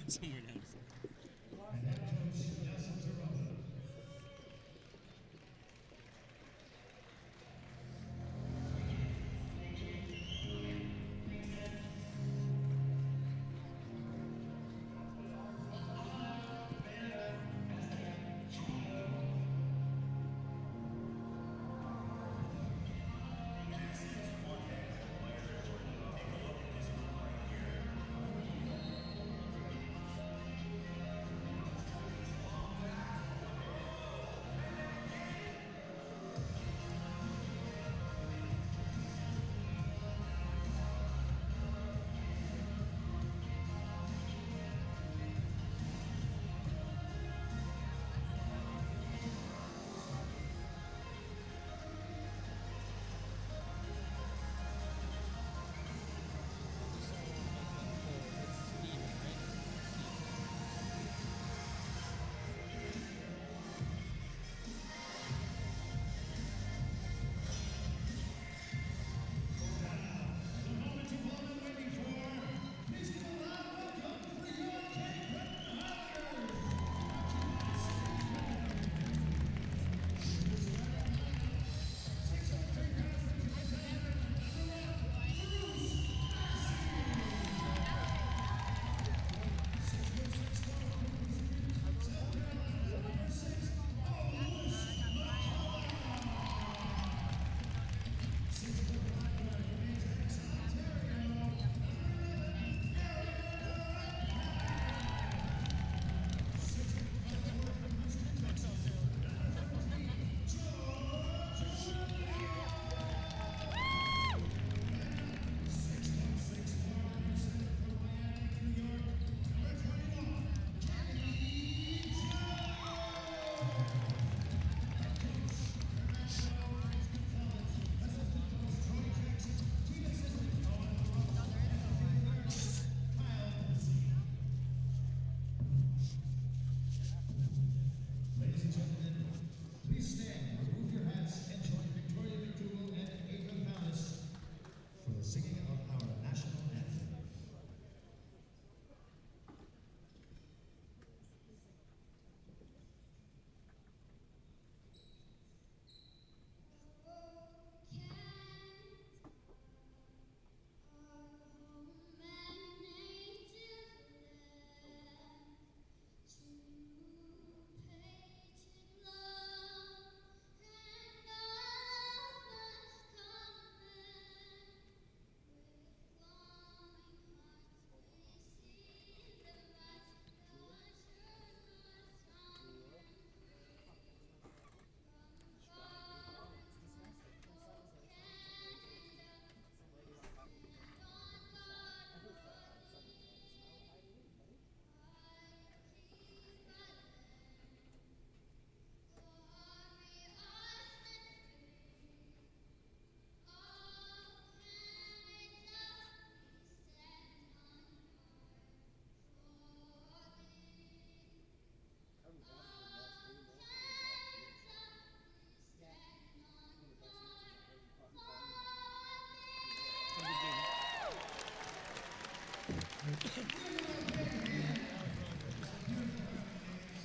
Somewhere down.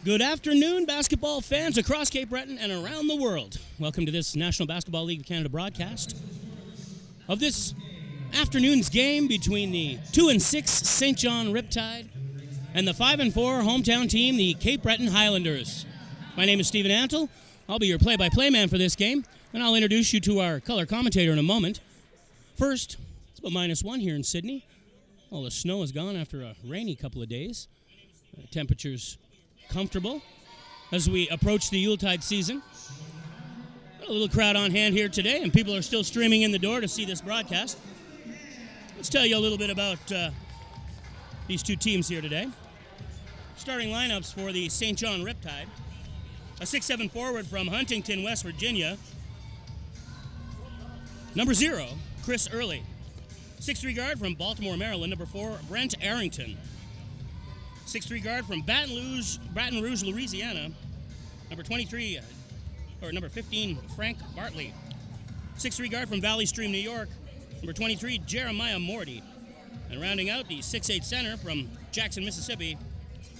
Good afternoon, basketball fans across Cape Breton and around the world. Welcome to this National Basketball League of Canada broadcast of this afternoon's game between the 2-6 St. John Riptide and the 5-4 hometown team, the Cape Breton Highlanders. My name is Stephen Antle. I'll be your play-by-play man for this game, and I'll introduce you to our color commentator in a moment. First, it's about -1 here in Sydney. All the snow is gone after a rainy couple of days. Temperatures comfortable as we approach the Yuletide season. Got a little crowd on hand here today, and people are still streaming in the door to see this broadcast. Let's tell you a little bit about these two teams here today. Starting lineups for the St. John Riptide. A 6'7" forward from Huntington, West Virginia. Number 0, Chris Early. 6'3" guard from Baltimore, Maryland. Number 4, Brent Arrington. 6'3" guard from Baton Rouge, Louisiana. Number 15, Frank Bartley. 6'3" guard from Valley Stream, New York. Number 23, Jeremiah Morty. And rounding out the 6'8" center from Jackson, Mississippi,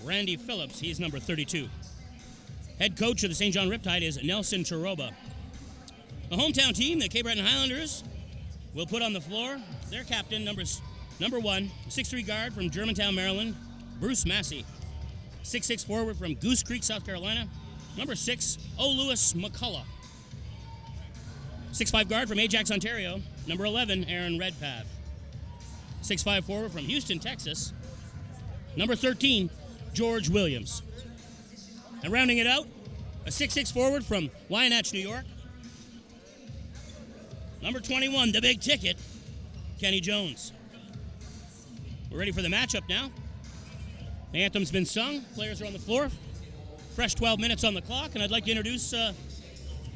Randy Phillips. He's number 32. Head coach of the St. John Riptide is Nelson Charoba. The hometown team, the Cape Breton Highlanders, will put on the floor their captain, number 1, 6'3" guard from Germantown, Maryland, Bruce Massey. 6'6" forward from Goose Creek, South Carolina, number 6, O'Lewis McCullough. 6'5" guard from Ajax, Ontario, number 11, Aaron Redpath. 6'5" forward from Houston, Texas, number 13, George Williams. And rounding it out, a 6'6" forward from Wyandotte, New York, number 21, the big ticket, Kenny Jones. We're ready for the matchup now. The anthem's been sung. Players are on the floor. Fresh 12 minutes on the clock, and I'd like to introduce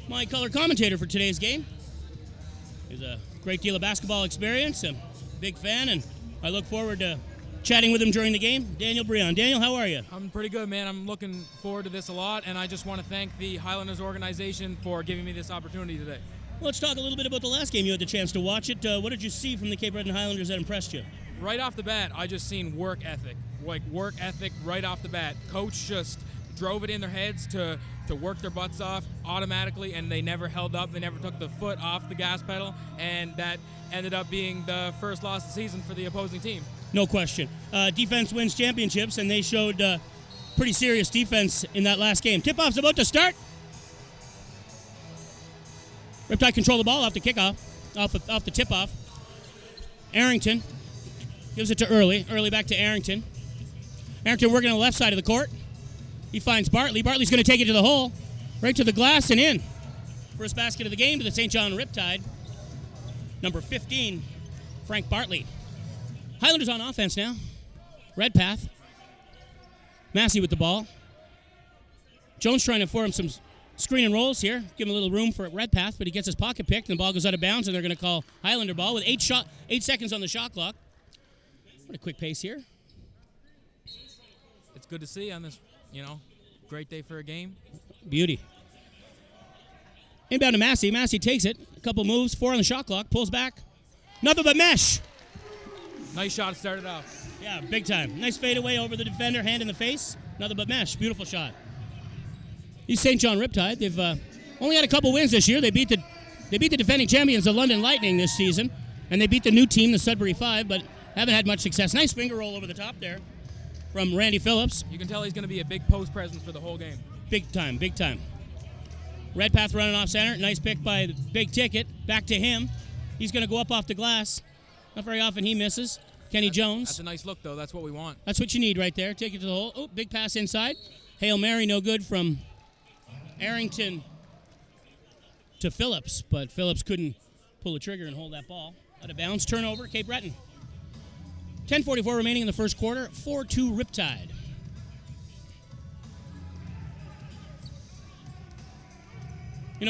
my color commentator for today's game. He's a great deal of basketball experience, a big fan, and I look forward to chatting with him during the game. Daniel Breon. Daniel, how are you? I'm pretty good, man. I'm looking forward to this a lot, and I just want to thank the Highlanders organization for giving me this opportunity today. Well, let's talk a little bit about the last game. You had the chance to watch it. What did you see from the Cape Breton Highlanders that impressed you? Right off the bat, I just seen work ethic. Work ethic right off the bat. Coach just drove it in their heads to work their butts off automatically, and they never held up. They never took the foot off the gas pedal, and that ended up being the first loss of the season for the opposing team. No question. Defense wins championships, and they showed pretty serious defense in that last game. Tip-off's about to start. Riptide control the ball off the kickoff, off the tip-off. Arrington gives it to Early. Early back to Arrington. Arrington working on the left side of the court. He finds Bartley. Bartley's going to take it to the hole, right to the glass and in. First basket of the game to the St. John Riptide. Number 15, Frank Bartley. Highlanders on offense now. Redpath. Massey with the ball. Jones trying to form some screen and rolls here. Give him a little room for Redpath, but he gets his pocket picked, and the ball goes out of bounds, and they're going to call Highlander ball with 8 seconds on the shot clock. What a quick pace here. It's good to see on this, great day for a game. Beauty. Inbound to Massey. Massey takes it. A couple moves. 4 on the shot clock. Pulls back. Nothing but mesh. Nice shot started off. Yeah, big time. Nice fadeaway over the defender. Hand in the face. Nothing but mesh. Beautiful shot. These St. John Riptide, they've only had a couple wins this year. They beat the defending champions, the London Lightning, this season, and they beat the new team, the Sudbury Five, but haven't had much success. Nice finger roll over the top there from Randy Phillips. You can tell he's going to be a big post presence for the whole game. Big time, big time. Redpath running off center. Nice pick by the big ticket. Back to him. He's going to go up off the glass. Not very often he misses. Kenny Jones. That's a nice look, though. That's what we want. That's what you need right there. Take it to the hole. Oh, big pass inside. Hail Mary, no good from Arrington to Phillips, but Phillips couldn't pull the trigger and hold that ball. Out of bounds, turnover, Cape Breton. 10:44 remaining in the first quarter, 4-2 Riptide.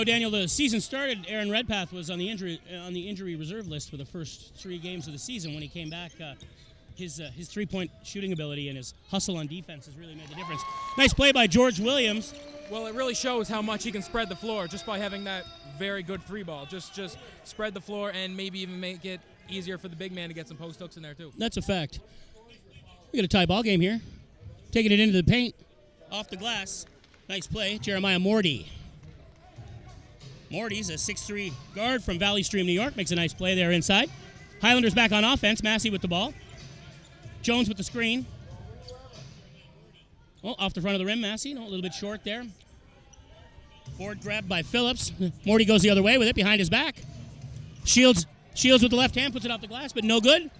Daniel, the season started, Aaron Redpath was on the injury reserve list for the first 3 games of the season. When he came back, his three-point shooting ability and his hustle on defense has really made the difference. Nice play by George Williams. Well, it really shows how much he can spread the floor just by having that very good 3-ball. Just spread the floor and maybe even make it easier for the big man to get some post hooks in there, too. That's a fact. We got a tie ball game here. Taking it into the paint. Off the glass. Nice play. Jeremiah Morty. Morty's a 6'3" guard from Valley Stream, New York. Makes a nice play there inside. Highlanders back on offense. Massey with the ball. Jones with the screen. Well, off the front of the rim, Massey. A little bit short there. Forward grab by Phillips. Morty goes the other way with it behind his back. Shields with the left hand, puts it off the glass, but no good.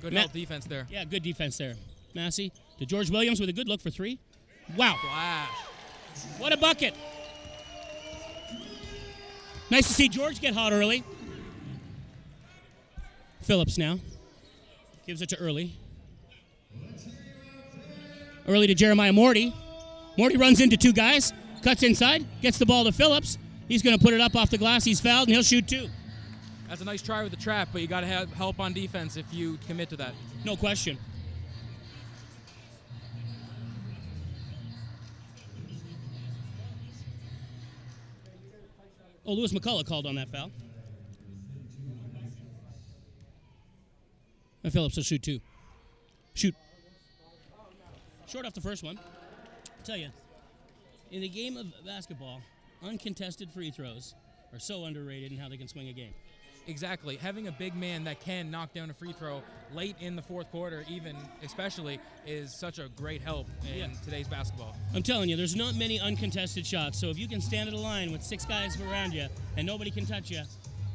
Good help defense there. Yeah, good defense there. Massey to George Williams with a good look for 3. Wow. Flash. What a bucket. Nice to see George get hot early. Phillips now. Gives it to Early. Early to Jeremiah Morty. Morty runs into two guys, cuts inside, gets the ball to Phillips. He's going to put it up off the glass. He's fouled, and he'll shoot two. That's a nice try with the trap, but you got to have help on defense if you commit to that. No question. Oh, Lewis McCullough called on that foul. And Phillips will shoot two. Shoot. Short off the first one. I'll tell you, in the game of basketball, uncontested free throws are so underrated in how they can swing a game. Exactly. Having a big man that can knock down a free throw late in the fourth quarter, even especially, is such a great help in today's basketball. I'm telling you, there's not many uncontested shots. So if you can stand at a line with six guys around you and nobody can touch you,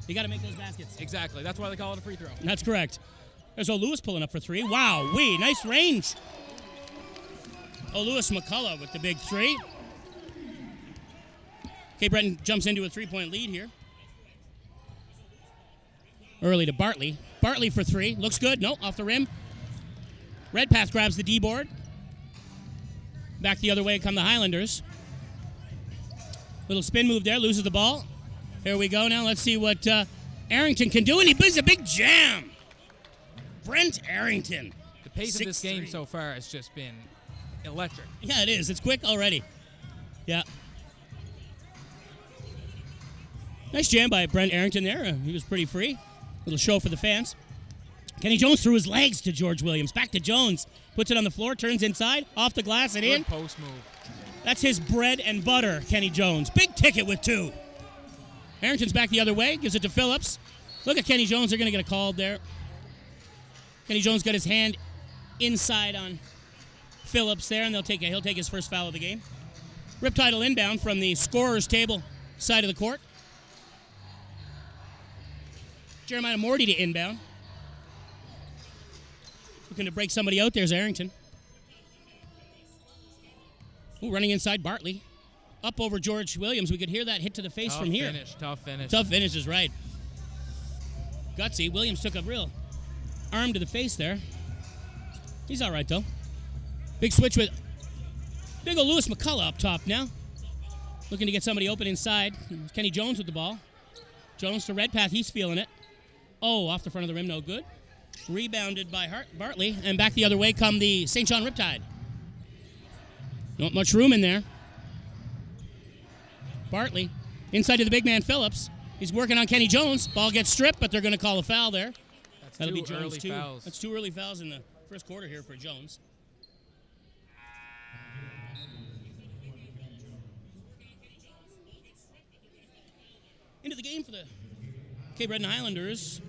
you got to make those baskets. Exactly. That's why they call it a free throw. That's correct. There's Lewis pulling up for three. Wow, nice range. Lewis McCullough with the big three. Cape Breton jumps into a three-point lead here. Early to Bartley. Bartley for three. Looks good. No, off the rim. Redpath grabs the D-board. Back the other way come the Highlanders. Little spin move there. Loses the ball. Here we go now. Let's see what Arrington can do. And he does a big jam. Brent Arrington. The pace of this game so far has just been electric. Yeah, it is. It's quick already. Yeah. Nice jam by Brent Arrington there. He was pretty free. Little show for the fans. Kenny Jones threw his legs to George Williams. Back to Jones. Puts it on the floor, turns inside, off the glass and in. Good post move. That's his bread and butter, Kenny Jones. Big ticket with two. Arrington's back the other way, gives it to Phillips. Look at Kenny Jones. They're going to get a call there. Kenny Jones got his hand inside on Phillips there, and he'll take his first foul of the game. Riptide will inbound from the scorer's table side of the court. Jeremiah Morty to inbound. Looking to break somebody out. There's Arrington. Ooh, running inside Bartley. Up over George Williams. We could hear that hit to the face from here. Tough finish. Tough finish is right. Gutsy. Williams took a real arm to the face there. He's all right, though. Big switch with big ol' Lewis McCullough up top now. Looking to get somebody open inside. Kenny Jones with the ball. Jones to Redpath. He's feeling it. Oh, off the front of the rim, no good. Rebounded by Bartley, and back the other way come the St. John Riptide. Not much room in there. Bartley, inside to the big man Phillips. He's working on Kenny Jones. Ball gets stripped, but they're going to call a foul there. That'll be Jones, early too. fouls. That's two early fouls in the first quarter here for Jones. Into the game for the Cape Breton Highlanders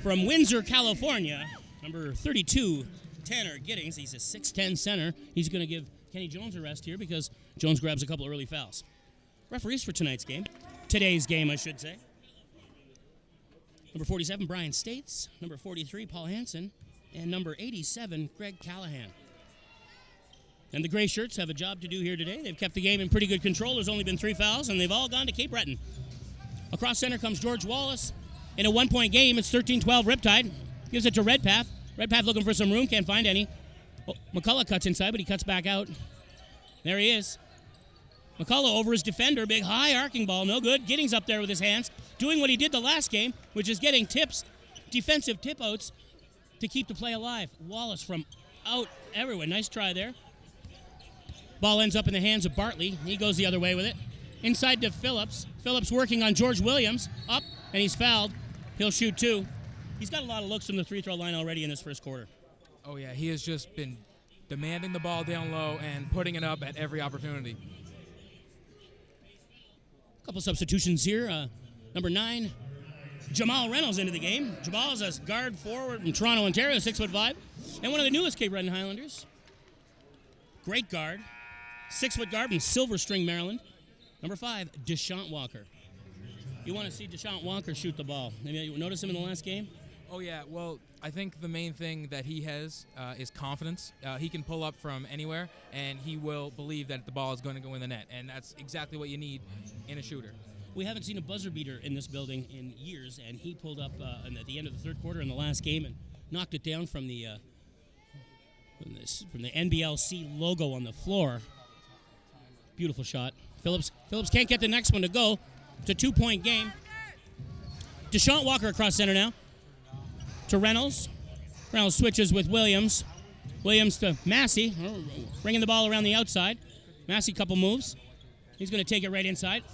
from Windsor, California, number 32, Tanner Giddings. He's a 6'10 center. He's going to give Kenny Jones a rest here because Jones grabs a couple early fouls. Referees for today's game, I should say. Number 47, Brian States. Number 43, Paul Hansen. And number 87, Greg Callahan. And the gray shirts have a job to do here today. They've kept the game in pretty good control. There's only been 3 fouls, and they've all gone to Cape Breton. Across center comes George Wallace. In a one-point game, it's 13-12 Riptide. Gives it to Redpath. Redpath looking for some room, can't find any. Oh, McCullough cuts inside, but he cuts back out. There he is. McCullough over his defender. Big high arcing ball, no good. Giddings up there with his hands. Doing what he did the last game, which is getting tips, defensive tip-outs to keep the play alive. Wallace from out everywhere. Nice try there. Ball ends up in the hands of Bartley. He goes the other way with it. Inside to Phillips. Phillips working on George Williams. Up, and he's fouled. He'll shoot two. He's got a lot of looks from the free throw line already in this first quarter. Oh, yeah. He has just been demanding the ball down low and putting it up at every opportunity. A couple substitutions here. Number 9, Jamal Reynolds into the game. Jamal is a guard forward from Toronto, Ontario, 6'5", and one of the newest Cape Breton Highlanders. Great guard. 6-foot guard from Silver String, Maryland. Number 5, Deshant Walker. You want to see Deshant Walker shoot the ball. Maybe you notice him in the last game? Oh, yeah. Well, I think the main thing that he has is confidence. He can pull up from anywhere, and he will believe that the ball is going to go in the net, and that's exactly what you need in a shooter. We haven't seen a buzzer beater in this building in years, and he pulled up at the end of the third quarter in the last game and knocked it down from the from the NBLC logo on the floor. Beautiful shot. Phillips can't get the next one to go. It's a 2-point game. Deshaun Walker across center now to Reynolds. Reynolds switches with Williams. Williams to Massey, bringing the ball around the outside. Massey, couple moves. He's going to take it right inside.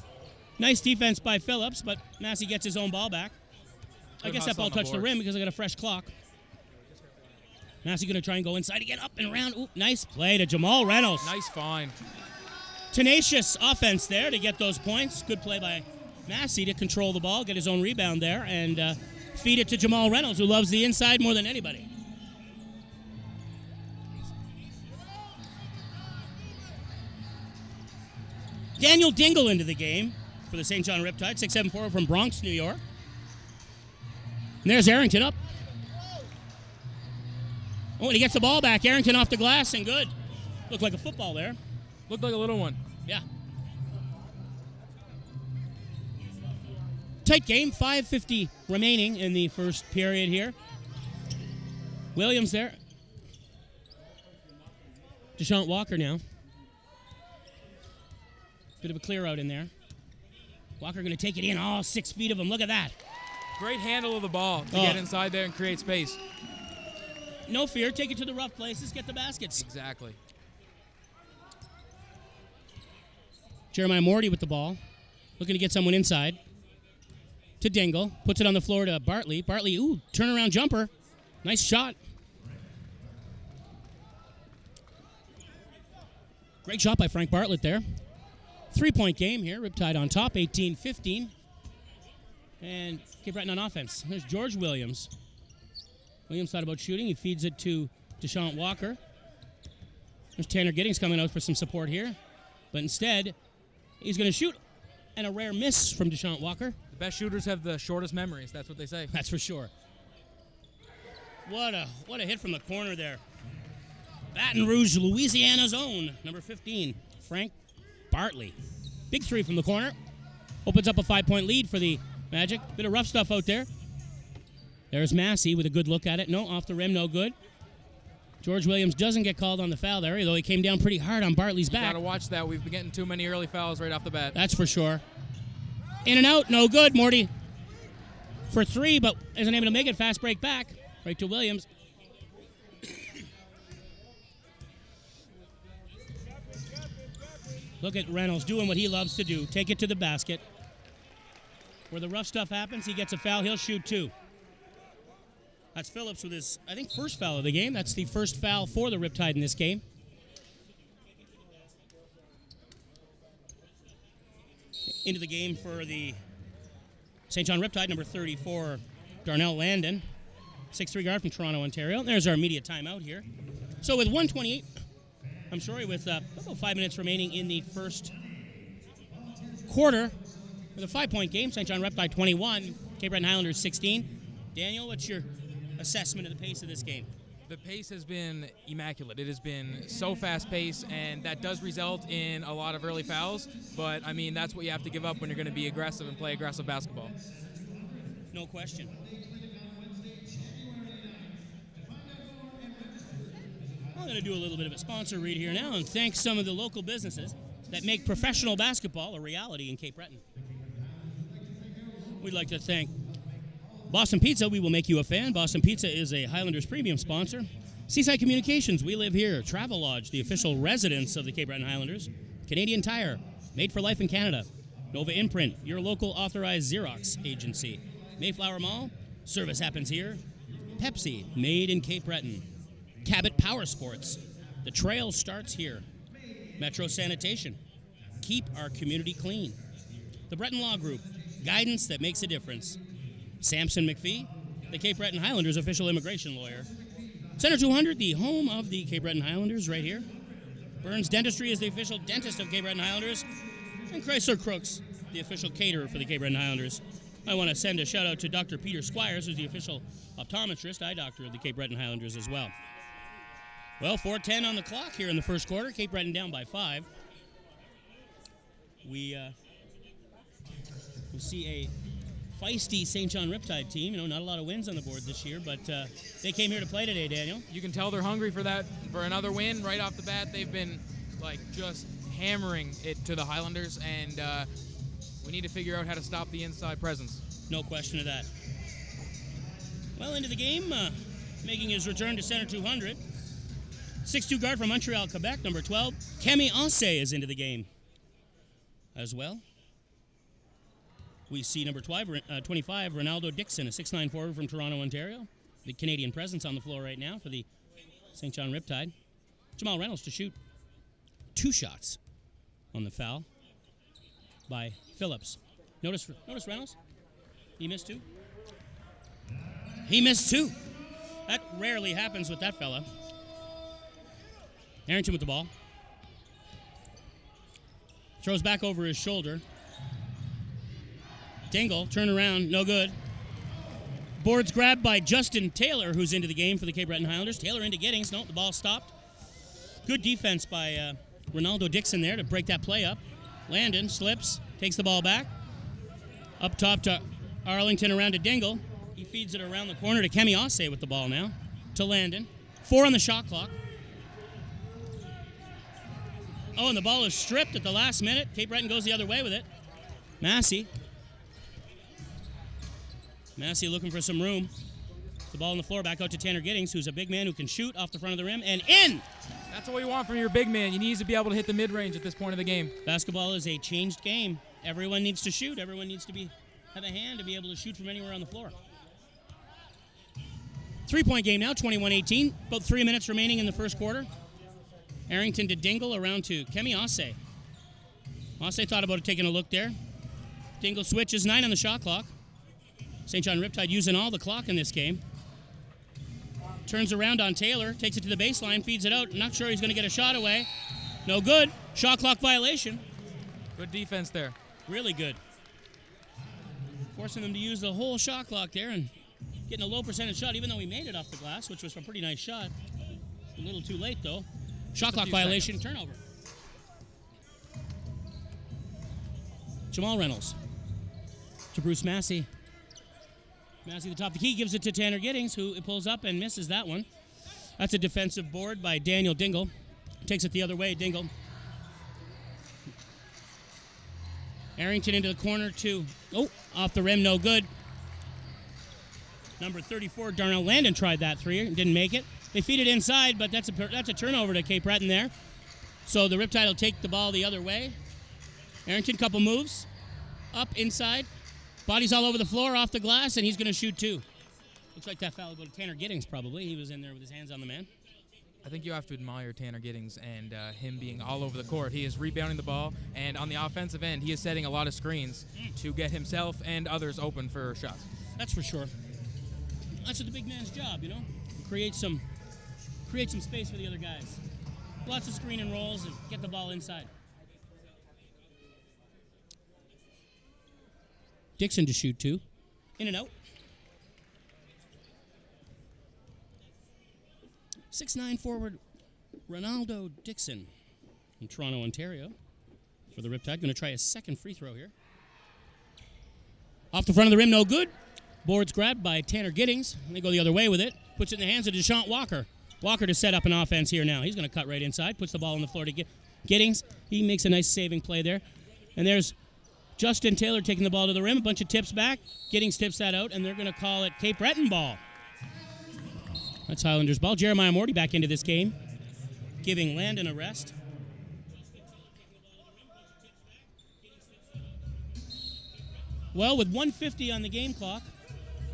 Nice defense by Phillips, but Massey gets his own ball back. I guess that ball touched the rim because I got a fresh clock. Massey going to try and go inside again, up and around. Ooh, nice play to Jamal Reynolds. Nice find. Tenacious offense there to get those points. Good play by Massey to control the ball, get his own rebound there, and feed it to Jamal Reynolds, who loves the inside more than anybody. Daniel Dingle into the game for the St. John Riptide, 6'7" forward from Bronx, New York. And there's Arrington up. Oh, and he gets the ball back. Arrington off the glass and good. Looked like a football there. Looked like a little one. Yeah. Tight game, 5:50 remaining in the first period here. Williams there. Deshaun Walker now. Bit of a clear out in there. Walker going to take it in. Oh, 6 feet of him. Look at that. Great handle of the ball to get inside there and create space. No fear. Take it to the rough places. Get the baskets. Exactly. Jeremiah Morty with the ball. Looking to get someone inside. To Dingle. Puts it on the floor to Bartley. Bartley, ooh, turnaround jumper. Nice shot. Great shot by Frank Bartlett there. 3-point game here. Riptide on top, 18-15. And Cape Breton on offense. There's George Williams. Williams thought about shooting. He feeds it to Deshaun Walker. There's Tanner Giddings coming out for some support here. But instead, he's going to shoot. And a rare miss from Deshaun Walker. The best shooters have the shortest memories. That's what they say. That's for sure. What a hit from the corner there. Baton Rouge, Louisiana's own, number 15, Frank Bartley. Big three from the corner. Opens up a 5-point lead for the Magic. Bit of rough stuff out there. There's Massey with a good look at it. No, off the rim, no good. George Williams doesn't get called on the foul there, though he came down pretty hard on Bartley's back. Got to watch that. We've been getting too many early fouls right off the bat. That's for sure. In and out, no good. Morty for 3, but isn't able to make it. Fast break back. Right to Williams. Look at Reynolds doing what he loves to do. Take it to the basket. Where the rough stuff happens, he gets a foul. He'll shoot 2. That's Phillips with his, I think, first foul of the game. That's the first foul for the Riptide in this game. Into the game for the St. John Riptide, number 34, Darnell Landon. 6'3" guard from Toronto, Ontario. There's our immediate timeout here. So with 1:28, with about 5 minutes remaining in the first quarter, with a 5-point game, St. John Riptide 21, Cape Breton Highlanders 16. Daniel, what's your assessment of the pace of this game? The pace has been immaculate. It has been so fast-paced, and that does result in a lot of early fouls. But, I mean, that's what you have to give up when you're going to be aggressive and play aggressive basketball. No question. I'm going to do a little bit of a sponsor read here now and thank some of the local businesses that make professional basketball a reality in Cape Breton. We'd like to thank Boston Pizza. We will make you a fan. Boston Pizza is a Highlanders premium sponsor. Seaside Communications, we live here. Travel Lodge, the official residence of the Cape Breton Highlanders. Canadian Tire, made for life in Canada. Nova Imprint, your local authorized Xerox agency. Mayflower Mall, service happens here. Pepsi, made in Cape Breton. Cabot Power Sports, the trail starts here. Metro Sanitation, keep our community clean. The Breton Law Group, guidance that makes a difference. Samson McPhee, the Cape Breton Highlanders official immigration lawyer. Center 200, the home of the Cape Breton Highlanders, right here. Burns Dentistry is the official dentist of Cape Breton Highlanders. And Chrysler Crooks, the official caterer for the Cape Breton Highlanders. I want to send a shout out to Dr. Peter Squires, who's the official optometrist, eye doctor of the Cape Breton Highlanders as well. Well, 4:10 on the clock here in the first quarter. Cape Breton down by 5. We see a feisty St. John Riptide team. Not a lot of wins on the board this year, but they came here to play today, Daniel. You can tell they're hungry for another win right off the bat. They've been just hammering it to the Highlanders, and we need to figure out how to stop the inside presence. No question of that. Well, into the game, making his return to center 200. 6'2" guard from Montreal, Quebec, number 12. Kemi Ase is into the game as well. We see number 25, Ronaldo Dixon, a 6'9" forward from Toronto, Ontario. The Canadian presence on the floor right now for the St. John Riptide. Jamal Reynolds to shoot 2 shots on the foul by Phillips. Notice Reynolds? He missed 2. He missed 2. That rarely happens with that fella. Arrington with the ball. Throws back over his shoulder. Dingle, turn around, no good. Boards grabbed by Justin Taylor, who's into the game for the Cape Breton Highlanders. Taylor into Giddings. No, the ball stopped. Good defense by Ronaldo Dixon there to break that play up. Landon slips, takes the ball back. Up top to Arlington, around to Dingle. He feeds it around the corner to Kemi Ase with the ball now. To Landon. 4 on the shot clock. Oh, and the ball is stripped at the last minute. Cape Breton goes the other way with it. Massey looking for some room. The ball on the floor back out to Tanner Giddings, who's a big man who can shoot off the front of the rim and in! That's what we want from your big man. You need to be able to hit the mid-range at this point of the game. Basketball is a changed game. Everyone needs to shoot. Everyone needs to have a hand to be able to shoot from anywhere on the floor. 3-point game now, 21-18. About 3 minutes remaining in the first quarter. Arrington to Dingle, around to Kemi Ase. Ase thought about taking a look there. Dingle switches, 9 on the shot clock. St. John Riptide using all the clock in this game. Turns around on Taylor, takes it to the baseline, feeds it out. Not sure he's going to get a shot away. No good. Shot clock violation. Good defense there. Really good. Forcing them to use the whole shot clock there and getting a low percentage shot, even though he made it off the glass, which was a pretty nice shot. A little too late, though. Shot clock violation, turnover. Jamal Reynolds to Bruce Massey. Massey, the top of the key, gives it to Tanner Giddings, who pulls up and misses that one. That's a defensive board by Daniel Dingle. Takes it the other way, Dingle. Arrington into the corner to, off the rim, no good. Number 34, Darnell Landon tried that 3, didn't make it. They feed it inside, but that's a turnover to Cape Breton there. So the Riptide will take the ball the other way. Arrington, couple moves. Up, inside. Body's all over the floor, off the glass, and he's going to shoot 2. Looks like that foul will go to Tanner Giddings, probably. He was in there with his hands on the man. I think you have to admire Tanner Giddings and him being all over the court. He is rebounding the ball, and on the offensive end, he is setting a lot of screens to get himself and others open for shots. That's for sure. That's the big man's job, Create some space for the other guys. Lots of screen and rolls and get the ball inside. Dixon to shoot 2. In and out. 6'9" forward Ronaldo Dixon from Toronto, Ontario for the Riptide. Going to try a second free throw here. Off the front of the rim, no good. Boards grabbed by Tanner Giddings. They go the other way with it. Puts it in the hands of Deshaun Walker. Walker to set up an offense here now. He's going to cut right inside. Puts the ball on the floor to Giddings. He makes a nice saving play there. And there's Justin Taylor taking the ball to the rim. A bunch of tips back. Giddings tips that out, and they're going to call it Cape Breton ball. That's Highlanders ball. Jeremiah Morty back into this game, giving Landon a rest. Well, with 1:50 on the game clock,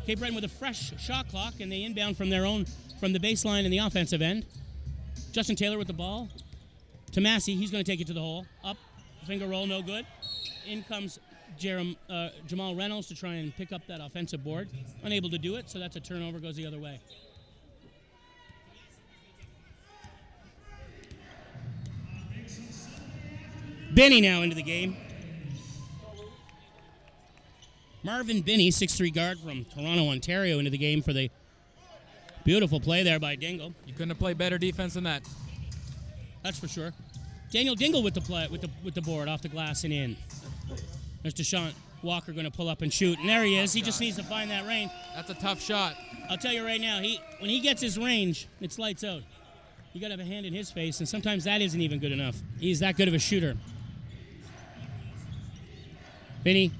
Cape Breton with a fresh shot clock, and they inbound from the baseline in the offensive end. Justin Taylor with the ball to Massey. He's going to take it to the hole. Up, finger roll, no good. In comes Jamal Reynolds to try and pick up that offensive board. Unable to do it, so that's a turnover, goes the other way. Benny now into the game. Marvin Binney, 6'3" guard from Toronto, Ontario, into the game for the beautiful play there by Dingle. You couldn't have played better defense than that. That's for sure. Daniel Dingle with the play, with the board off the glass and in. There's Deshaun Walker going to pull up and shoot. And there he is. He just needs to find that range. That's a tough shot. I'll tell you right now, when he gets his range, it's lights out. You got to have a hand in his face, and sometimes that isn't even good enough. He's that good of a shooter. Vinny.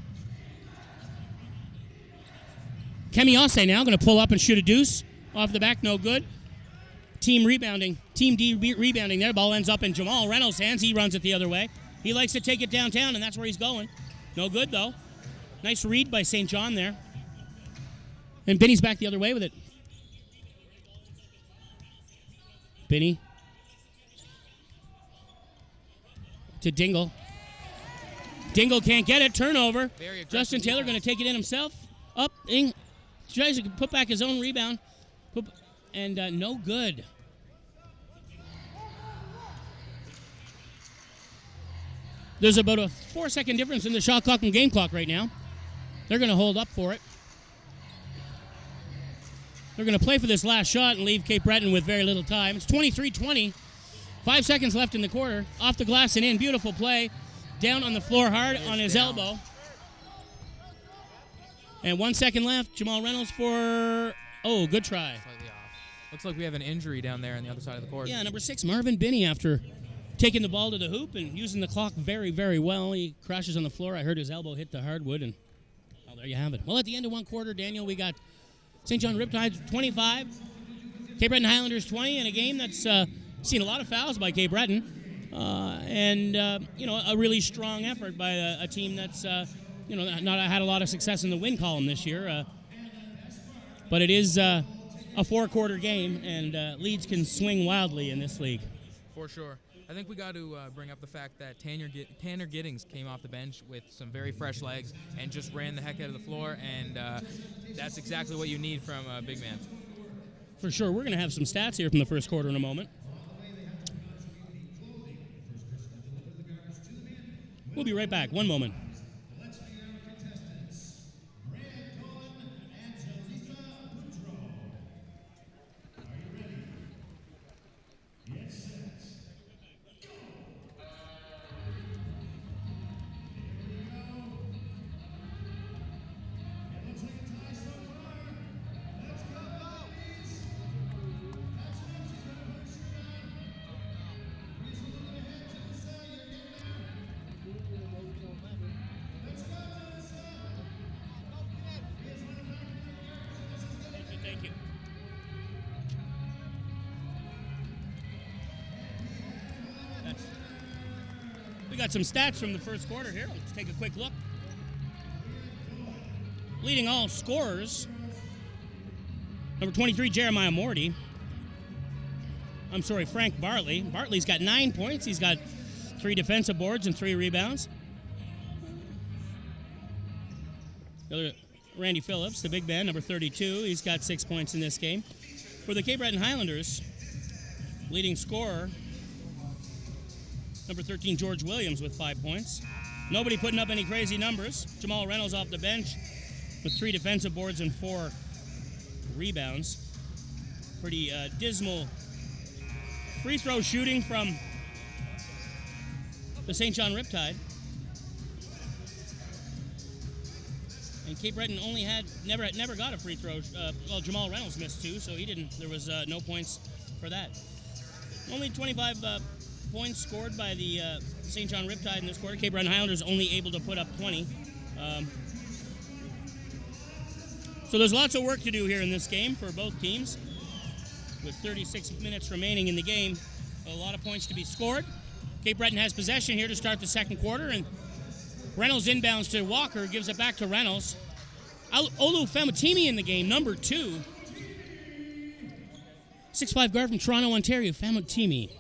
Kemiose now going to pull up and shoot a deuce. Off the back, no good. Team rebounding. Team D rebounding there. Ball ends up in Jamal Reynolds' hands. He runs it the other way. He likes to take it downtown, and that's where he's going. No good, though. Nice read by St. John there. And Benny's back the other way with it. Benny. To Dingle. Dingle can't get it. Turnover. Justin Taylor going to take it in himself. Up. Tries to put back his own rebound. And no good. There's about a 4-second difference in the shot clock and game clock right now. They're going to hold up for it. They're going to play for this last shot and leave Cape Breton with very little time. It's 23-20. 5 seconds left in the quarter. Off the glass and in. Beautiful play. Down on the floor hard on his elbow. And 1 second left. Jamal Reynolds for... Oh, good try. Slightly off. Looks like we have an injury down there on the other side of the court. Yeah, number 6, Marvin Binney, after taking the ball to the hoop and using the clock very, very well. He crashes on the floor. I heard his elbow hit the hardwood, and there you have it. Well, at the end of one quarter, Daniel, we got St. John Riptide 25, Cape Breton Highlanders 20, in a game that's seen a lot of fouls by Cape Breton, and a really strong effort by a team that's not had a lot of success in the win column this year. But it is a 4-quarter game, and leads can swing wildly in this league. For sure. I think we got to bring up the fact that Tanner Giddings came off the bench with some very fresh legs and just ran the heck out of the floor, and that's exactly what you need from a big man. For sure. We're going to have some stats here from the first quarter in a moment. We'll be right back. One moment. We got some stats from the first quarter here. Let's take a quick look. Leading all scorers, number 23, Jeremiah Morty. Frank Bartley. Bartley's got 9 points. He's got 3 defensive boards and 3 rebounds. The other, Randy Phillips, the big man, number 32. He's got 6 points in this game. For the Cape Breton Highlanders, leading scorer, number 13, George Williams with 5 points. Nobody putting up any crazy numbers. Jamal Reynolds off the bench with 3 defensive boards and 4 rebounds. Pretty dismal free throw shooting from the St. John Riptide. And Cape Breton never got a free throw. Jamal Reynolds missed 2, so he didn't. There was no points for that. Only 25 points scored by the St. John Riptide in this quarter. Cape Breton Highlanders only able to put up 20. So there's lots of work to do here in this game for both teams. With 36 minutes remaining in the game, a lot of points to be scored. Cape Breton has possession here to start the second quarter, and Reynolds inbounds to Walker, gives it back to Reynolds. Olu Famatimi in the game, number 2. 6'5" guard from Toronto, Ontario, Famatimi.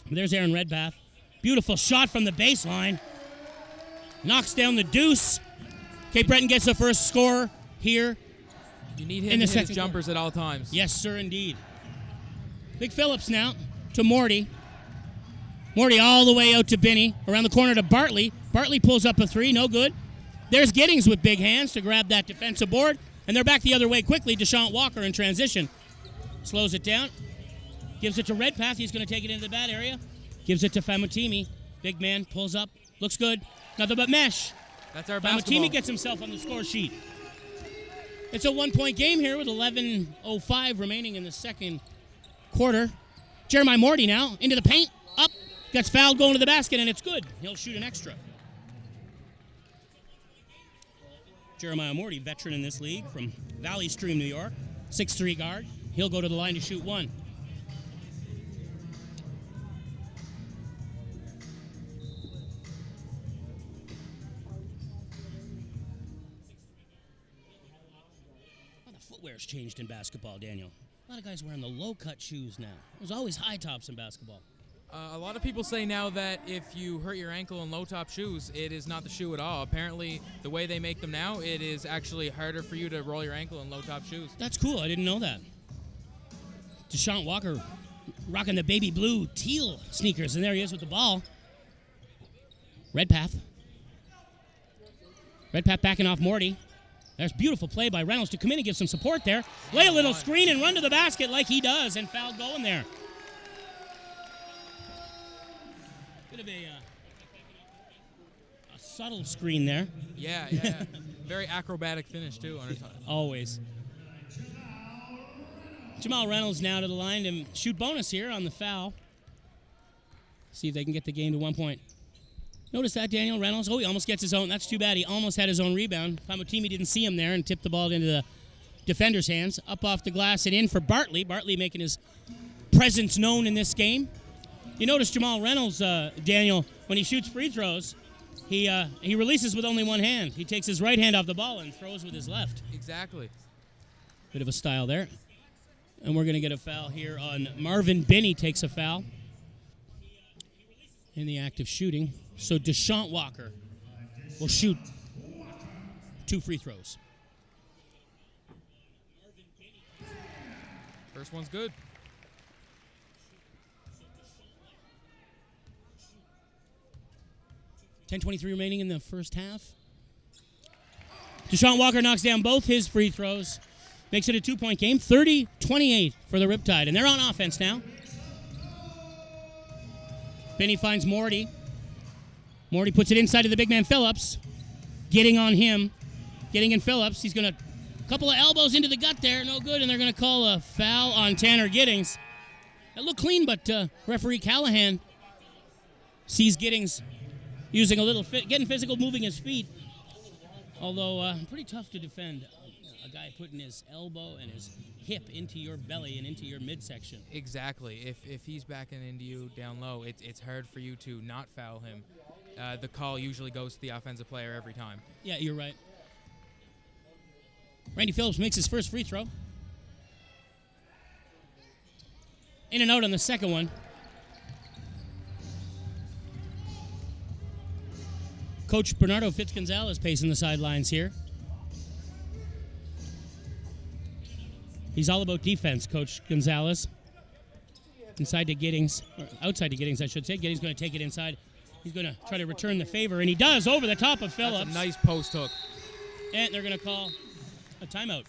There's Aaron Redpath. Beautiful shot from the baseline. Knocks down the deuce. Cape Breton gets the first score here. You need him to hit his jumpers at all times. Yes, sir, indeed. Big Phillips now to Morty. Morty all the way out to Binney. Around the corner to Bartley. Bartley pulls up a 3, no good. There's Giddings with big hands to grab that defensive board. And they're back the other way quickly. Deshaun Walker in transition. Slows it down. Gives it to Redpath. He's going to take it into the bad area. Gives it to Famatimi. Big man pulls up. Looks good. Nothing but mesh. That's our Famatimi basketball. gets himself on the score sheet. It's a 1-point game here with 11:05 remaining in the second quarter. Jeremiah Morty now into the paint, up, gets fouled going to the basket, and it's good. He'll shoot an extra. Jeremiah Morty, veteran in this league from Valley Stream, New York, 6'3" guard. He'll go to the line to shoot one. Footwear's changed in basketball, Daniel. A lot of guys wearing the low-cut shoes now. There's always high tops in basketball. A lot of people say now that if you hurt your ankle in low-top shoes, it is not the shoe at all. Apparently, the way they make them now, it is actually harder for you to roll your ankle in low-top shoes. That's cool. I didn't know that. Deshaun Walker rocking the baby blue teal sneakers, and there he is with the ball. Redpath. Redpath backing off Morty. There's beautiful play by Reynolds to come in and give some support there. Lay a little screen and run to the basket like he does, and foul going there. Bit of a subtle screen there. Yeah. Very acrobatic finish, too. On his Always. Jamal Reynolds now to the line to shoot bonus here on the foul. See if they can get the game to 1 point. Notice that, Daniel Reynolds. Oh, he almost gets his own. That's too bad. He almost had his own rebound. Famotimi didn't see him there and tipped the ball into the defender's hands. Up off the glass and in for Bartley. Bartley making his presence known in this game. You notice Jamal Reynolds, Daniel, when he shoots free throws, he releases with only one hand. He takes his right hand off the ball and throws with his left. Exactly. Bit of a style there. And we're going to get a foul here on Marvin Binney takes a foul in the act of shooting. So Deshaun Walker will shoot 2 free throws. First one's good. .23 remaining in the first half. Deshaun Walker knocks down both his free throws. Makes it a 2-point game. 30-28 for the Riptide. And they're on offense now. Binney finds Morty. Morty puts it inside to the big man Phillips. Getting on him. Getting in Phillips. He's going to... couple of elbows into the gut there. No good. And they're going to call a foul on Tanner Giddings. That looked clean, but referee Callahan sees Giddings using a little... getting physical, moving his feet. Although, pretty tough to defend. A guy putting his elbow and his hip into your belly and into your midsection. Exactly. If he's backing into you down low, it's hard for you to not foul him. The call usually goes to the offensive player every time. Yeah, you're right. Randy Phillips makes his first free throw. In and out on the second one. Coach Bernardo Fitzgonzalez pacing the sidelines here. He's all about defense, Coach Gonzalez. Inside to Giddings, or outside to Giddings, I should say. Giddings going to take it inside. He's going to try to return the favor, and he does over the top of Phillips. That's a nice post hook. And they're going to call a timeout.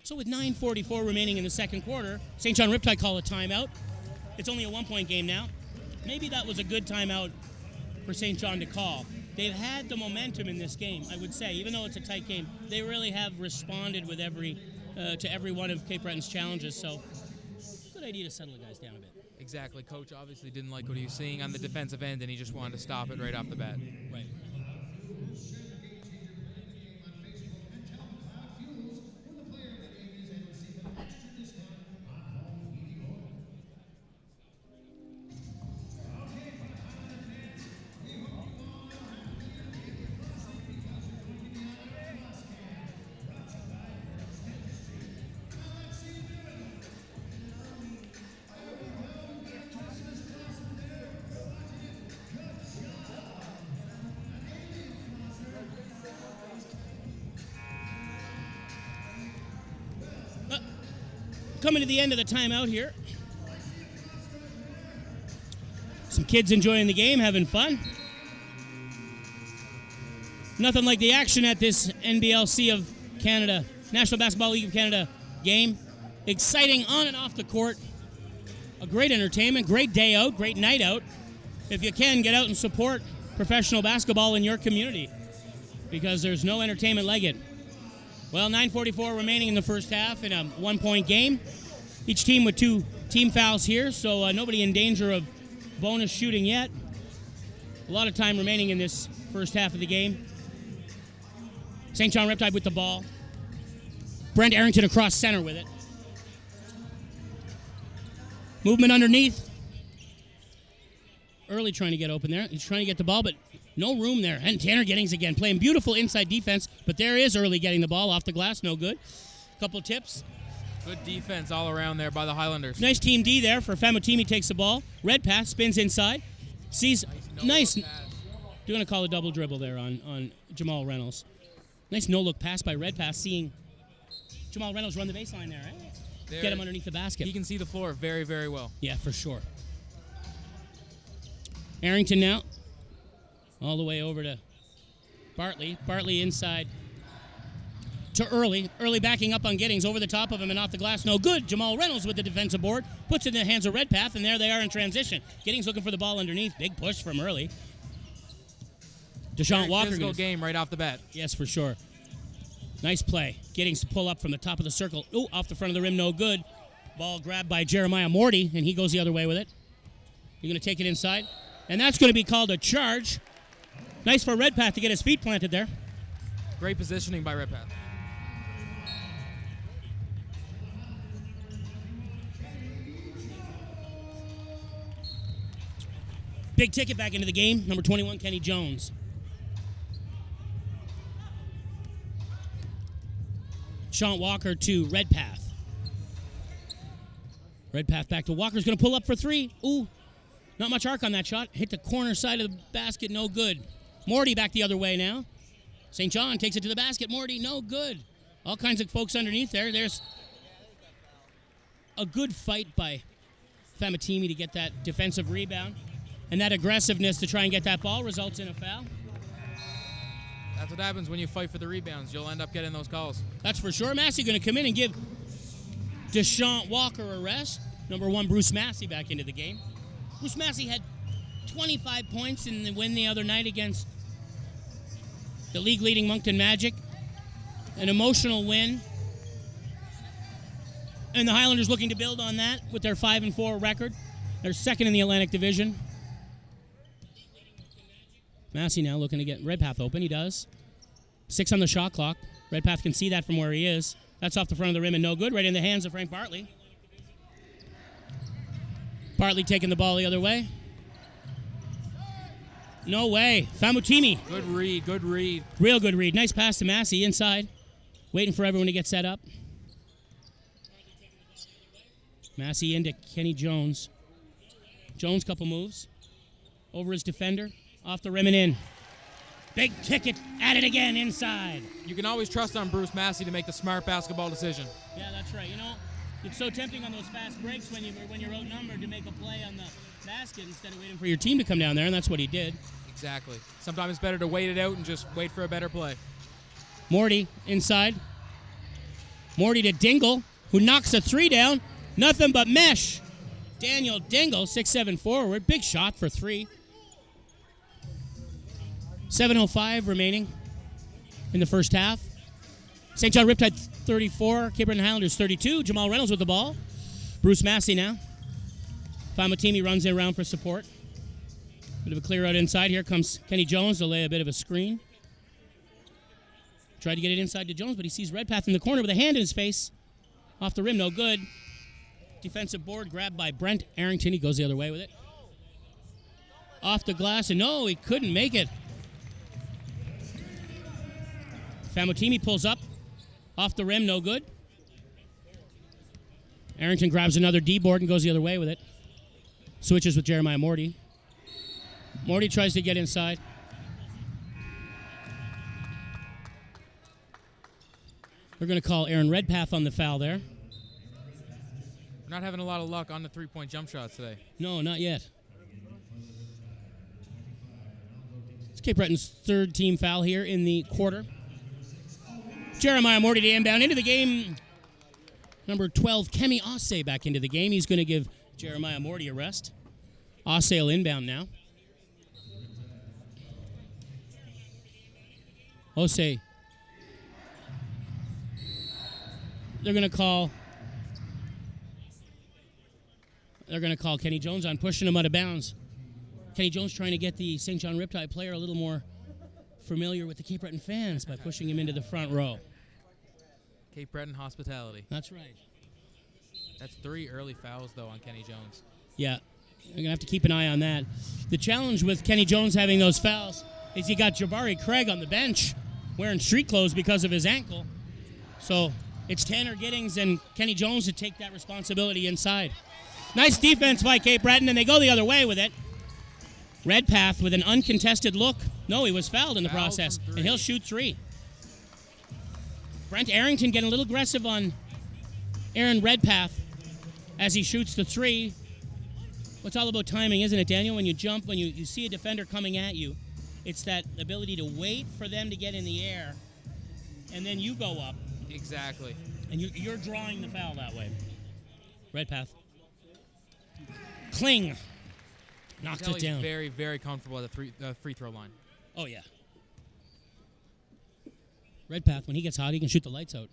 So with 9:44 remaining in the second quarter, St. John Riptide call a timeout. It's only a 1-point game now. Maybe that was a good timeout for St. John to call. They've had the momentum in this game, I would say. Even though it's a tight game, they really have responded with to every one of Cape Breton's challenges. So good idea to settle the guys down a bit. Exactly. Coach obviously didn't like what he was seeing on the defensive end, and he just wanted to stop it right off the bat. Right. Coming to the end of the timeout here. Some kids enjoying the game, having fun. Nothing like the action at this NBLC of Canada, National Basketball League of Canada game. Exciting on and off the court. A great entertainment, great day out, great night out. If you can, get out and support professional basketball in your community because there's no entertainment like it. Well, 9:44 remaining in the first half in a 1-point game. Each team with 2 team fouls here, so nobody in danger of bonus shooting yet. A lot of time remaining in this first half of the game. St. John Riptide with the ball. Brent Arrington across center with it. Movement underneath. Early trying to get open there. He's trying to get the ball, but no room there. And Tanner Giddings again playing beautiful inside defense, but there is Early getting the ball off the glass. No good. Couple tips. Good defense all around there by the Highlanders. Nice team D there for Famutimi takes the ball. Redpath spins inside. Sees nice. Doing a call a double dribble there on Jamal Reynolds. Nice no-look pass by Redpath, seeing Jamal Reynolds run the baseline there, right? Get him underneath the basket. He can see the floor very, very well. Yeah, for sure. Arrington now. All the way over to Bartley. Bartley inside to Early. Early backing up on Giddings. Over the top of him and off the glass. No good. Jamal Reynolds with the defensive board. Puts it in the hands of Redpath, and there they are in transition. Giddings looking for the ball underneath. Big push from Early. Deshaun Walker. Physical game right off the bat. Yes, for sure. Nice play. Giddings to pull up from the top of the circle. Ooh, off the front of the rim, no good. Ball grabbed by Jeremiah Morty, and he goes the other way with it. You're going to take it inside. And that's going to be called a charge. Nice for Redpath to get his feet planted there. Great positioning by Redpath. Big ticket back into the game. Number 21, Kenny Jones. Sean Walker to Redpath. Redpath back to Walker's going to pull up for 3. Ooh, not much arc on that shot. Hit the corner side of the basket, no good. Morty back the other way now. St. John takes it to the basket. Morty, no good. All kinds of folks underneath there. There's a good fight by Famutimi to get that defensive rebound. And that aggressiveness to try and get that ball results in a foul. That's what happens when you fight for the rebounds. You'll end up getting those calls. That's for sure. Massey going to come in and give Deshaun Walker a rest. Number 1, Bruce Massey back into the game. Bruce Massey had 25 points in the win the other night against the league-leading Moncton Magic. An emotional win. And the Highlanders looking to build on that with their 5-4 record. They're second in the Atlantic Division. Massey now looking to get Redpath open. He does. 6 on the shot clock. Redpath can see that from where he is. That's off the front of the rim and no good. Right in the hands of Frank Bartley. Bartley taking the ball the other way. No way. Famutimi. Good read, good read. Real good read. Nice pass to Massey inside. Waiting for everyone to get set up. Massey into Kenny Jones. Jones, couple moves. Over his defender. Off the rim and in. Big ticket. At it again inside. You can always trust on Bruce Massey to make the smart basketball decision. Yeah, that's right. You know, it's so tempting on those fast breaks when you're outnumbered to make a play on the basket instead of waiting for your team to come down there, and that's what he did. Exactly. Sometimes it's better to wait it out and just wait for a better play. Morty inside. Morty to Dingle, who knocks a 3 down. Nothing but mesh. Daniel Dingle, 6'7" forward. Big shot for 3. 7:05 remaining in the first half. St. John Riptide 34, Cape Breton Highlanders 32. Jamal Reynolds with the ball. Bruce Massey now. Famutimi runs in around for support. Bit of a clear out inside. Here comes Kenny Jones to lay a bit of a screen. Tried to get it inside to Jones, but he sees Redpath in the corner with a hand in his face. Off the rim, no good. Defensive board grabbed by Brent Arrington. He goes the other way with it. Off the glass, and no, he couldn't make it. Famutimi pulls up. Off the rim, no good. Arrington grabs another D board and goes the other way with it. Switches with Jeremiah Morty. Morty tries to get inside. We're going to call Aaron Redpath on the foul there. We're not having a lot of luck on the three-point jump shots today. No, not yet. It's Cape Breton's third team foul here in the quarter. Jeremiah Morty to inbound into the game. Number 12, Kemi Osse back into the game. He's going to give Jeremiah Morty a rest. Osse will inbound now. Jose. They're going to call Kenny Jones on, pushing him out of bounds. Kenny Jones trying to get the St. John Riptide player a little more familiar with the Cape Breton fans by pushing him into the front row. Cape Breton hospitality. That's right. That's 3 early fouls, though, on Kenny Jones. Yeah, you're going to have to keep an eye on that. The challenge with Kenny Jones having those fouls is you got Jabari Craig on the bench wearing street clothes because of his ankle. So it's Tanner Giddings and Kenny Jones to take that responsibility inside. Nice defense by Cape Breton, and they go the other way with it. Redpath with an uncontested look. No, he was fouled in the process, and he'll shoot 3. Brent Arrington getting a little aggressive on Aaron Redpath as he shoots the 3. Well, it's all about timing, isn't it, Daniel? When you jump, when you see a defender coming at you, it's that ability to wait for them to get in the air, and then you go up. Exactly. And you're drawing the foul that way. Redpath. Kling. Knocks it down. Very, very comfortable at the free throw line. Oh, yeah. Redpath, when he gets hot, he can shoot the lights out.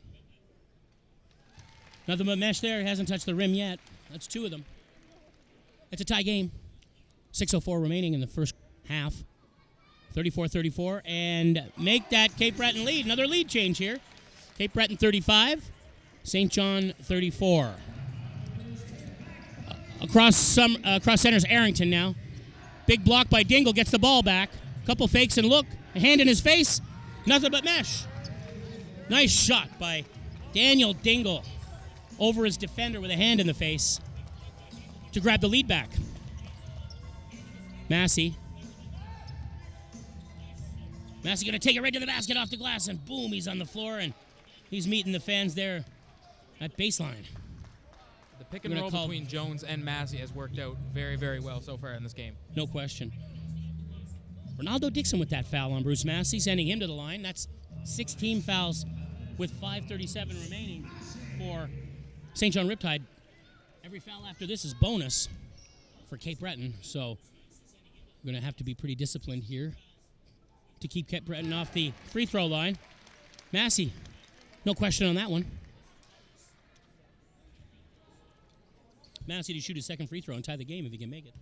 Nothing but mesh there. He hasn't touched the rim yet. That's 2 of them. It's a tie game. 6:04 remaining in the first half. 34-34. And make that Cape Breton lead. Another lead change here. Cape Breton 35. St. John 34. Across center's Arrington now. Big block by Dingle, gets the ball back. Couple fakes and look. A hand in his face. Nothing but mesh. Nice shot by Daniel Dingle over his defender with a hand in the face to grab the lead back. Massey going to take it right to the basket off the glass, and boom, he's on the floor, and he's meeting the fans there at baseline. The pick and roll between Jones and Massey has worked out very, very well so far in this game. No question. Ronaldo Dixon with that foul on Bruce Massey, sending him to the line. That's 16 fouls with 5:37 remaining for St. John Riptide. Every foul after this is bonus for Cape Breton, so we're going to have to be pretty disciplined here to keep Cape Breton off the free throw line. Massey, no question on that one. Massey to shoot his second free throw and tie the game if he can make it.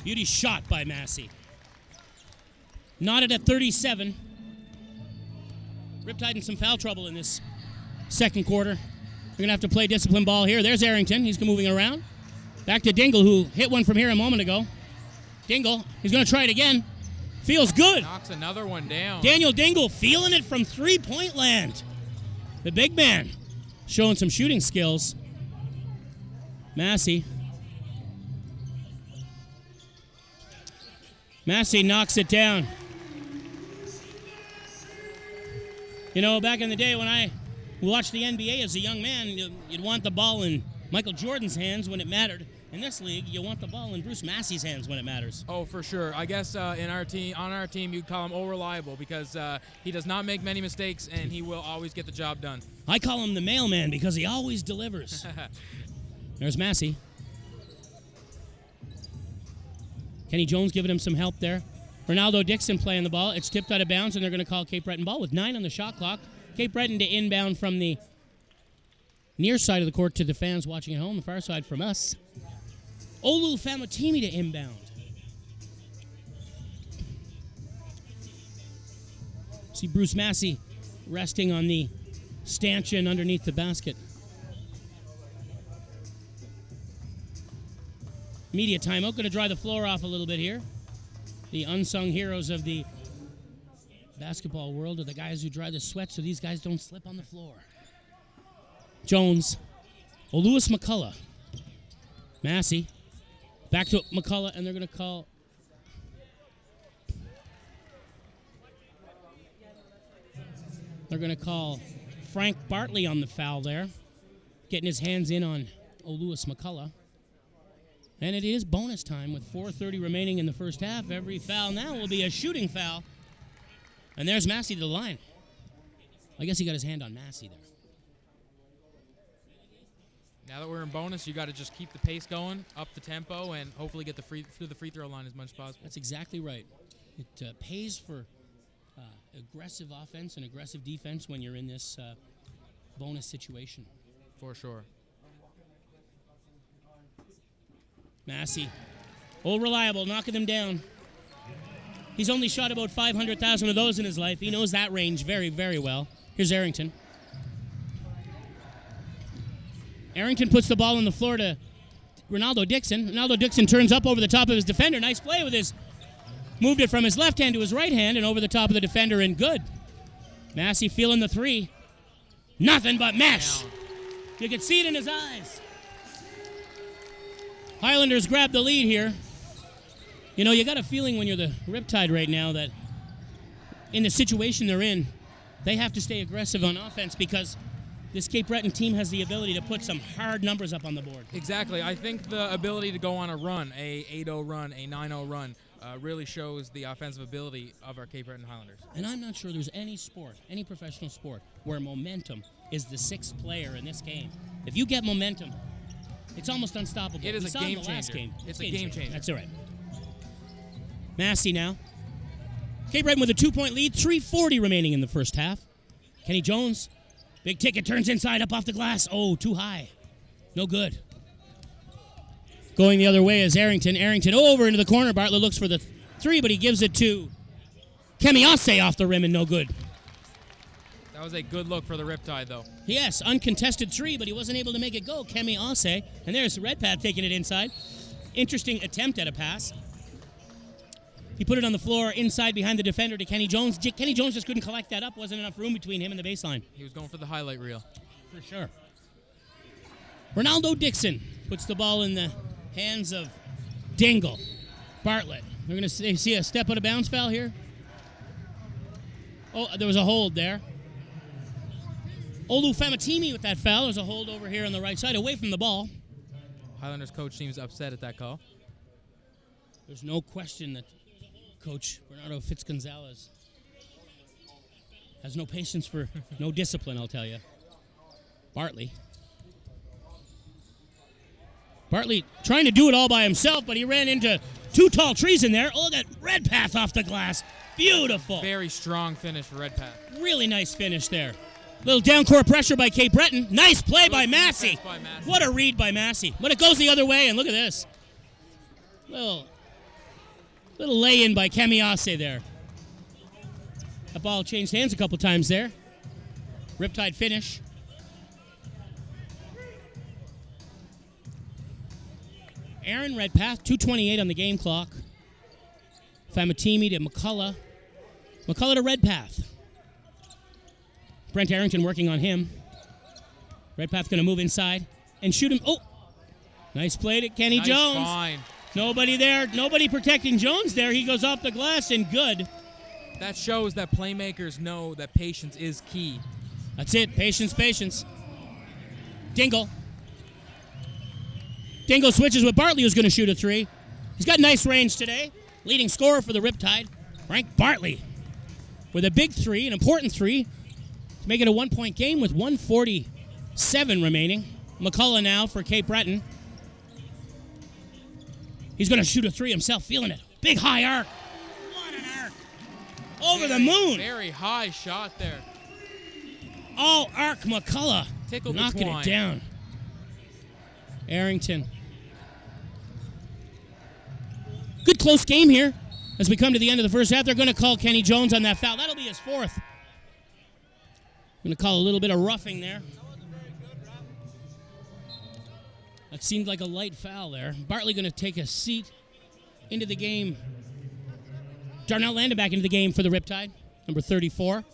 Beauty shot by Massey. Knotted at 37. Riptide in some foul trouble in this second quarter. We're going to have to play disciplined ball here. There's Arrington. He's moving around. Back to Dingle, who hit one from here a moment ago. Dingle, he's going to try it again. Feels good. Knocks another one down. Daniel Dingle feeling it from three-point land. The big man showing some shooting skills. Massey knocks it down. You know, back in the day when I watched the NBA as a young man, you'd want the ball in Michael Jordan's hands when it mattered. In this league, you want the ball in Bruce Massey's hands when it matters. Oh, for sure. I guess on our team, you'd call him O-Reliable because he does not make many mistakes and he will always get the job done. I call him the mailman because he always delivers. There's Massey. Kenny Jones giving him some help there. Ronaldo Dixon playing the ball. It's tipped out of bounds, and they're going to call Cape Breton ball with 9 on the shot clock. Cape Breton to inbound from the near side of the court to the fans watching at home, the far side from us. Olu Famotimi to inbound. See Bruce Massey resting on the stanchion underneath the basket. Media timeout. Going to dry the floor off a little bit here. The unsung heroes of the basketball world are the guys who dry the sweat so these guys don't slip on the floor. Jones. Oluis McCullough. Massey. Back to McCullough, and they're going to call... Frank Bartley on the foul there. Getting his hands in on Oluis McCullough. And it is bonus time with 4:30 remaining in the first half. Every foul now will be a shooting foul. And there's Massey to the line. I guess he got his hand on Massey there. Now that we're in bonus, you got to just keep the pace going, up the tempo, and hopefully get through the free throw line as much as possible. That's exactly right. It pays for aggressive offense and aggressive defense when you're in this bonus situation. For sure. Massey, old reliable, knocking them down. He's only shot about 500,000 of those in his life. He knows that range very, very well. Here's Arrington. Arrington puts the ball on the floor to Ronaldo Dixon. Ronaldo Dixon turns up over the top of his defender. Nice play with his... Moved it from his left hand to his right hand and over the top of the defender and good. Massey feeling the three. Nothing but mesh. You can see it in his eyes. Highlanders grab the lead here. You know, you got a feeling when you're the Riptide right now that in the situation they're in, they have to stay aggressive on offense because this Cape Breton team has the ability to put some hard numbers up on the board. Exactly. I think the ability to go on a run, a 8-0 run, a 9-0 run, really shows the offensive ability of our Cape Breton Highlanders. And I'm not sure there's any sport, any professional sport, where momentum is the sixth player in this game. If you get momentum, it's almost unstoppable. It is a game changer. It's a game changer. That's all right. Massey now. Cape Breton with a 2-point lead, 3:40 remaining in the first half. Kenny Jones, big ticket, turns inside, up off the glass. Oh, too high. No good. Going the other way is Arrington. Arrington over into the corner. Bartlett looks for the three, but he gives it to Kemiase off the rim and no good. That was a good look for the Riptide, though. Yes, uncontested three, but he wasn't able to make it go. Kemiase. And there's Redpath taking it inside. Interesting attempt at a pass. He put it on the floor inside behind the defender to Kenny Jones. Kenny Jones just couldn't collect that up. Wasn't enough room between him and the baseline. He was going for the highlight reel. For sure. Ronaldo Dixon puts the ball in the hands of Dingle. Bartlett. We're going to see a step out of bounds foul here. Oh, there was a hold there. Olu Famatimi with that foul. There's a hold over here on the right side, away from the ball. Highlanders coach seems upset at that call. There's no question that Coach Bernardo Fitzgonzalez has no patience for no discipline, I'll tell you. Bartley trying to do it all by himself, but he ran into two tall trees in there. Oh, that Redpath off the glass. Beautiful. Very strong finish for Redpath. Really nice finish there. Little down-court pressure by Cape Breton. Nice play by Massey. What a read by Massey. But it goes the other way, and look at this. Little lay-in by Kemiase there. That ball changed hands a couple times there. Riptide finish. Aaron Redpath, 2:28 on the game clock. Famatimi to McCullough. McCullough to Redpath. Brent Arrington working on him. Redpath going to move inside and shoot him. Oh! Nice play to Kenny Jones. Fine. Nobody there. Nobody protecting Jones there. He goes off the glass and good. That shows that playmakers know that patience is key. That's it. Patience. Dingle switches with Bartley, who's going to shoot a three. He's got nice range today. Leading scorer for the Riptide, Frank Bartley, with a big three, an important three, to make it a 1-point game with 1:47 remaining. McCullough now for Cape Breton. He's going to shoot a three himself, feeling it. Big high arc. What an arc. Over the moon. Very high shot there. All arc McCullough. Tickled knocking it down. Arrington. Good close game here. As we come to the end of the first half, they're going to call Kenny Jones on that foul. That'll be his fourth. Going to call a little bit of roughing there. That seemed like a light foul there. Bartley going to take a seat into the game. Darnell Landon back into the game for the Riptide, number 34.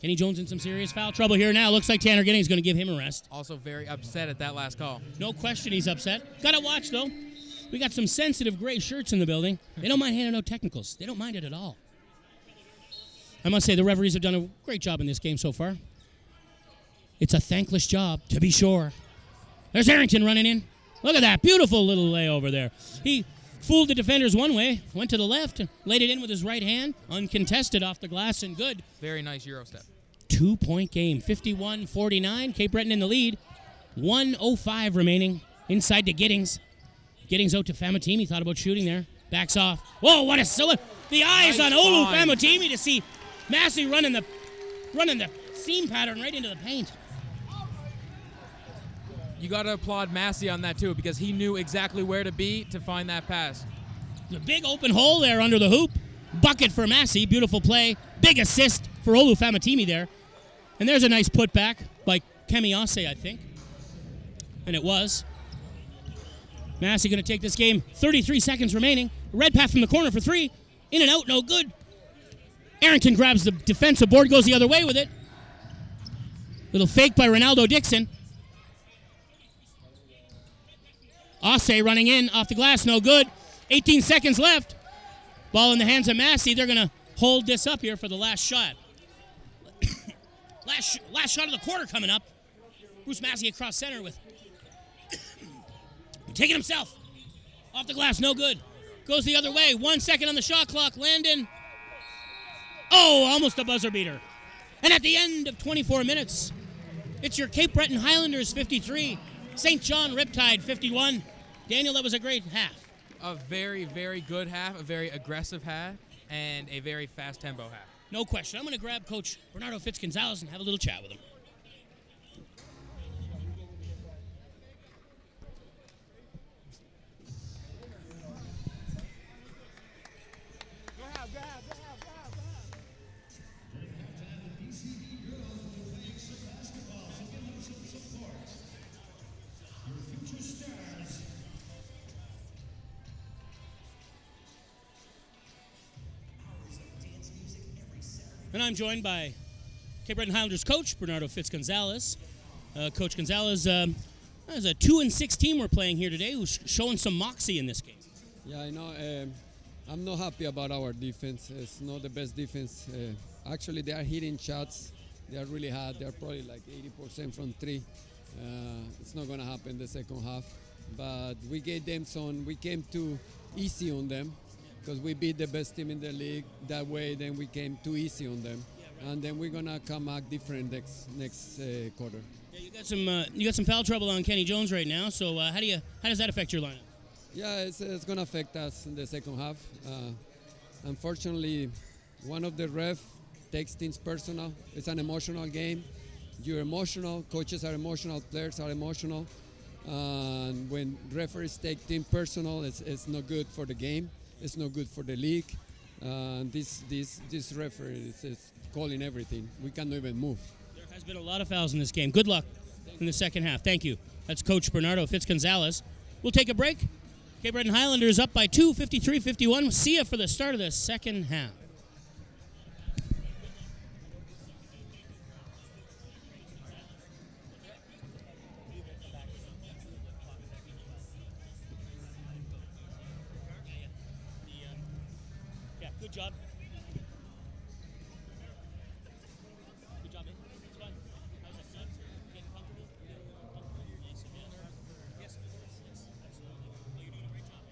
Kenny Jones in some serious foul trouble here now. Looks like Tanner Giddings going to give him a rest. Also very upset at that last call. No question he's upset. Got to watch, though. We got some sensitive gray shirts in the building. They don't mind handing out technicals. They don't mind it at all. I must say the referees have done a great job in this game so far. It's a thankless job, to be sure. There's Arrington running in. Look at that. Beautiful little layover there. He fooled the defenders one way, went to the left, laid it in with his right hand, uncontested off the glass and good. Very nice Euro step. 2-point game. 51-49. Cape Breton in the lead. 1:05 remaining. Inside to Giddings. Giddings out to Famatimi. Thought about shooting there. Backs off. Whoa, what a silly. The eyes Nice on Olu find. Famatimi to see Massey running the seam pattern right into the paint. You got to applaud Massey on that too, because he knew exactly where to be to find that pass. The big open hole there under the hoop. Bucket for Massey. Beautiful play. Big assist for Olu Famatimi there. And there's a nice putback by Kemiase, I think. And it was. Massey going to take this game. 33 seconds remaining. Red path from the corner for three. In and out, no good. Arrington grabs the defensive board, goes the other way with it. Little fake by Ronaldo Dixon. Ase running in, off the glass, no good. 18 seconds left. Ball in the hands of Massey. They're going to hold this up here for the last shot. last shot of the quarter coming up. Bruce Massey across center with taking himself. Off the glass, no good. Goes the other way. 1 second on the shot clock. Landon. Oh, almost a buzzer beater. And at the end of 24 minutes, it's your Cape Breton Highlanders 53, St. John Riptide 51. Daniel, that was a great half. A very, very good half, a very aggressive half, and a very fast tempo half. No question. I'm going to grab Coach Bernardo Fitzgonzalez and have a little chat with him. And I'm joined by Cape Breton Highlanders coach, Bernardo Fitzgonzalez. Coach Gonzalez, there's a 2-6 team we're playing here today who's showing some moxie in this game. Yeah, I know. I'm not happy about our defense. It's not the best defense. Actually, they are hitting shots. They are really hard. They're probably like 80% from three. It's not going to happen the second half. But we gave them some. We came too easy on them, because we beat the best team in the league that way. Then we came too easy on them, and then we're gonna come back different next quarter. Yeah, you got some foul trouble on Kenny Jones right now. So how does that affect your lineup? Yeah, it's gonna affect us in the second half. Unfortunately, one of the ref takes things personal. It's an emotional game. You're emotional. Coaches are emotional. Players are emotional. And when referees take things personal, it's not good for the game. It's not good for the league. This referee is calling everything. We cannot even move. There has been a lot of fouls in this game. Good luck in the second half. Thank you. That's Coach Bernardo Fitzgonzalez. We'll take a break. Cape Breton Highlanders up by 2, 53-51. We'll see you for the start of the second half. Good job. Good job, man. It's fun. How's that fun? Getting comfortable? Yes, absolutely. Well, you're doing a great job.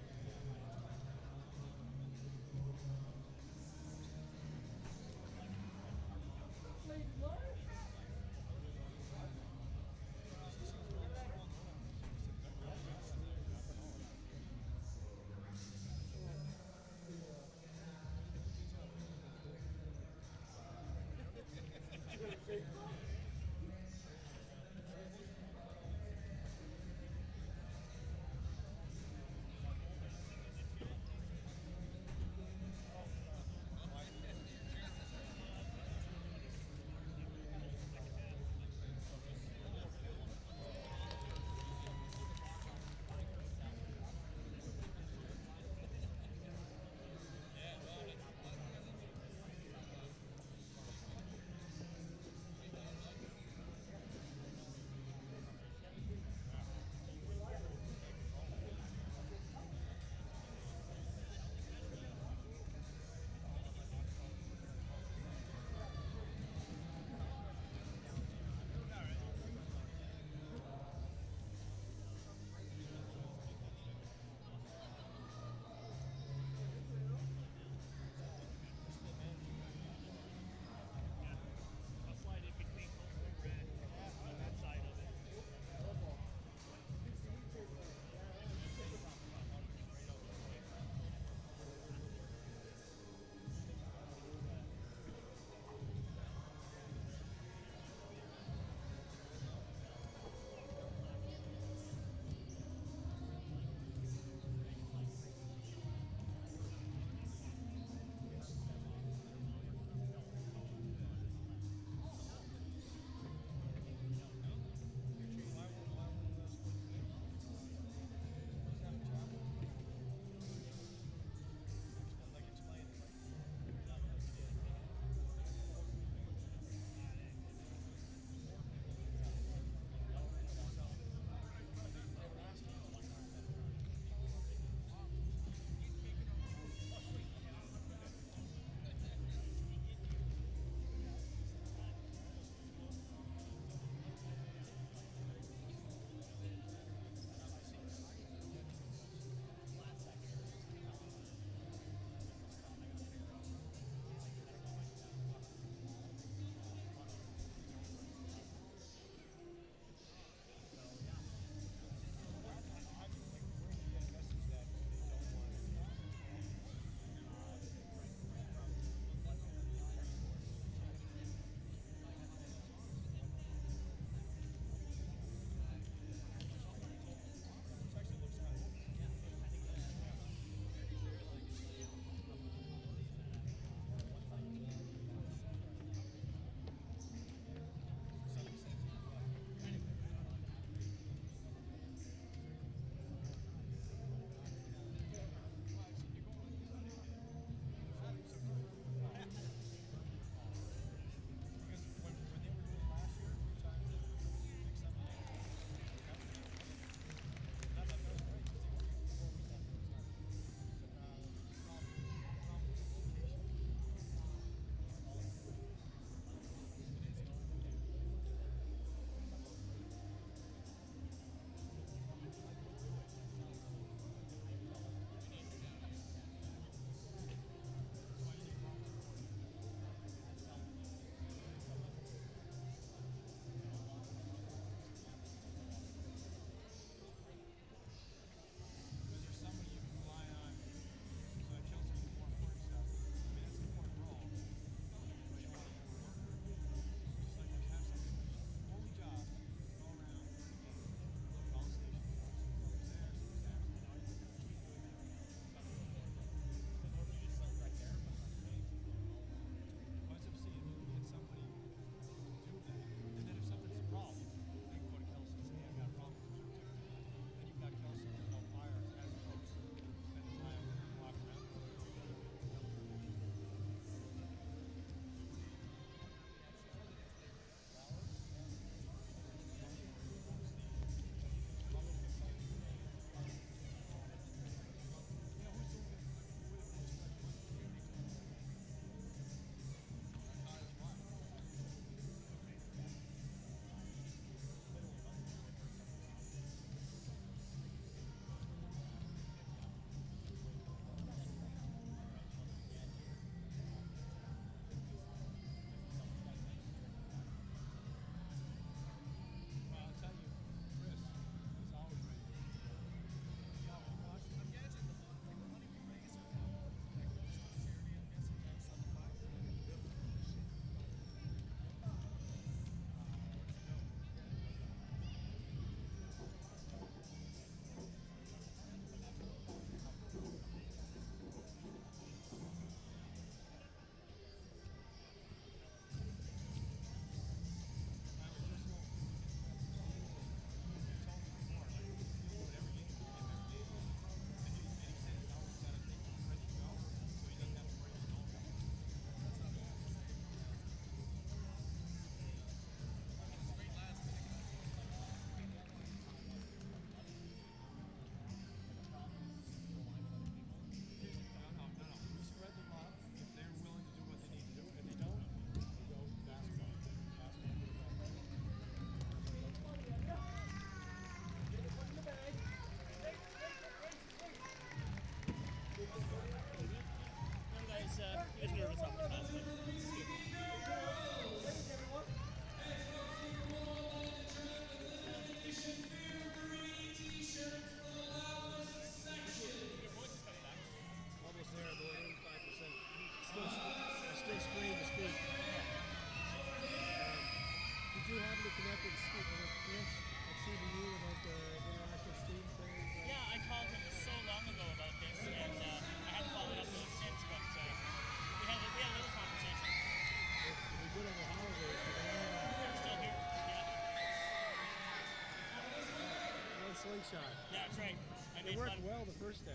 slingshot. Yeah, that's right. I It made worked fun. well the first day.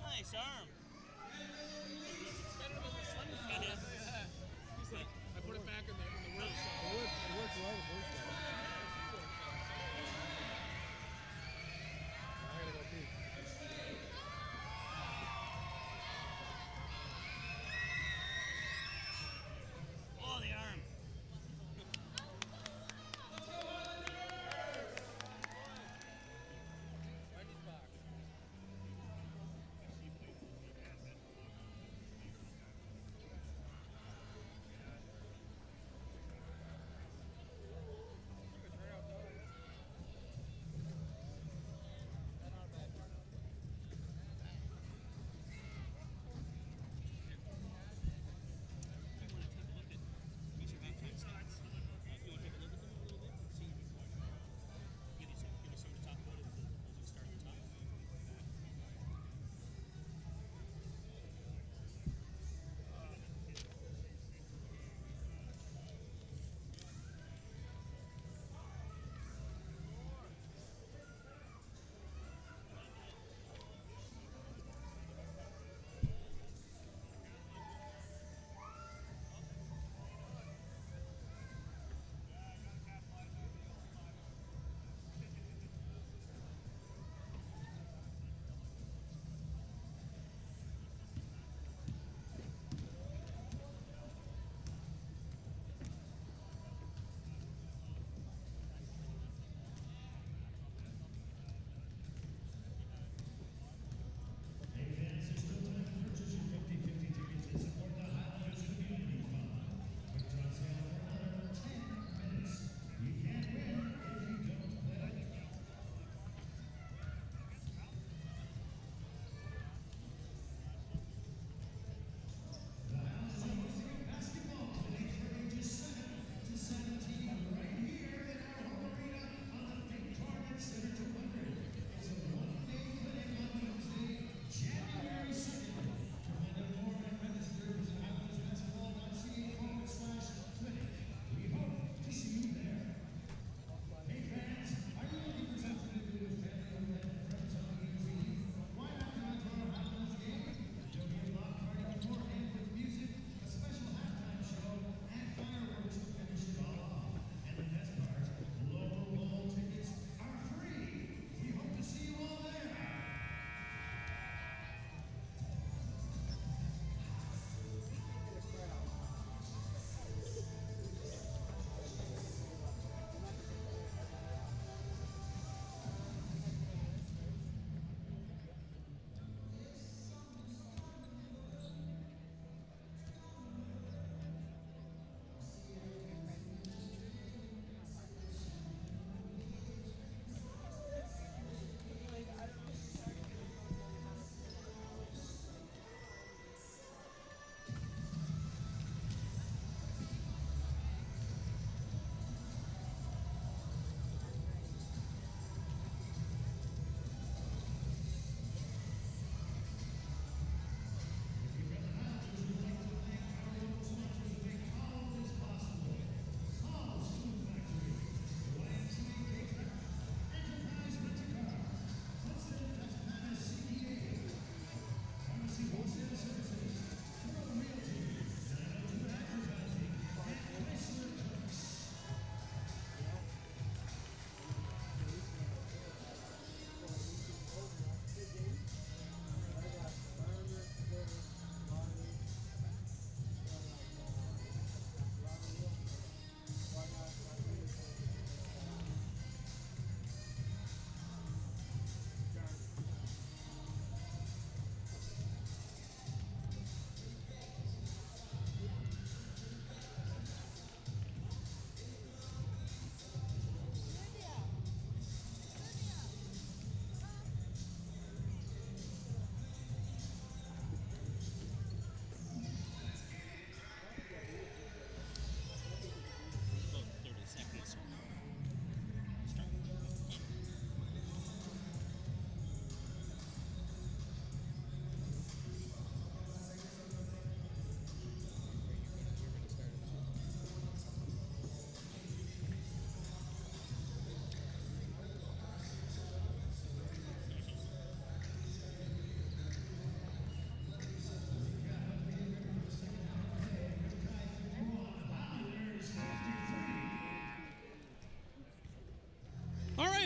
Nice arm. Better than the slingshot. Yeah. He's like, I put it back in the work shop. It worked well the first day. I gotta go pee. Oh, the arm.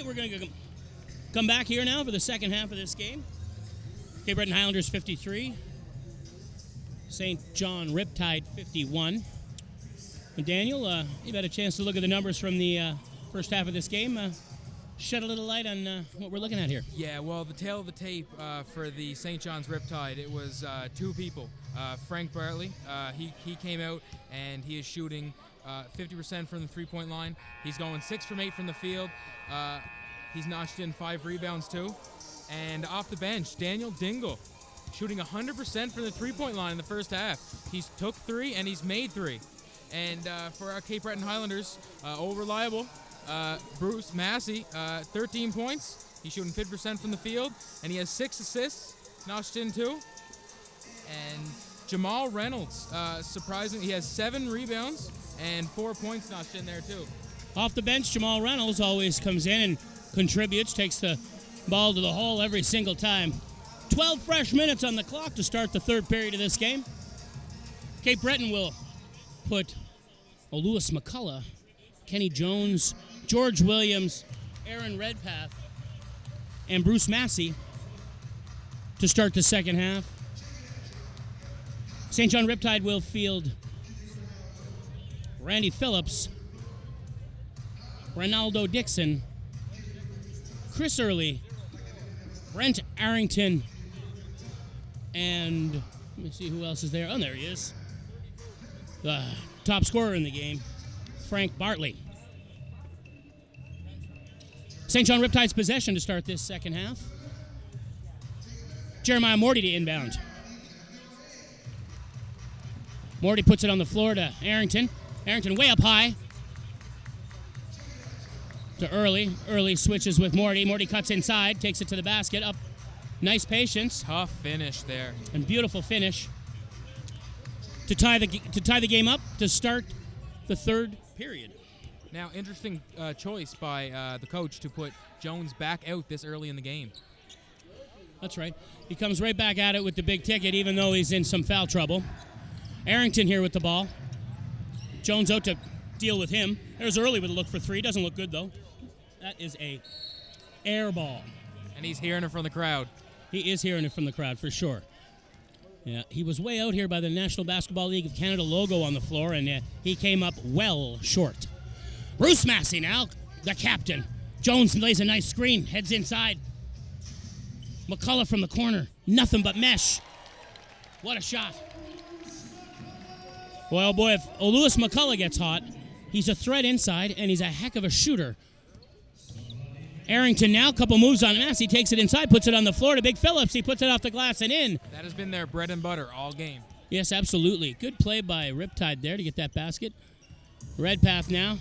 we're going to come back here now for the second half of this game. Cape Breton Highlanders 53. St. John Riptide 51. And Daniel, you've had a chance to look at the numbers from the first half of this game. Shed a little light on what we're looking at here. Yeah, well, the tail of the tape for the St. John's Riptide, it was two people. Frank Bartley, he came out and he is shooting 50% from the three-point line. He's going 6 from 8 from the field. He's notched in 5 rebounds too. And off the bench, Daniel Dingle, shooting 100% from the three-point line in the first half. He's took 3 and he's made 3. And for our Cape Breton Highlanders, old reliable, Bruce Massey, 13 points. He's shooting 50% from the field, and he has 6 assists, notched in 2. And Jamal Reynolds, surprisingly, he has 7 rebounds and 4 points notched in there too. Off the bench, Jamal Reynolds always comes in and contributes, takes the ball to the hole every single time. 12 fresh minutes on the clock to start the third period of this game. Cape Breton will put Lewis McCullough, Kenny Jones, George Williams, Aaron Redpath, and Bruce Massey to start the second half. St. John Riptide will field Randy Phillips, Ronaldo Dixon, Chris Early, Brent Arrington, and let me see who else is there. Oh, there he is. The top scorer in the game, Frank Bartley. St. John Riptide's possession to start this second half. Jeremiah Morty to inbound. Morty puts it on the floor to Arrington. Arrington way up high to Early. Early switches with Morty. Morty cuts inside, takes it to the basket. Up, nice patience. Tough finish there. And beautiful finish to tie the game up to start the third period. Now, interesting choice by the coach to put Jones back out this early in the game. That's right. He comes right back at it with the big ticket, even though he's in some foul trouble. Arrington here with the ball. Jones out to deal with him. There's Early with a look for 3. Doesn't look good, though. That is a air ball. And he's hearing it from the crowd. He is hearing it from the crowd, for sure. Yeah, he was way out here by the National Basketball League of Canada logo on the floor, and he came up well short. Bruce Massey now, the captain. Jones lays a nice screen, heads inside. McCullough from the corner, nothing but mesh. What a shot. Well, boy, if Lewis McCullough gets hot, he's a threat inside, and he's a heck of a shooter. Arrington now, couple moves on Massey, takes it inside, puts it on the floor to Big Phillips. He puts it off the glass and in. That has been their bread and butter all game. Yes, absolutely. Good play by Riptide there to get that basket. Redpath now.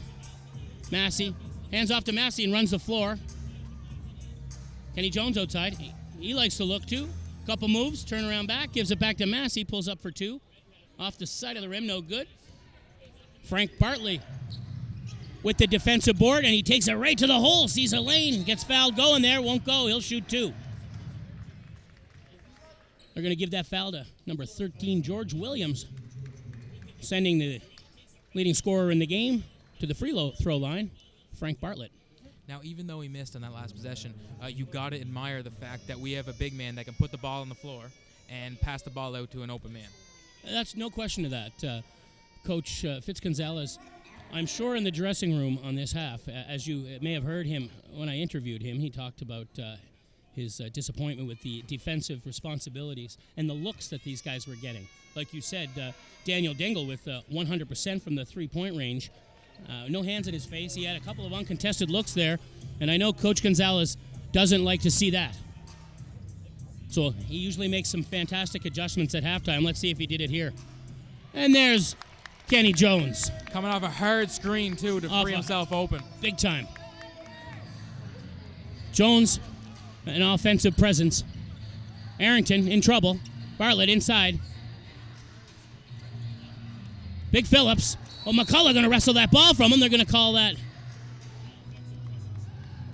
Massey. Hands off to Massey and runs the floor. Kenny Jones outside. He likes to look too. Couple moves, turn around back, gives it back to Massey, pulls up for 2. Off the side of the rim, no good. Frank Bartley with the defensive board, and he takes it right to the hole. Sees a lane, gets fouled going there, won't go. He'll shoot 2. They're going to give that foul to number 13, George Williams, sending the leading scorer in the game to the free throw line, Frank Bartlett. Now, even though he missed on that last possession, you got to admire the fact that we have a big man that can put the ball on the floor and pass the ball out to an open man. That's no question of that. Coach Fitzgonzalez, I'm sure in the dressing room on this half, as you may have heard him when I interviewed him, he talked about his disappointment with the defensive responsibilities and the looks that these guys were getting. Like you said, Daniel Dingle with 100% from the three-point range. No hands in his face. He had a couple of uncontested looks there, and I know Coach Gonzalez doesn't like to see that. So he usually makes some fantastic adjustments at halftime. Let's see if he did it here. And there's Kenny Jones. Coming off a hard screen, too, to free himself open. Big time. Jones, an offensive presence. Arrington in trouble. Bartlett inside. Big Phillips. Well, McCullough going to wrestle that ball from him. They're going to call that.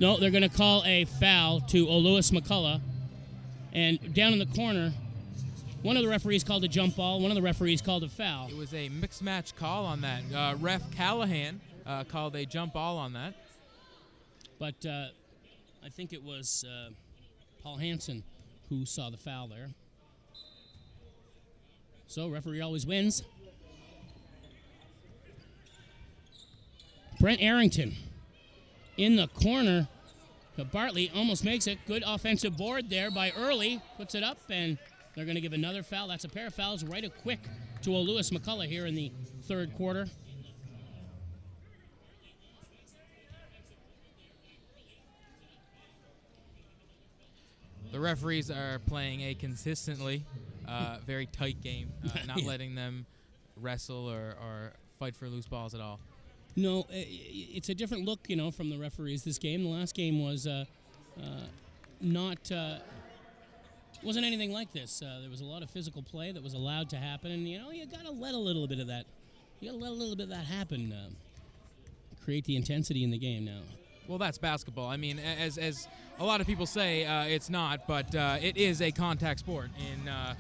No, they're going to call a foul to Lewis McCullough. And down in the corner, one of the referees called a jump ball. One of the referees called a foul. It was a mixed match call on that. Ref Callahan called a jump ball on that. But I think it was Paul Hansen who saw the foul there. So referee always wins. Brent Arrington in the corner. But Bartley almost makes it. Good offensive board there by Early. Puts it up, and they're going to give another foul. That's a pair of fouls right quick to Lewis McCullough here in the third quarter. The referees are playing a consistently very tight game, not Yeah. letting them wrestle or fight for loose balls at all. No, it's a different look, from the referees this game. The last game was wasn't anything like this. There was a lot of physical play that was allowed to happen, and you got to let a little bit of that. You got to let a little bit of that happen. Create the intensity in the game now. Well, that's basketball. I mean, as a lot of people say, it's not, but it is a contact sport. And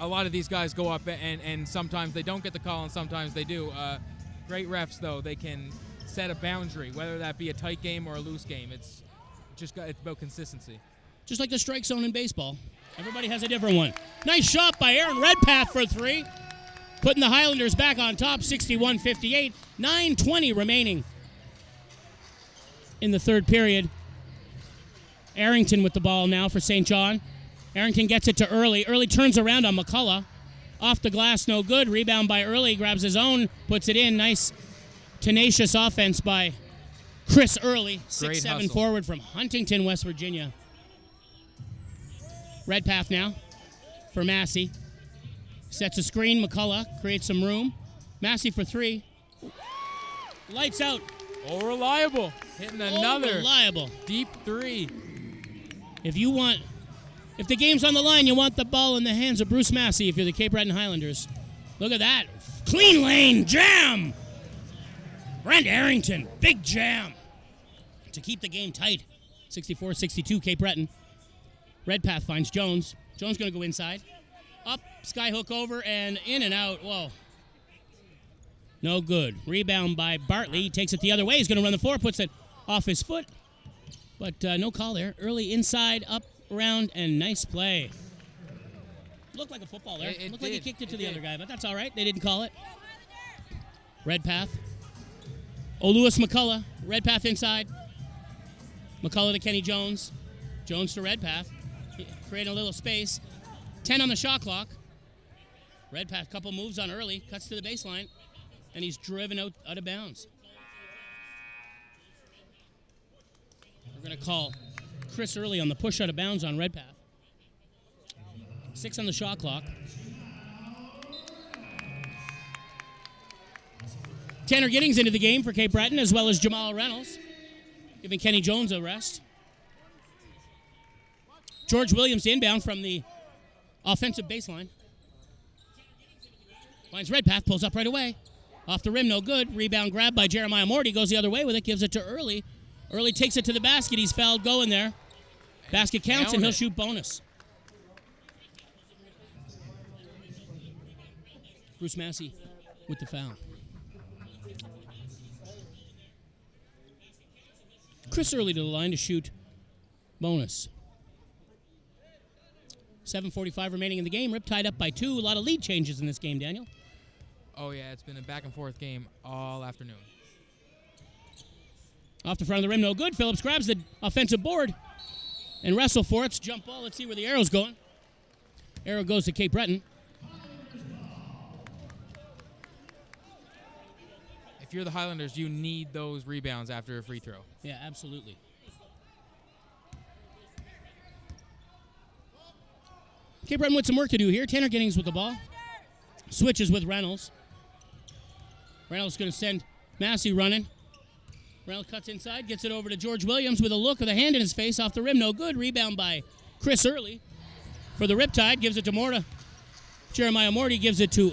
a lot of these guys go up, and sometimes they don't get the call, and sometimes they do. Great refs, though, they can set a boundary, whether that be a tight game or a loose game. It's about consistency. Just like the strike zone in baseball. Everybody has a different one. Nice shot by Aaron Redpath for three. Putting the Highlanders back on top, 61-58. 9:20 remaining in the third period. Arrington with the ball now for St. John. Arrington gets it to Early. Early turns around on McCullough. Off the glass, no good. Rebound by Early. Grabs his own, puts it in. Nice, tenacious offense by Chris Early. 6'7" forward from Huntington, West Virginia. Redpath now for Massey. Sets a screen. McCullough creates some room. Massey for three. Lights out. Oh, reliable. Hitting another reliable deep three. If the game's on the line, you want the ball in the hands of Bruce Massey if you're the Cape Breton Highlanders. Look at that. Clean lane jam. Brent Arrington, big jam to keep the game tight. 64-62 Cape Breton. Redpath finds Jones. Jones going to go inside. Up, skyhook over, and in and out. Whoa. No good. Rebound by Bartley. He takes it the other way. He's going to run the floor, puts it off his foot. But no call there. Early inside, up, around, and nice play. Looked like a football there. Looked like he kicked it to the other guy, but that's all right. They didn't call it. Redpath. Lewis McCullough. Redpath inside. McCullough to Kenny Jones. Jones to Redpath. Creating a little space. 10 on the shot clock. Redpath, couple moves on Early. Cuts to the baseline. And he's driven out of bounds. We're going to call Chris Early on the push out of bounds on Redpath. 6 on the shot clock. Tanner Giddings into the game for Cape Breton, as well as Jamal Reynolds, giving Kenny Jones a rest. George Williams inbound from the offensive baseline. Finds Redpath, pulls up right away. Off the rim, no good. Rebound grab by Jeremiah Morty. Goes the other way with it, gives it to Early. Early takes it to the basket. He's fouled going there. Basket counts, and he'll shoot bonus. Bruce Massey with the foul. Chris Early to the line to shoot bonus. 7:45 remaining in the game. Riptide up by 2. A lot of lead changes in this game, Daniel. Oh, yeah, it's been a back-and-forth game all afternoon. Off the front of the rim, no good. Phillips grabs the offensive board and wrestle for it. It's jump ball. Let's see where the arrow's going. Arrow goes to Cape Breton. If you're the Highlanders, you need those rebounds after a free throw. Yeah, absolutely. Cape Breton with some work to do here. Tanner Giddings with the ball. Switches with Reynolds. Reynolds going to send Massey running. Reynolds cuts inside, gets it over to George Williams with a look with a hand in his face off the rim. No good. Rebound by Chris Early for the Riptide. Gives it to Morta. Jeremiah Morty gives it to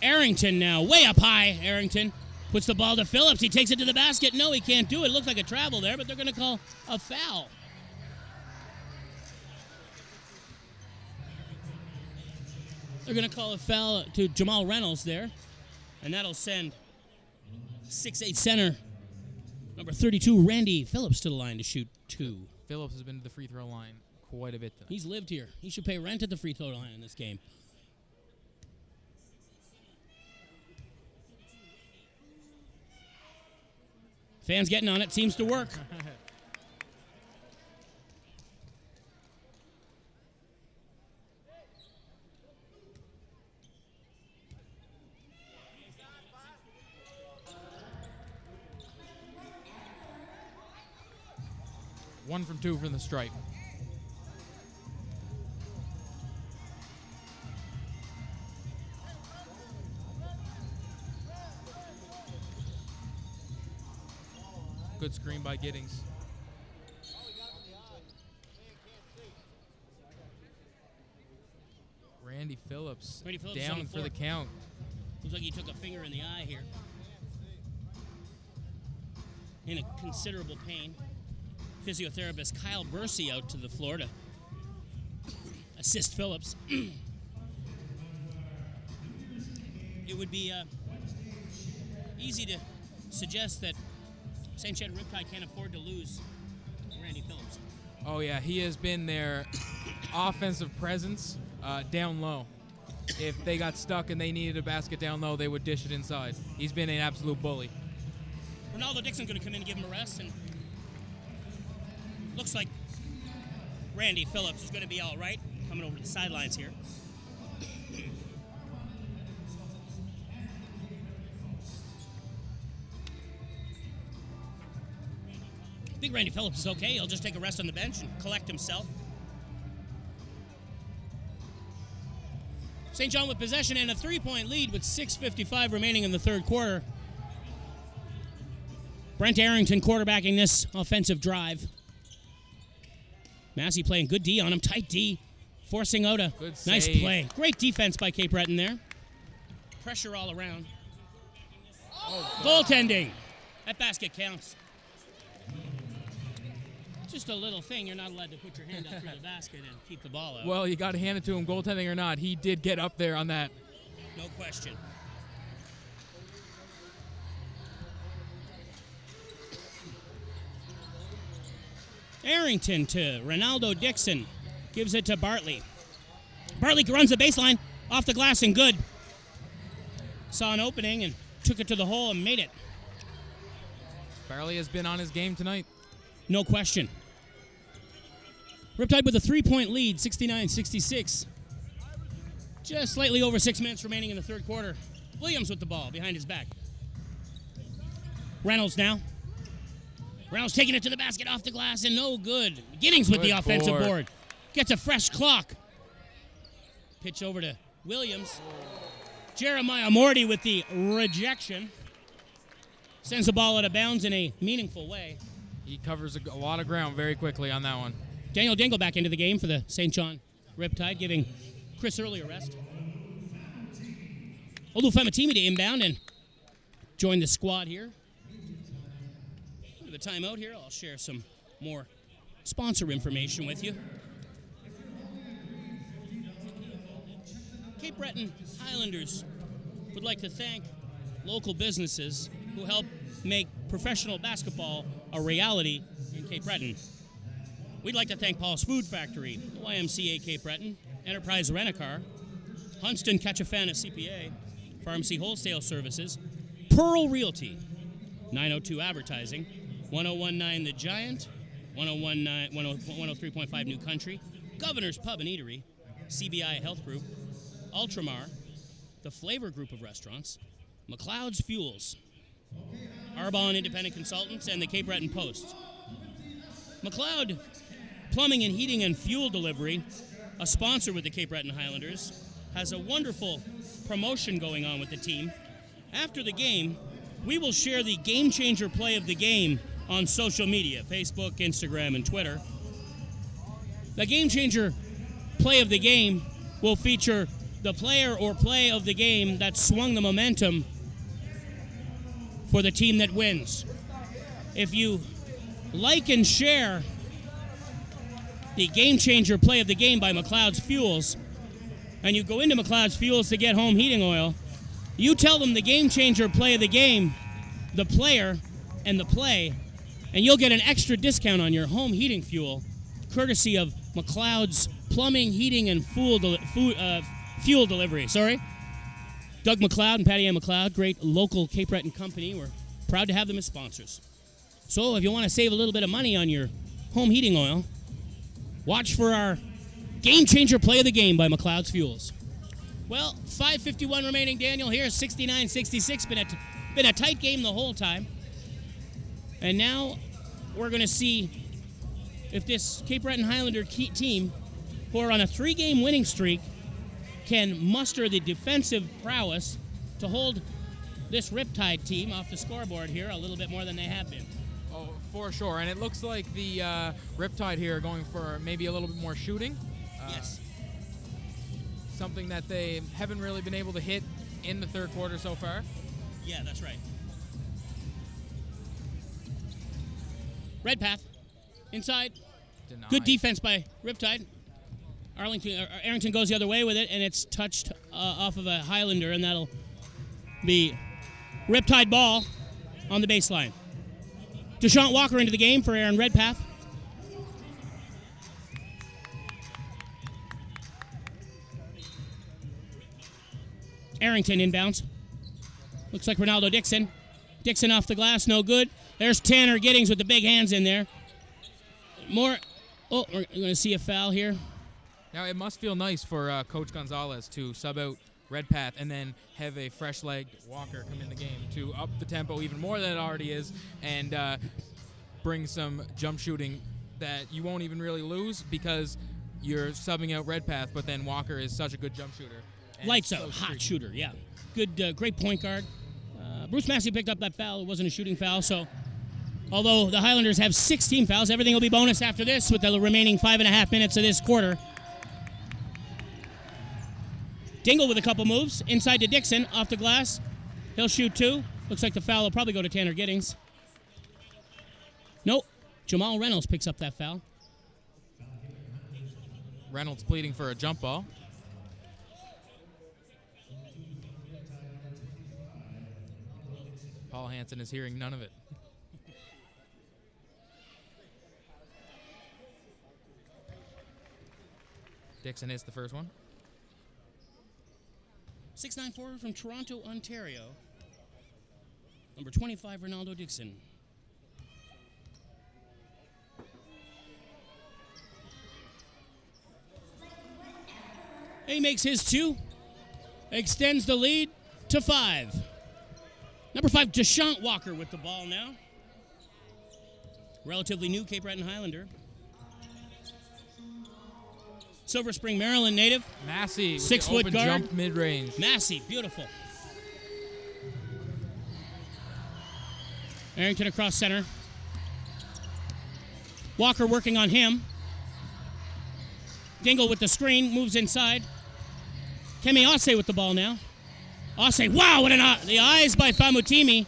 Arrington now. Way up high, Arrington. Puts the ball to Phillips. He takes it to the basket. No, he can't do it. Looks like a travel there, but they're going to call a foul. They're going to call a foul to Jamal Reynolds there, and that'll send 6'8" center Number 32, Randy Phillips, to the line to shoot 2. Phillips has been to the free throw line quite a bit tonight. He's lived here. He should pay rent at the free throw line in this game. Fans getting on it. Seems to work. One from 2 from the stripe. Good screen by Giddings. Randy Phillips on down the for floor. the count. Looks like he took a finger in the eye here. In a considerable pain. Physiotherapist Kyle Bursey out to the floor to assist Phillips. It would be easy to suggest that St. Chad Riptide can't afford to lose Randy Phillips. Oh, yeah, he has been their offensive presence down low. If they got stuck and they needed a basket down low, they would dish it inside. He's been an absolute bully. Ronaldo Dixon's going to come in and give him a rest, and looks like Randy Phillips is going to be all right, coming over to the sidelines here. I think Randy Phillips is okay. He'll just take a rest on the bench and collect himself. St. John with possession and a 3-point lead with 6:55 remaining in the third quarter. Brent Arrington quarterbacking this offensive drive. Massey playing good D on him, tight D, forcing out a Good nice save. play. Great defense by Cape Breton there. Pressure all around. Goaltending. That basket counts. Just a little thing. You're not allowed to put your hand up through the basket and keep the ball out. Well, you got to hand it to him, goaltending or not. He did get up there on that. No question. Arrington to Ronaldo Dixon. Gives it to Bartley. Bartley runs the baseline. Off the glass and good. Saw an opening and took it to the hole and made it. Barley has been on his game tonight. No question. Riptide with a 3-point lead, 69-66. Just slightly over 6 minutes remaining in the third quarter. Williams with the ball behind his back. Reynolds now. Reynolds taking it to the basket off the glass and no good. Giddings with the Good offensive board. board. Gets a fresh clock. Pitch over to Williams. Jeremiah Morty with the rejection. Sends the ball out of bounds in a meaningful way. He covers a lot of ground very quickly on that one. Daniel Dingle back into the game for the St. John Riptide, giving Chris Early a rest. Olufematimi to inbound and join the squad here. After the timeout here, I'll share some more sponsor information with you. Cape Breton Highlanders would like to thank local businesses who help make professional basketball a reality in Cape Breton. We'd like to thank Paul's Food Factory, YMCA Cape Breton, Enterprise Rent-A-Car, Hunston Ketchafana CPA, Pharmacy Wholesale Services, Pearl Realty, 902 Advertising, 1019 The Giant, 103.5 New Country, Governor's Pub and Eatery, CBI Health Group, Ultramar, the Flavor Group of Restaurants, McLeod's Fuels, Arbonne Independent Consultants, and the Cape Breton Post. McLeod Plumbing and Heating and Fuel Delivery, a sponsor with the Cape Breton Highlanders, has a wonderful promotion going on with the team. After the game, we will share the Game Changer play of the game on social media, Facebook, Instagram, and Twitter. The Game Changer play of the game will feature the player or play of the game that swung the momentum for the team that wins. If you like and share the Game Changer play of the game by McLeod's Fuels, and you go into McLeod's Fuels to get home heating oil, you tell them the Game Changer play of the game, the player, and the play and you'll get an extra discount on your home heating fuel, courtesy of McLeod's Plumbing, Heating, and Fuel Delivery. Doug McLeod and Patty Ann McLeod, great local Cape Breton company. We're proud to have them as sponsors. So if you want to save a little bit of money on your home heating oil, watch for our Game Changer Play of the Game by McLeod's Fuels. Well, 5:51 remaining, Daniel, here, 69-66. Been a tight game the whole time. And now we're going to see if this Cape Breton Highlander team, who are on a 3-game winning streak, can muster the defensive prowess to hold this Riptide team off the scoreboard here a little bit more than they have been. Oh, for sure. And it looks like the Riptide here are going for maybe a little bit more shooting. Yes. Something that they haven't really been able to hit in the third quarter so far. Yeah, that's right. Redpath inside. Denied. Good defense by Riptide. Arlington goes the other way with it, and it's touched off of a Highlander, and that'll be Riptide ball on the baseline. Deshaun Walker into the game for Aaron Redpath. Arrington inbounds. Looks like Ronaldo Dixon. Dixon off the glass, no good. There's Tanner Giddings with the big hands in there. We're going to see a foul here. Now, it must feel nice for Coach Gonzalez to sub out Redpath and then have a fresh-legged Walker come in the game to up the tempo even more than it already is and bring some jump shooting that you won't even really lose because you're subbing out Redpath, but then Walker is such a good jump shooter. Lights out, hot shooter, yeah. Good, great point guard. Bruce Massey picked up that foul. It wasn't a shooting foul, so although the Highlanders have 16 fouls, everything will be bonus after this with the remaining 5.5 minutes of this quarter. Dingle with a couple moves. Inside to Dixon, off the glass. He'll shoot 2. Looks like the foul will probably go to Tanner Giddings. Nope. Jamal Reynolds picks up that foul. Reynolds pleading for a jump ball. Paul Hansen is hearing none of it. Dixon hits the first one. 6'9" forward from Toronto, Ontario. Number 25, Ronaldo Dixon. He makes his 2. Extends the lead to 5. Number 5, Deshaun Walker with the ball now. Relatively new Cape Breton Highlander. Silver Spring, Maryland native. Massey with 6 the foot open guard. jump mid-range. Massey, beautiful. Arrington across center. Walker working on him. Dingle with the screen, moves inside. Kemi Ase with the ball now. Ase, wow, what the eyes by Famutimi.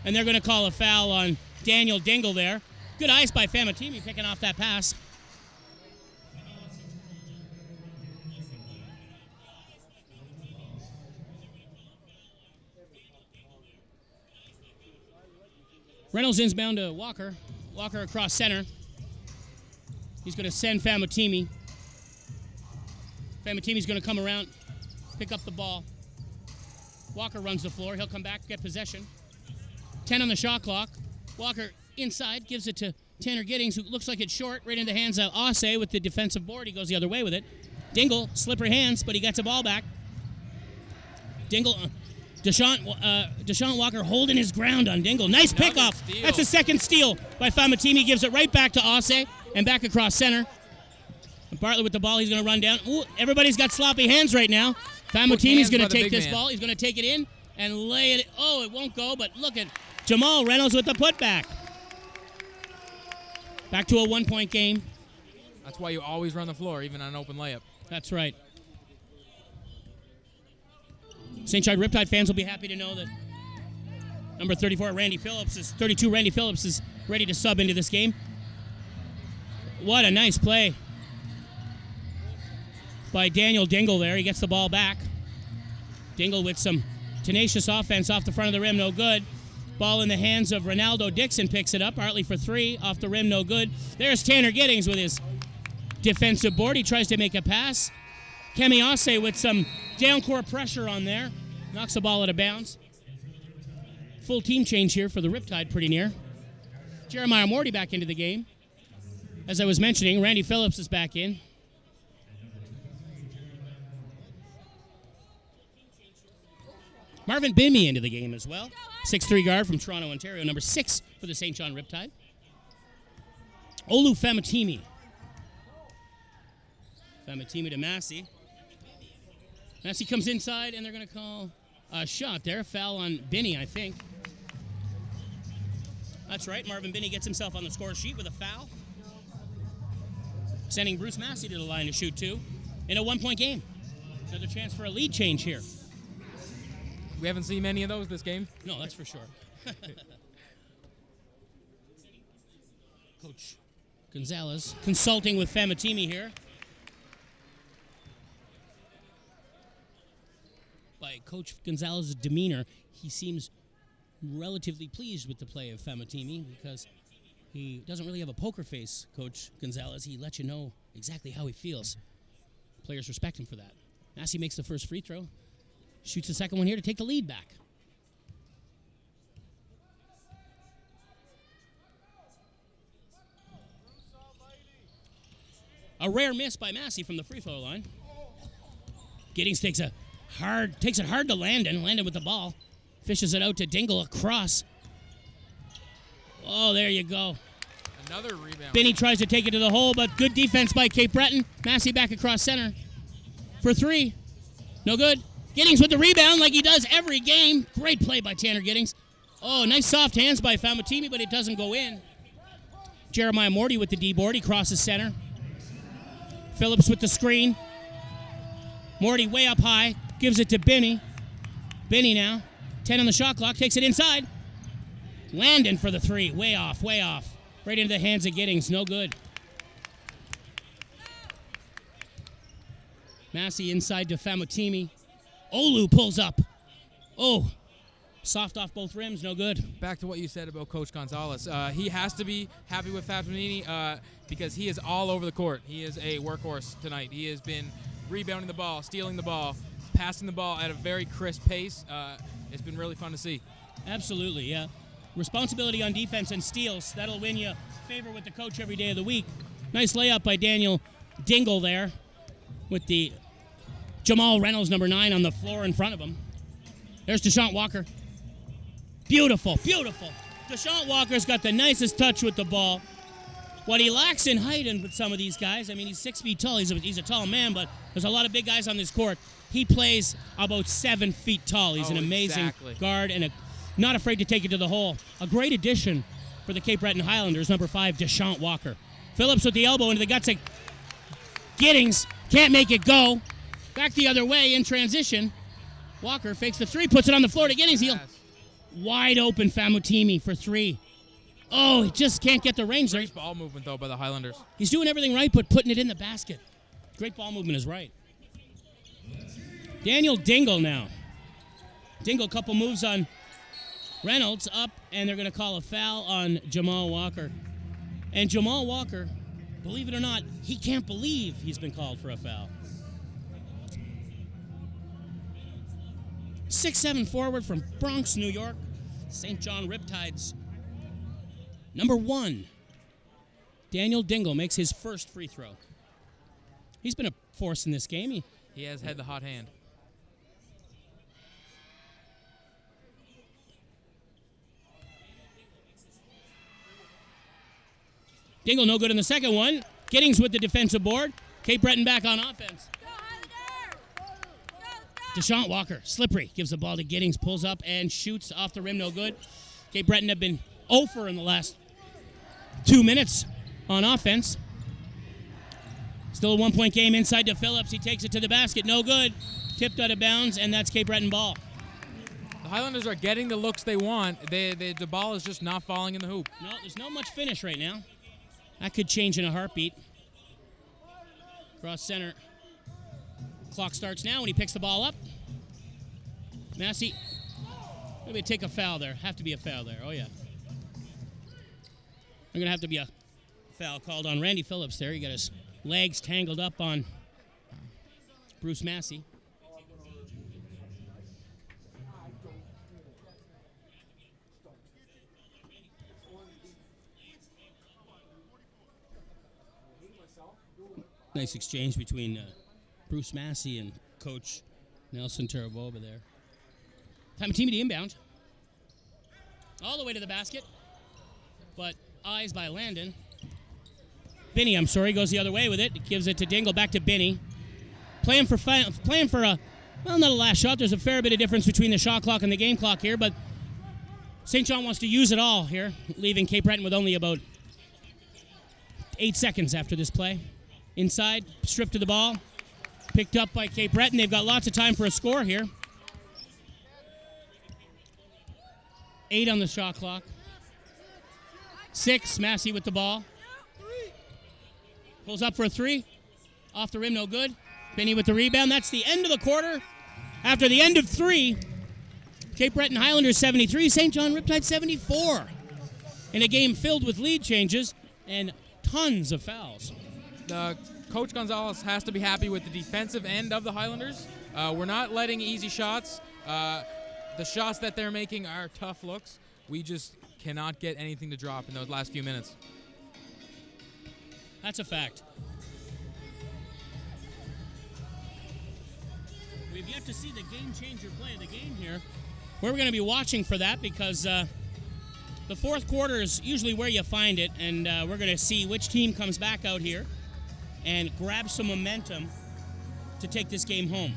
And they're going to call a foul on Daniel Dingle there. Good eyes by Famutimi picking off that pass. Reynolds inbound to Walker. Walker across center. He's going to send Famutimi. Famutimi's going to come around, pick up the ball. Walker runs the floor. He'll come back, get possession. 10 on the shot clock. Walker inside, gives it to Tanner Giddings, who looks like it's short, right in the hands of Ase with the defensive board. He goes the other way with it. Dingle, slippery hands, but he gets the ball back. Dingle, Deshaun Walker holding his ground on Dingle. Nice pickup. That's a second steal by Famutimi. Gives it right back to Ase and back across center. Bartlett with the ball. He's going to run down. Ooh, everybody's got sloppy hands right now. Famutimi's going to take this ball. He's going to take it in and lay it. Oh, it won't go, but look at Jamal Reynolds with the putback. Back to a 1-point game. That's why you always run the floor, even on an open layup. That's right. St. John Riptide fans will be happy to know that number 32 Randy Phillips is ready to sub into this game. What a nice play by Daniel Dingle there. He gets the ball back. Dingle with some tenacious offense off the front of the rim, no good. Ball in the hands of Ronaldo. Dixon picks it up. Hartley for three. Off the rim, no good. There's Tanner Giddings with his defensive board. He tries to make a pass. Kemiase with some down-court pressure on there. Knocks the ball out of bounds. Full team change here for the Riptide, pretty near. Jeremiah Morty back into the game. As I was mentioning, Randy Phillips is back in. Marvin Bimmy into the game as well. 6'3" guard from Toronto, Ontario. Number 6 for the St. John Riptide. Olu Famatimi. Famatimi to Massey. Massey comes inside, and they're going to call a shot there. Foul on Binney, I think. That's right. Marvin Binney gets himself on the score sheet with a foul. Sending Bruce Massey to the line to shoot two in a one-point game. Another chance for a lead change here. We haven't seen many of those this game. No, that's for sure. Coach Gonzalez consulting with Famatimi here. By Coach Gonzalez's demeanor, he seems relatively pleased with the play of Famatimi because he doesn't really have a poker face, Coach Gonzalez. He lets you know exactly how he feels. Players respect him for that. Massey makes the first free throw. Shoots the second one here to take the lead back. A rare miss by Massey from the free throw line. Giddings takes it hard to Landon. Landon with the ball. Fishes it out to Dingle across. Oh, there you go. Another rebound. Binney tries to take it to the hole, but good defense by Cape Breton. Massey back across center for three. No good. Giddings with the rebound like he does every game. Great play by Tanner Giddings. Oh, nice soft hands by Famatimi, but it doesn't go in. Jeremiah Morty with the D-board. He crosses center. Phillips with the screen. Morty way up high. Gives it to Binney. Binney now. 10 on the shot clock. Takes it inside. Landon for the three. Way off, way off. Right into the hands of Giddings. No good. Massey inside to Famatimi. Olu pulls up. Oh, soft off both rims, no good. Back to what you said about Coach Gonzalez. He has to be happy with Fatamini because he is all over the court. He is a workhorse tonight. He has been rebounding the ball, stealing the ball, passing the ball at a very crisp pace. It's been really fun to see. Absolutely, yeah. Responsibility on defense and steals. That'll win you favor with the coach every day of the week. Nice layup by Daniel Dingle there with the Jamal Reynolds, number 9, on the floor in front of him. There's Deshaun Walker. Beautiful, beautiful. Deshaun Walker's got the nicest touch with the ball. What he lacks in height and with some of these guys, I mean, he's 6 feet tall. He's a tall man, but there's a lot of big guys on this court. He plays about 7 feet tall. He's an amazing guard and not afraid to take it to the hole. A great addition for the Cape Breton Highlanders, number 5, Deshaun Walker. Phillips with the elbow into the guts of Giddings. Can't make it go. Back the other way in transition. Walker fakes the three, puts it on the floor to Giddings. He'll wide open Famutimi for three. Oh, he just can't get the range there. Great ball movement, though, by the Highlanders. He's doing everything right, but putting it in the basket. Great ball movement is right. Daniel Dingle now. Dingle, couple moves on Reynolds up, and they're going to call a foul on Jamal Walker. And Jamal Walker, believe it or not, he can't believe he's been called for a foul. 6'7" forward from Bronx, New York. St. John Riptides. Number 1. Daniel Dingle makes his first free throw. He's been a force in this game. He has had the hot hand. Dingle no good in the second one. Giddings with the defensive board. Cape Breton back on offense. Deshaun Walker, slippery, gives the ball to Giddings, pulls up and shoots off the rim, no good. Cape Breton have been 0 in the last 2 minutes on offense. Still a 1-point game inside to Phillips. He takes it to the basket, no good. Tipped out of bounds, and that's Cape Breton ball. The Highlanders are getting the looks they want. The ball is just not falling in the hoop. No, there's not much finish right now. That could change in a heartbeat. Cross center. Clock starts now when he picks the ball up. Massey Maybe take a foul there. Have to be a foul there. Oh, yeah. There's going to have to be a foul called on Randy Phillips there. He got his legs tangled up on Bruce Massey. Nice exchange between Bruce Massey and Coach Nelson Taraboba there. Time of team to inbound. All the way to the basket. But eyes by Landon. Binney, goes the other way with it. Gives it to Dingle, back to Binney. Playing for a, well, not a last shot. There's a fair bit of difference between the shot clock and the game clock here, but St. John wants to use it all here, leaving Cape Breton with only about 8 seconds after this play. Inside, stripped to the ball. Picked up by Cape Breton. They've got lots of time for a score here. 8 on the shot clock. 6, Massey with the ball. Pulls up for a 3. Off the rim, no good. Binney with the rebound. That's the end of the quarter. After the end of 3, Cape Breton Highlanders 73, St. John Riptide 74. In a game filled with lead changes and tons of fouls. Coach Gonzalez has to be happy with the defensive end of the Highlanders. We're not letting easy shots. The shots that they're making are tough looks. We just cannot get anything to drop in those last few minutes. That's a fact. We've yet to see the game-changer play of the game here. We're going to be watching for that because the fourth quarter is usually where you find it, and we're going to see which team comes back out here and grab some momentum to take this game home.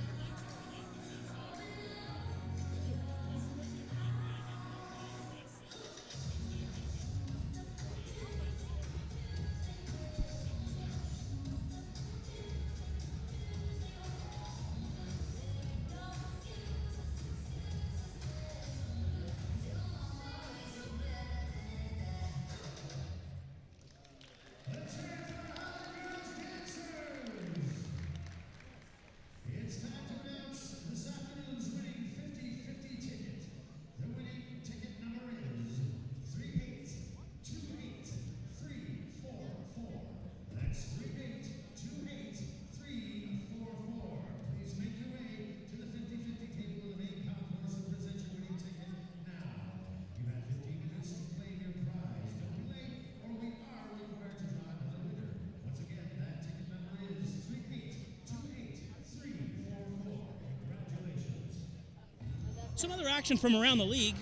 Some other action from around the league.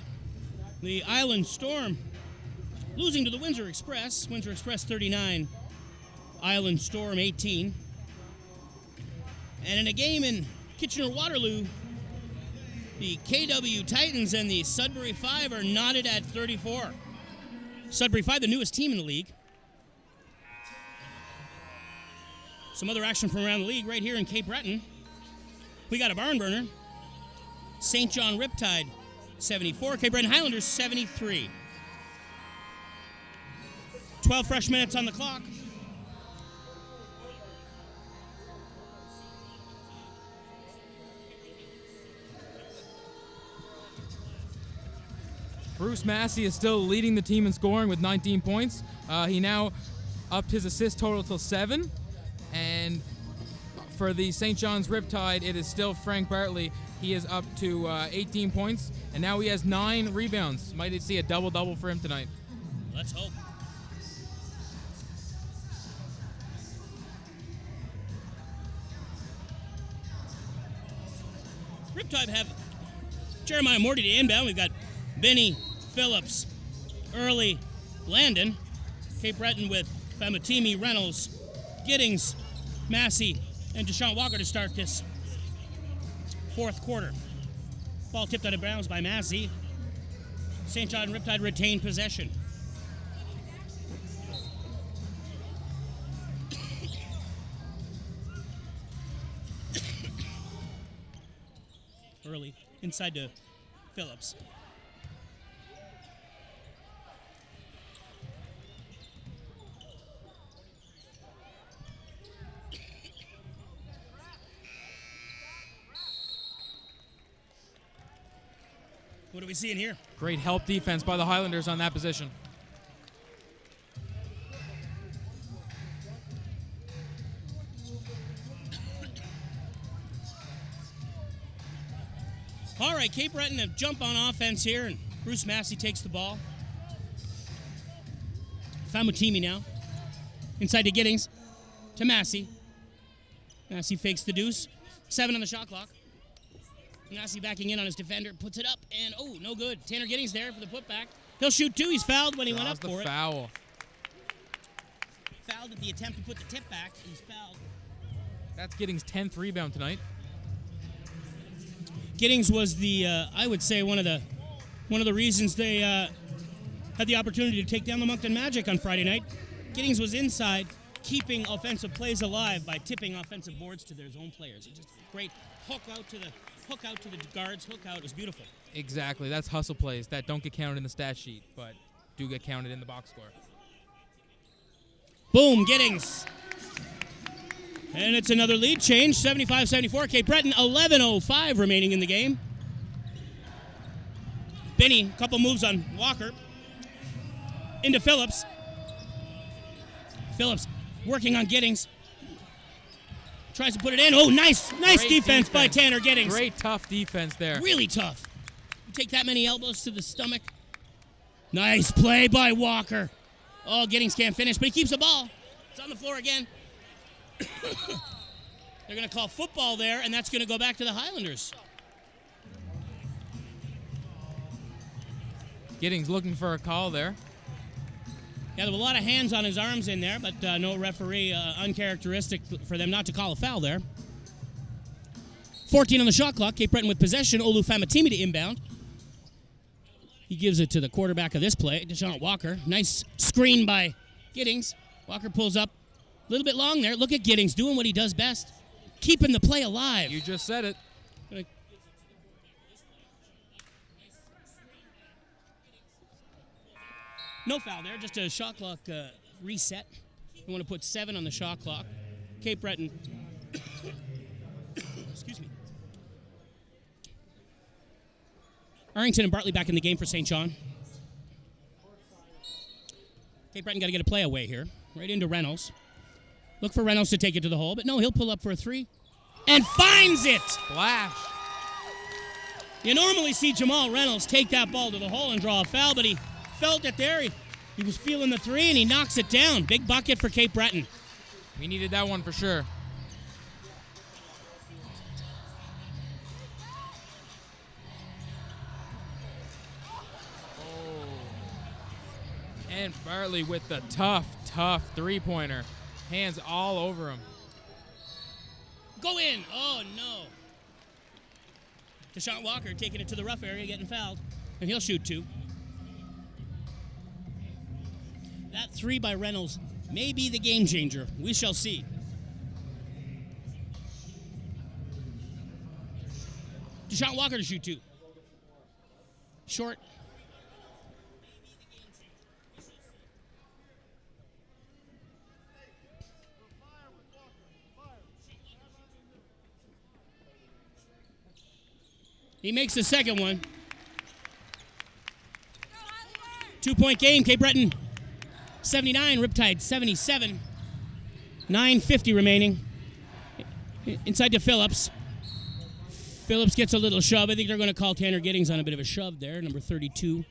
The Island Storm losing to the Windsor Express. Windsor Express 39, Island Storm 18. And in a game in Kitchener-Waterloo, the KW Titans and the Sudbury 5 are knotted at 34. Sudbury 5, the newest team in the league. Some other action from around the league right here in Cape Breton. We got a barn burner. St. John Riptide 74, Cape Breton Highlanders 73. 12 fresh minutes on the clock. Bruce Massey is still leading the team in scoring with 19 points. He now upped his assist total to 7. And for the St. John's Riptide, it is still Frank Bartley. He is up to 18 points, and now he has 9 rebounds. Might see a double-double for him tonight. Let's hope. Riptide have Jeremiah Morty to inbound. We've got Benny, Phillips, Early, Landon. Cape Breton with Famatimi, Reynolds, Giddings, Massey, and Deshaun Walker to start this fourth quarter. Ball tipped out of bounds by Massey. St. John Riptide retained possession. Early, inside to Phillips. What are we seeing here? Great help defense by the Highlanders on that position. All right, Cape Breton have jump on offense here, and Bruce Massey takes the ball. Famutimi now. Inside to Giddings. To Massey. Massey fakes the deuce. 7 on the shot clock. Massey backing in on his defender. Puts it up, and oh, no good. Tanner Giddings there for the putback. He'll shoot 2. He's fouled when he went up for it. Foul. Fouled at the attempt to put the tip back. He's fouled. That's Giddings' 10th rebound tonight. Giddings was the, I would say, one of the reasons they had the opportunity to take down the Moncton Magic on Friday night. Giddings was inside, keeping offensive plays alive by tipping offensive boards to their own players. It's just great hook out to the guards. Hook out. It was beautiful. Exactly. That's hustle plays that don't get counted in the stat sheet, but do get counted in the box score. Boom, Giddings. And it's another lead change, 75-74. Cape Breton, 11:05 remaining in the game. Benny, a couple moves on Walker. Into Phillips. Phillips working on Giddings. Tries to put it in. Oh, nice defense by Tanner Giddings. Great tough defense there. Really tough. You take that many elbows to the stomach. Nice play by Walker. Oh, Giddings can't finish, but he keeps the ball. It's on the floor again. They're going to call football there, and that's going to go back to the Highlanders. Giddings looking for a call there. Yeah, there were a lot of hands on his arms in there, but no referee, uncharacteristic for them not to call a foul there. 14 on the shot clock. Cape Breton with possession. Olu Famatimi to inbound. He gives it to the quarterback of this play, Deshaun Walker. Nice screen by Giddings. Walker pulls up. A little bit long there. Look at Giddings doing what he does best. Keeping the play alive. You just said it. No foul there. Just a shot clock reset. We want to put 7 on the shot clock. Cape Breton. Excuse me. Arrington and Bartley back in the game for St. John. Cape Breton got to get a play away here. Right into Reynolds. Look for Reynolds to take it to the hole, but no, he'll pull up for a 3. And finds it! Splash. You normally see Jamal Reynolds take that ball to the hole and draw a foul, but he felt it there. He was feeling the 3, and he knocks it down. Big bucket for Cape Breton. We needed that one for sure. And Bartley with the tough three-pointer. Hands all over him. Go in. Oh, no. Deshaun Walker taking it to the rough area, getting fouled. And he'll shoot 2. That 3 by Reynolds may be the game changer. We shall see. Deshaun Walker to shoot 2. Short. He makes the second one. 2-point game. Cape Breton 79, Riptide 77. 9:50 remaining. Inside to Phillips. Phillips gets a little shove. I think they're going to call Tanner Giddings on a bit of a shove there, number 32.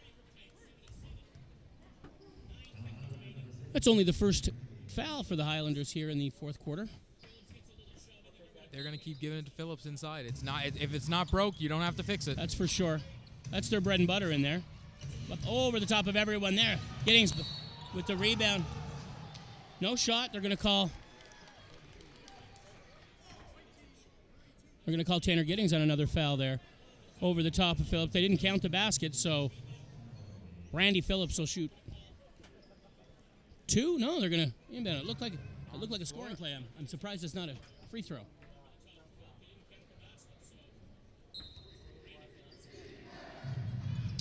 That's only the first foul for the Highlanders here in the fourth quarter. They're going to keep giving it to Phillips inside. If it's not broke, you don't have to fix it. That's for sure. That's their bread and butter in there. Up over the top of everyone there. Giddings with the rebound. No shot. They're going to call Tanner Giddings on another foul there. Over the top of Phillips. They didn't count the basket, so Randy Phillips will shoot 2. No, they're going to inbound. It looked like a scoring play. I'm surprised it's not a free throw.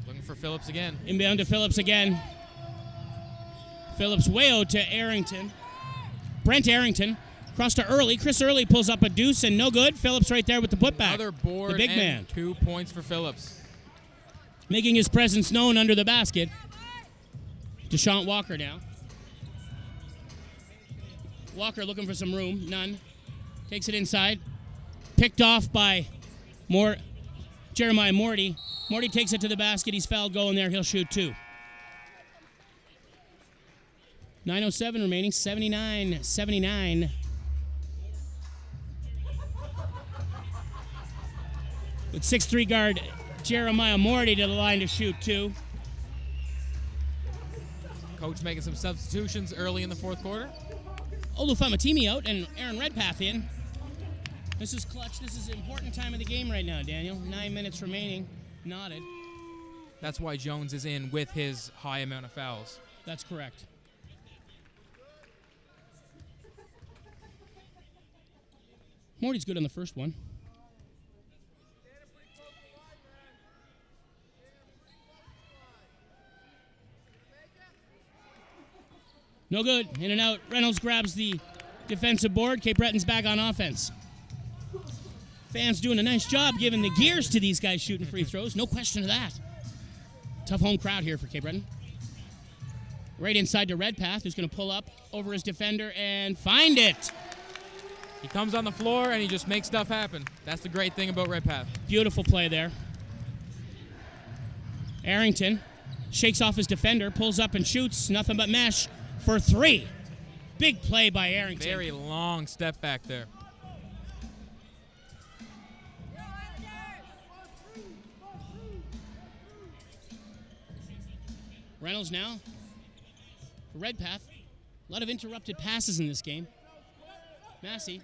Looking for Phillips again. Inbound to Phillips again. Phillips way out to Arrington. Brent Arrington. Cross to Early. Chris Early pulls up a deuce and no good. Phillips right there with the putback. Another board the big and man. 2 points for Phillips. making his presence known under the basket. Deshaun Walker now. Walker looking for some room. None. Takes it inside. Picked off by Jeremiah Morty. Morty takes it to the basket. He's fouled going there. He'll shoot 2. 9:07 remaining. 79-79. With 6'3" guard Jeremiah Morty to the line to shoot 2. Coach making some substitutions early in the fourth quarter. Olufamatimi out and Aaron Redpath in. This is clutch. This is an important time of the game right now, Daniel. 9 minutes remaining. Knotted. That's why Jones is in with his high amount of fouls. That's correct. Morty's good on the first one. No good. In and out. Reynolds grabs the defensive board. Cape Breton's back on offense. Fans doing a nice job giving the gears to these guys shooting free throws. No question of that. Tough home crowd here for Cape Breton. Right inside to Redpath, who's going to pull up over his defender and find it. He comes on the floor and he just makes stuff happen. That's the great thing about Redpath. Beautiful play there. Arrington shakes off his defender, pulls up and shoots. Nothing but mesh for 3. Big play by Arrington. Very long step back there. Reynolds now. Redpath. A lot of interrupted passes in this game. Massey.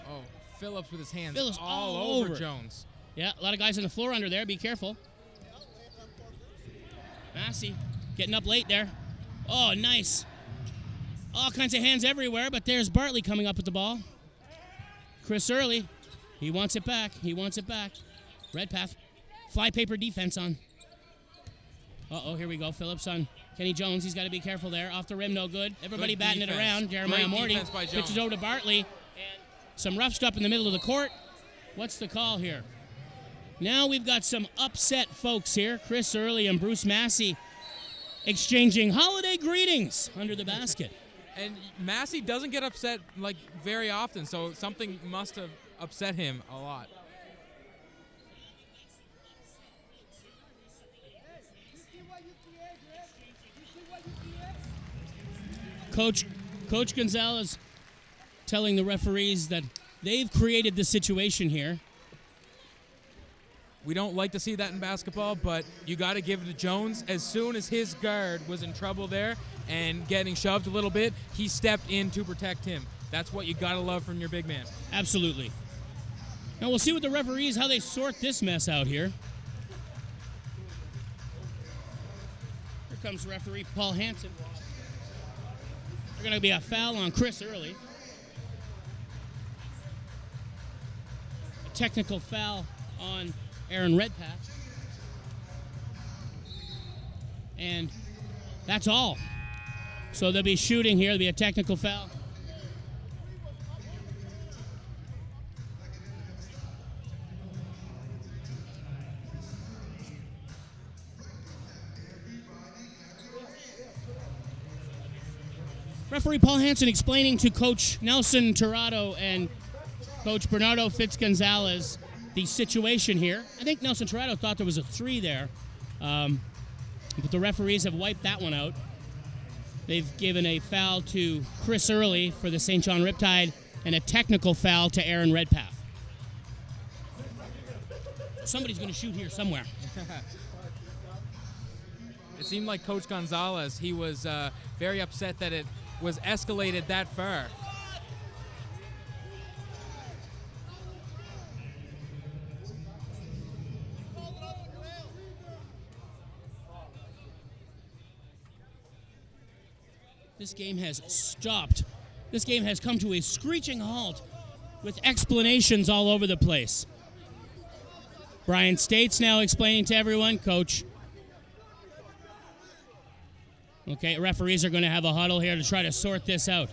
Oh, Phillips with his hands Phillips all over Jones. Yeah, a lot of guys on the floor under there. Be careful. Massey getting up late there. Oh, nice. All kinds of hands everywhere, but there's Bartley coming up with the ball. Chris Early. He wants it back. He wants it back. Redpath. Fly paper defense on. Uh-oh, here we go. Phillips on Kenny Jones. He's got to be careful there. Off the rim, no good. Everybody batting it around. Jeremiah Morty pitches over to Bartley. And some rough stuff in the middle of the court. What's the call here? Now we've got some upset folks here. Chris Early and Bruce Massey exchanging holiday greetings under the basket. And Massey doesn't get upset like very often, so something must have upset him a lot. Coach Gonzalez telling the referees that they've created the situation here. We don't like to see that in basketball, but you got to give it to Jones. As soon as his guard was in trouble there and getting shoved a little bit, he stepped in to protect him. That's what you got to love from your big man. Absolutely. Now we'll see what the referees, how they sort this mess out here. Here comes referee Paul Hansen. There's going to be a foul on Chris Early. A technical foul on Aaron Redpath. And that's all. So they'll be shooting here. There'll be a technical foul. Referee Paul Hansen explaining to Coach Nelson Tirado and Coach Bernardo Fitzgonzalez the situation here. I think Nelson Tirado thought there was a 3 there, but the referees have wiped that one out. They've given a foul to Chris Early for the St. John Riptide and a technical foul to Aaron Redpath. Somebody's going to shoot here somewhere. It seemed like Coach Gonzalez, he was very upset that it was escalated that far. This game has stopped. This game has come to a screeching halt with explanations all over the place. Brian States now explaining to everyone, Coach. Okay, referees are going to have a huddle here to try to sort this out.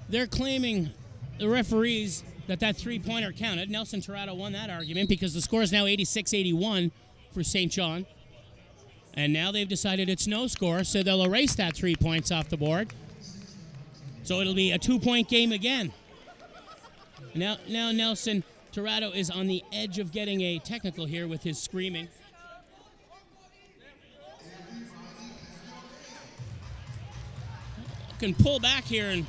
They're claiming, the referees, that three-pointer counted. Nelson Torado won that argument because the score is now 86-81 for St. John. And now they've decided it's no score, so they'll erase that 3 points off the board. So it'll be a 2-point game again. Now Nelson Torado is on the edge of getting a technical here with his screaming. Can pull back here, and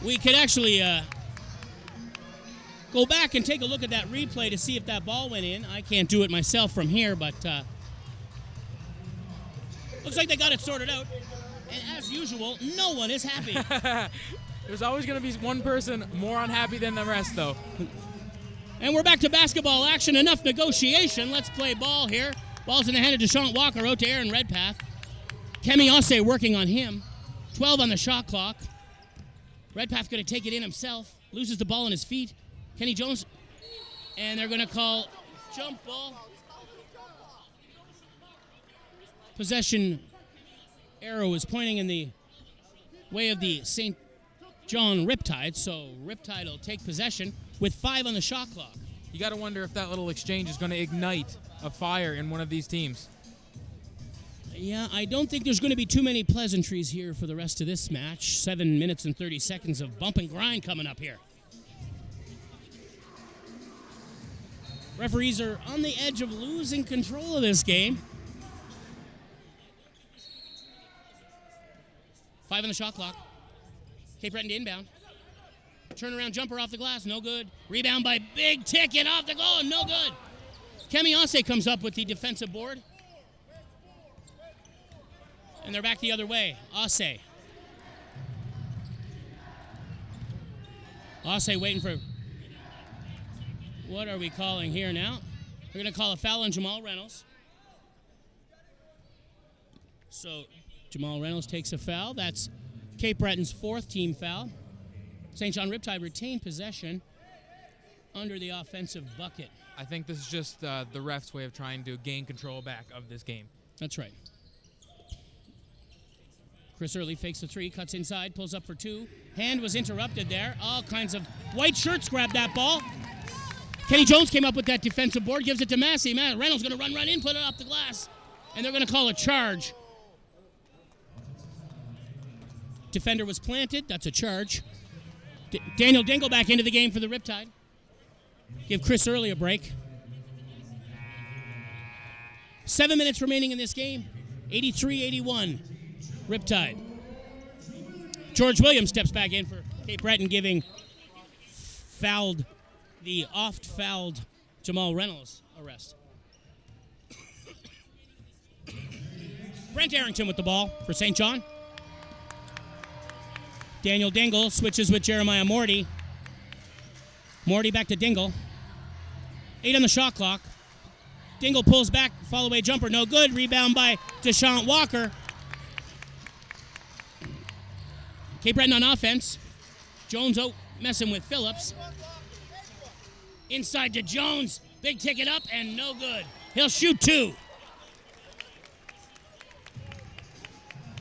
we could actually go back and take a look at that replay to see if that ball went in. I can't do it myself from here, but looks like they got it sorted out. And as usual, no one is happy. There's always going to be one person more unhappy than the rest, though. And we're back to basketball action. Enough negotiation. Let's play ball here. Ball's in the hand of Deshaun Walker, out to Aaron Redpath. Kemi Osse working on him. 12 on the shot clock. Redpath going to take it in himself. Loses the ball on his feet. Kenny Jones. And they're going to call jump ball. Possession arrow is pointing in the way of the St. John Riptide, so Riptide will take possession with 5 on the shot clock. You got to wonder if that little exchange is going to ignite a fire in one of these teams. Yeah, I don't think there's going to be too many pleasantries here for the rest of this match. 7 minutes and 30 seconds of bump and grind coming up here. Referees are on the edge of losing control of this game. 5 on the shot clock. Cape Breton to inbound. Turnaround jumper off the glass, no good. Rebound by Big Ticket off the goal, no good. Kemi Osse comes up with the defensive board. And they're back the other way. Osse waiting for... What are we calling here now? We're going to call a foul on Jamal Reynolds. So Jamal Reynolds takes a foul. That's Cape Breton's 4th team foul. St. John Riptide retained possession under the offensive bucket. I think this is just the ref's way of trying to gain control back of this game. That's right. Chris Early fakes the 3, cuts inside, pulls up for 2. Hand was interrupted there. All kinds of white shirts grabbed that ball. Kenny Jones came up with that defensive board, gives it to Massey. Reynolds going to run in, put it off the glass. And they're going to call a charge. Defender was planted. That's a charge. Daniel Dingle back into the game for the Riptide. Give Chris Early a break. 7 minutes remaining in this game. 83-81. Riptide. George Williams steps back in for Cape Breton, giving the oft-fouled Jamal Reynolds a rest. Brent Arrington with the ball for St. John. Daniel Dingle switches with Jeremiah Morty. Morty back to Dingle. 8 on the shot clock. Dingle pulls back, fall-away jumper, no good. Rebound by Deshaun Walker. Cape Breton on offense. Jones out messing with Phillips. Inside to Jones. Big ticket up and no good. He'll shoot 2.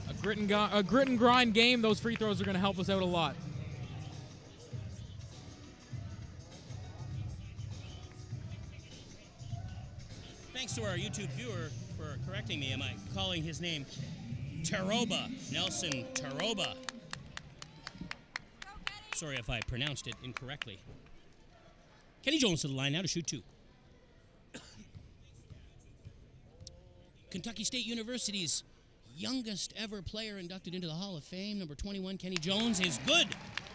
A grit and grind game. Those free throws are going to help us out a lot. Thanks to our YouTube viewer for correcting me. Am I calling his name Taroba? Nelson Taroba. Sorry if I pronounced it incorrectly. Kenny Jones to the line now to shoot 2. Kentucky State University's youngest ever player inducted into the Hall of Fame, number 21, Kenny Jones, is good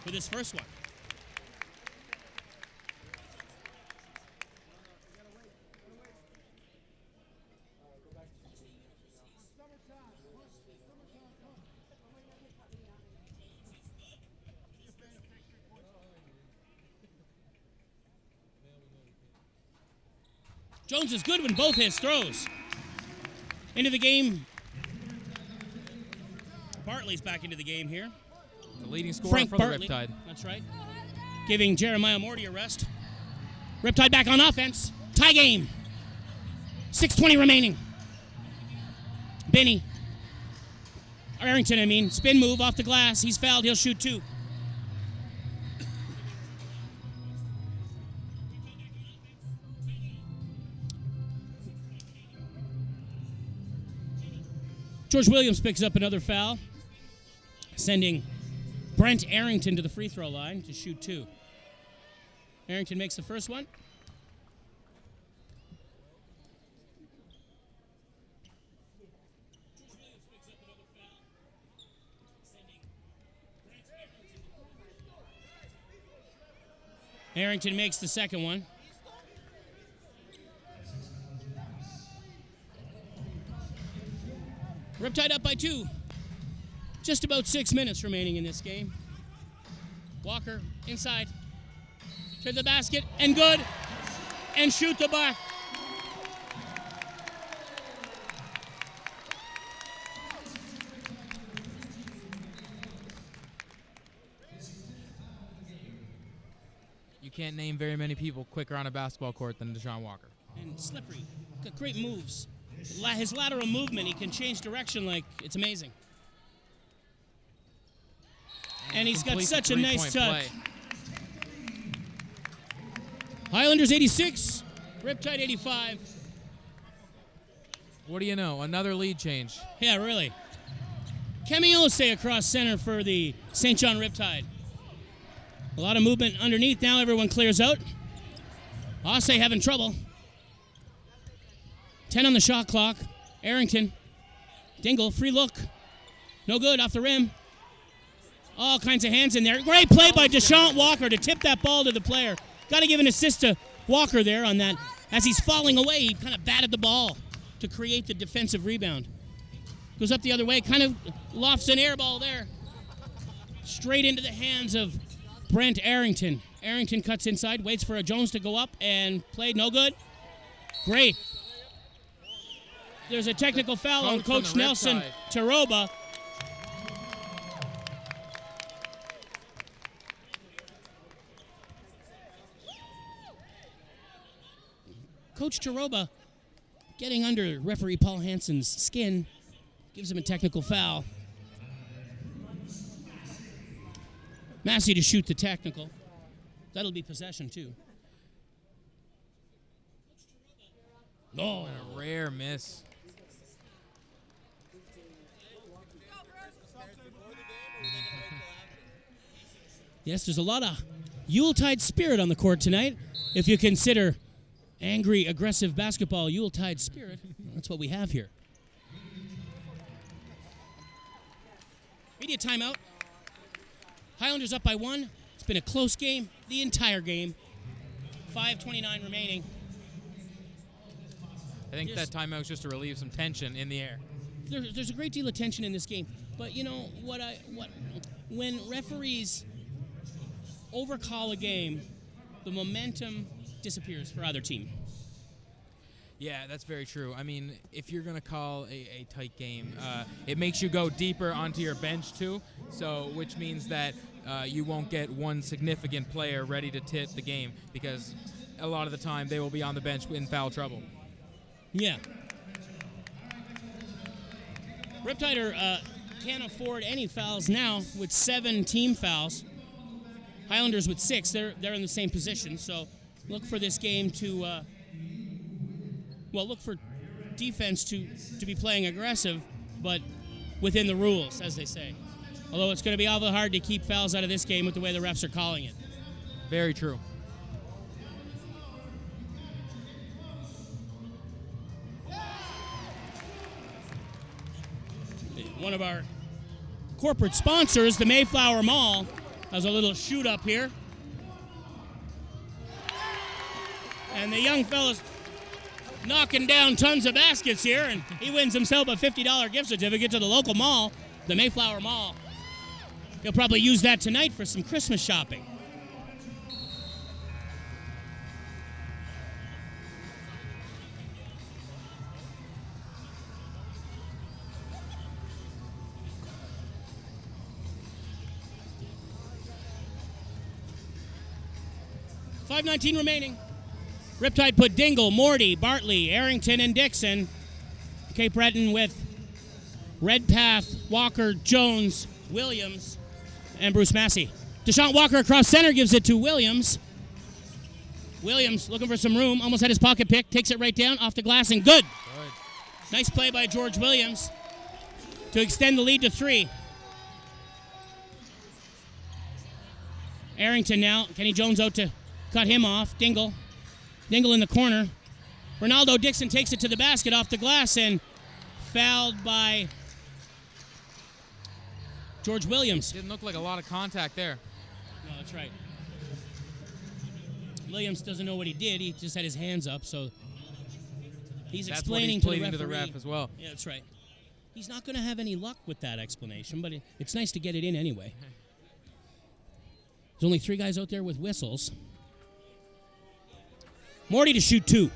for this first one. Jones is good when both his throws. Into the game. Bartley's back into the game here. The leading scorer Frank for Bartley. the Riptide. That's right. Giving Jeremiah Morty a rest. Riptide back on offense. Tie game. 6:20 remaining. Benny. Or Arrington, spin move off the glass. He's fouled. He'll shoot 2. George Williams picks up another foul, sending Brent Arrington to the free throw line to shoot 2. Arrington makes the first one. Arrington makes the second one. Riptide up by 2. Just about 6 minutes remaining in this game. Walker inside to the basket and good, and shoot the bar. You can't name very many people quicker on a basketball court than Deshaun Walker. And slippery. Got great moves. His lateral movement, he can change direction like it's amazing. And he's got Complete such a nice touch. play. Highlanders 86, Riptide 85. What do you know? Another lead change. Yeah, really. Kemiose across center for the St. John Riptide. A lot of movement underneath now. Everyone clears out. Ose having trouble. 10 on the shot clock. Arrington. Dingle, free look. No good, off the rim. All kinds of hands in there. Great play by Deshaun Walker to tip that ball to the player. Got to give an assist to Walker there on that. As he's falling away, he kind of batted the ball to create the defensive rebound. Goes up the other way, kind of lofts an air ball there. Straight into the hands of Brent Arrington. Arrington cuts inside, waits for a Jones to go up, and played no good. Great. There's a technical foul on Coach Nelson Taroba. Coach Taroba getting under referee Paul Hansen's skin, gives him a technical foul. Massey to shoot the technical. That'll be possession too. Oh, A rare miss. yes, there's a lot of Yuletide spirit on the court tonight. If you consider angry, aggressive basketball Yuletide spirit, that's what we have here. Media timeout. Highlanders up by 1. It's been a close game, the entire game. 5:29 remaining. I think that timeout's just to relieve some tension in the air. There's a great deal of tension in this game, but you know when referees overcall a game, the momentum disappears for either team. Yeah, that's very true. I mean, if you're going to call a tight game, it makes you go deeper onto your bench too, so which means that you won't get one significant player ready to tip the game because a lot of the time they will be on the bench in foul trouble. Yeah. Riptide can't afford any fouls now with 7 team fouls. Highlanders with 6. They're in the same position, so look for this game to look for defense to be playing aggressive, but within the rules, as they say. Although it's going to be awful hard to keep fouls out of this game with the way the refs are calling it. Very true. One of our corporate sponsors, the Mayflower Mall, has a little shoot up here. And the young fella's knocking down tons of baskets here, and he wins himself a $50 gift certificate to the local mall, the Mayflower Mall. He'll probably use that tonight for some Christmas shopping. $5:19 remaining. Riptide put Dingle, Morty, Bartley, Arrington, and Dixon. Cape Breton with Redpath, Walker, Jones, Williams, and Bruce Massey. Deshaun Walker across center gives it to Williams. Williams looking for some room, almost had his pocket pick, takes it right down off the glass and good. Nice play by George Williams. to extend the lead to 3. Arrington now. Kenny Jones out to cut him off. Dingle in the corner. Ronaldo Dixon takes it to the basket off the glass and fouled by George Williams. Didn't look like a lot of contact there. No, that's right. Williams doesn't know what he did. He just had his hands up, so he's explaining to the referee. To the ref as well. Yeah, that's right. He's not going to have any luck with that explanation, but it's nice to get it in anyway. There's only 3 guys out there with whistles. Morty to shoot 2.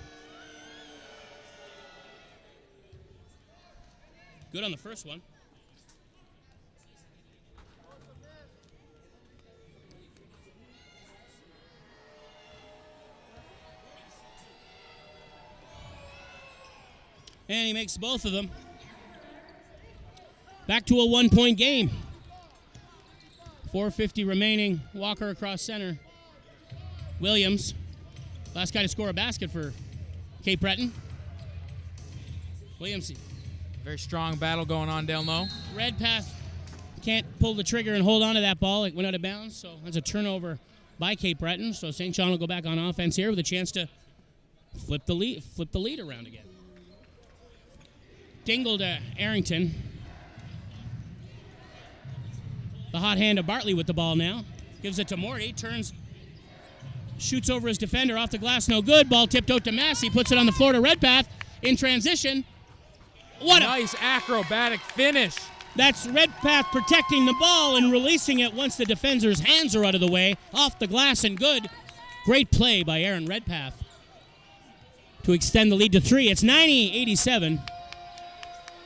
Good on the first one. And he makes both of them. Back to a 1-point game. 4:50 remaining. Walker across center. Williams, last guy to score a basket for Cape Breton. Williams. Very strong battle going on down low. Redpath can't pull the trigger and hold on to that ball. It went out of bounds, so that's a turnover by Cape Breton. So St. John will go back on offense here with a chance to flip the lead around again. Dingle to Arrington. The hot hand of Bartley with the ball now. Gives it to Morty. Turns. Shoots over his defender. Off the glass. No good. Ball tipped out to Massey. Puts it on the floor to Redpath. In transition. What nice acrobatic finish. That's Redpath protecting the ball and releasing it once the defender's hands are out of the way. Off the glass and good. Great play by Aaron Redpath to extend the lead to 3. It's 90-87.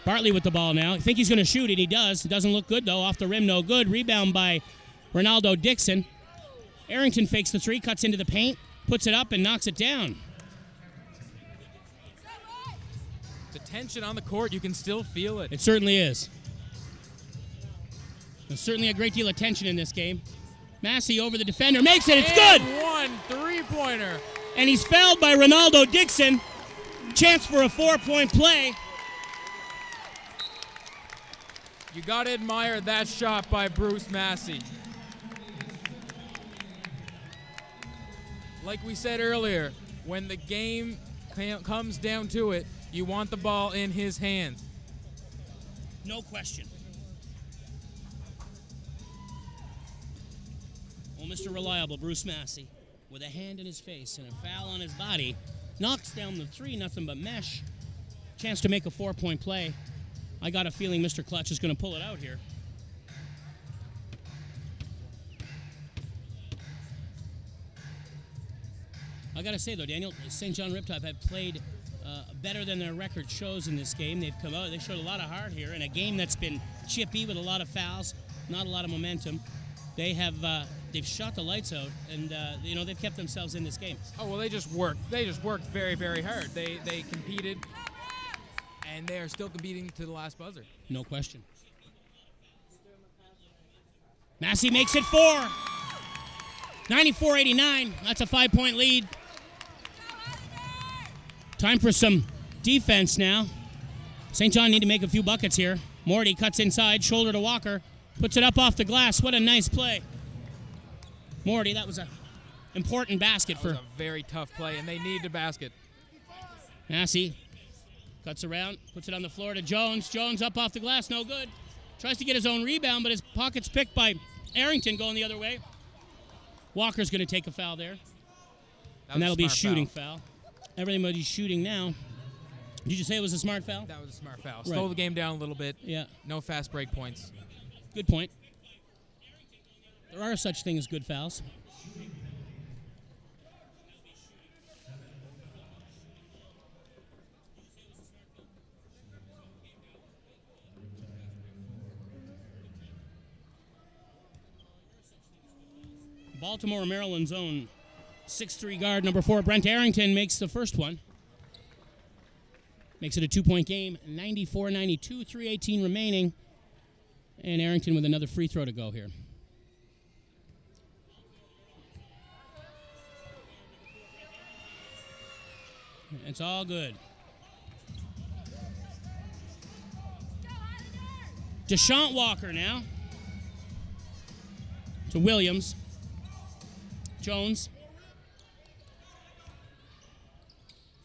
Bartley with the ball now. I think he's going to shoot it. He does. It doesn't look good, though. Off the rim, no good. Rebound by Ronaldo Dixon. Arrington fakes the 3, cuts into the paint, puts it up, and knocks it down. The tension on the court, you can still feel it. It certainly is. There's certainly a great deal of tension in this game. Massey over the defender. Makes it. It's good! 1 3-pointer. And he's fouled by Ronaldo Dixon. Chance for a 4-point play. You got to admire that shot by Bruce Massey. Like we said earlier, when the game comes down to it, you want the ball in his hands. No question. Well, Mr. Reliable, Bruce Massey, with a hand in his face and a foul on his body, knocks down the 3, nothing but mesh. Chance to make a 4-point play. I got a feeling Mr. Clutch is going to pull it out here. I got to say, though, Daniel, St. John Riptide have played better than their record shows in this game. They've come out, they showed a lot of heart here in a game that's been chippy with a lot of fouls, not a lot of momentum. They have they've shot the lights out, and they've kept themselves in this game. Oh well, they just worked. They just worked very, very hard. They competed. And they are still competing to the last buzzer. No question. Massey makes it 4. 94-89. That's a 5-point lead. Time for some defense now. St. John need to make a few buckets here. Morty cuts inside, shoulder to Walker. Puts it up off the glass. What a nice play. Morty, that was an important basket that was a very tough play, and they need a basket. Massey cuts around, puts it on the floor to Jones. Jones up off the glass, no good. Tries to get his own rebound, but his pocket's picked by Arrington going the other way. Walker's going to take a foul there. And that'll be a shooting foul. Everybody's shooting now. Did you say it was a smart foul? That was a smart foul. Right. Slow the game down a little bit. Yeah. No fast break points. Good point. There are such things as good fouls. Baltimore, Maryland's own 6'3" guard, number 4, Brent Arrington, makes the first one. Makes it a 2-point game, 94-92, 3:18 remaining. And Arrington with another free throw to go here. It's all good. DeShant Walker now. To Williams. Jones.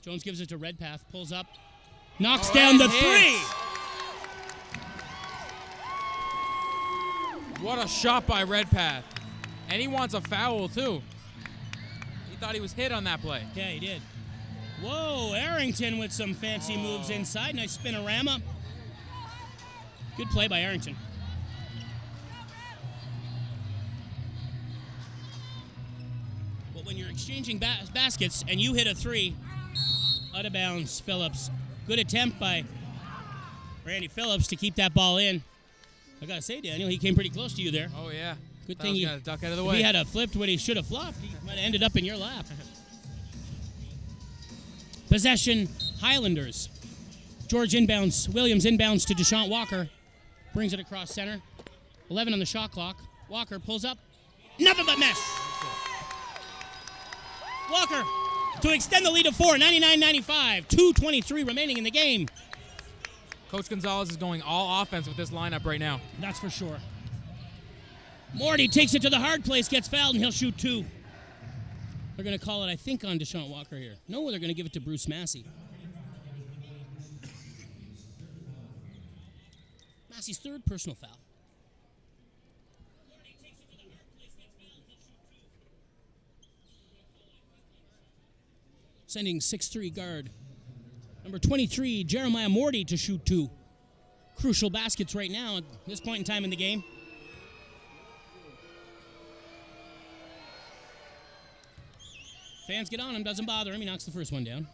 Jones gives it to Redpath. Pulls up. Knocks down the three. What a shot by Redpath. And he wants a foul, too. He thought he was hit on that play. Yeah, he did. Whoa, Arrington with some fancy moves inside. Nice spinorama. Good play by Arrington. But when you're exchanging baskets and you hit a three, out of bounds, Phillips. Good attempt by Randy Phillips to keep that ball in. I gotta say, Daniel, he came pretty close to you there. Oh, yeah. Good Thought thing he he was gonna duck out of the if way. he had a flipped when he should have flopped, he might have ended up in your lap. Possession, Highlanders. George inbounds. Williams inbounds to DeShant Walker. Brings it across center. 11 on the shot clock. Walker pulls up. Nothing but mesh. Walker to extend the lead to 4, 99-95. 2:23 remaining in the game. Coach Gonzalez is going all offense with this lineup right now. That's for sure. Morty takes it to the hard place, gets fouled, and he'll shoot 2. They're going to call it, I think, on DeShant Walker here. No, they're going to give it to Bruce Massey. Massey's third personal foul. Sending 6'3" guard. Number 23, Jeremiah Morty, to shoot 2. Crucial baskets right now at this point in time in the game. Fans get on him, doesn't bother him. He knocks the first one down.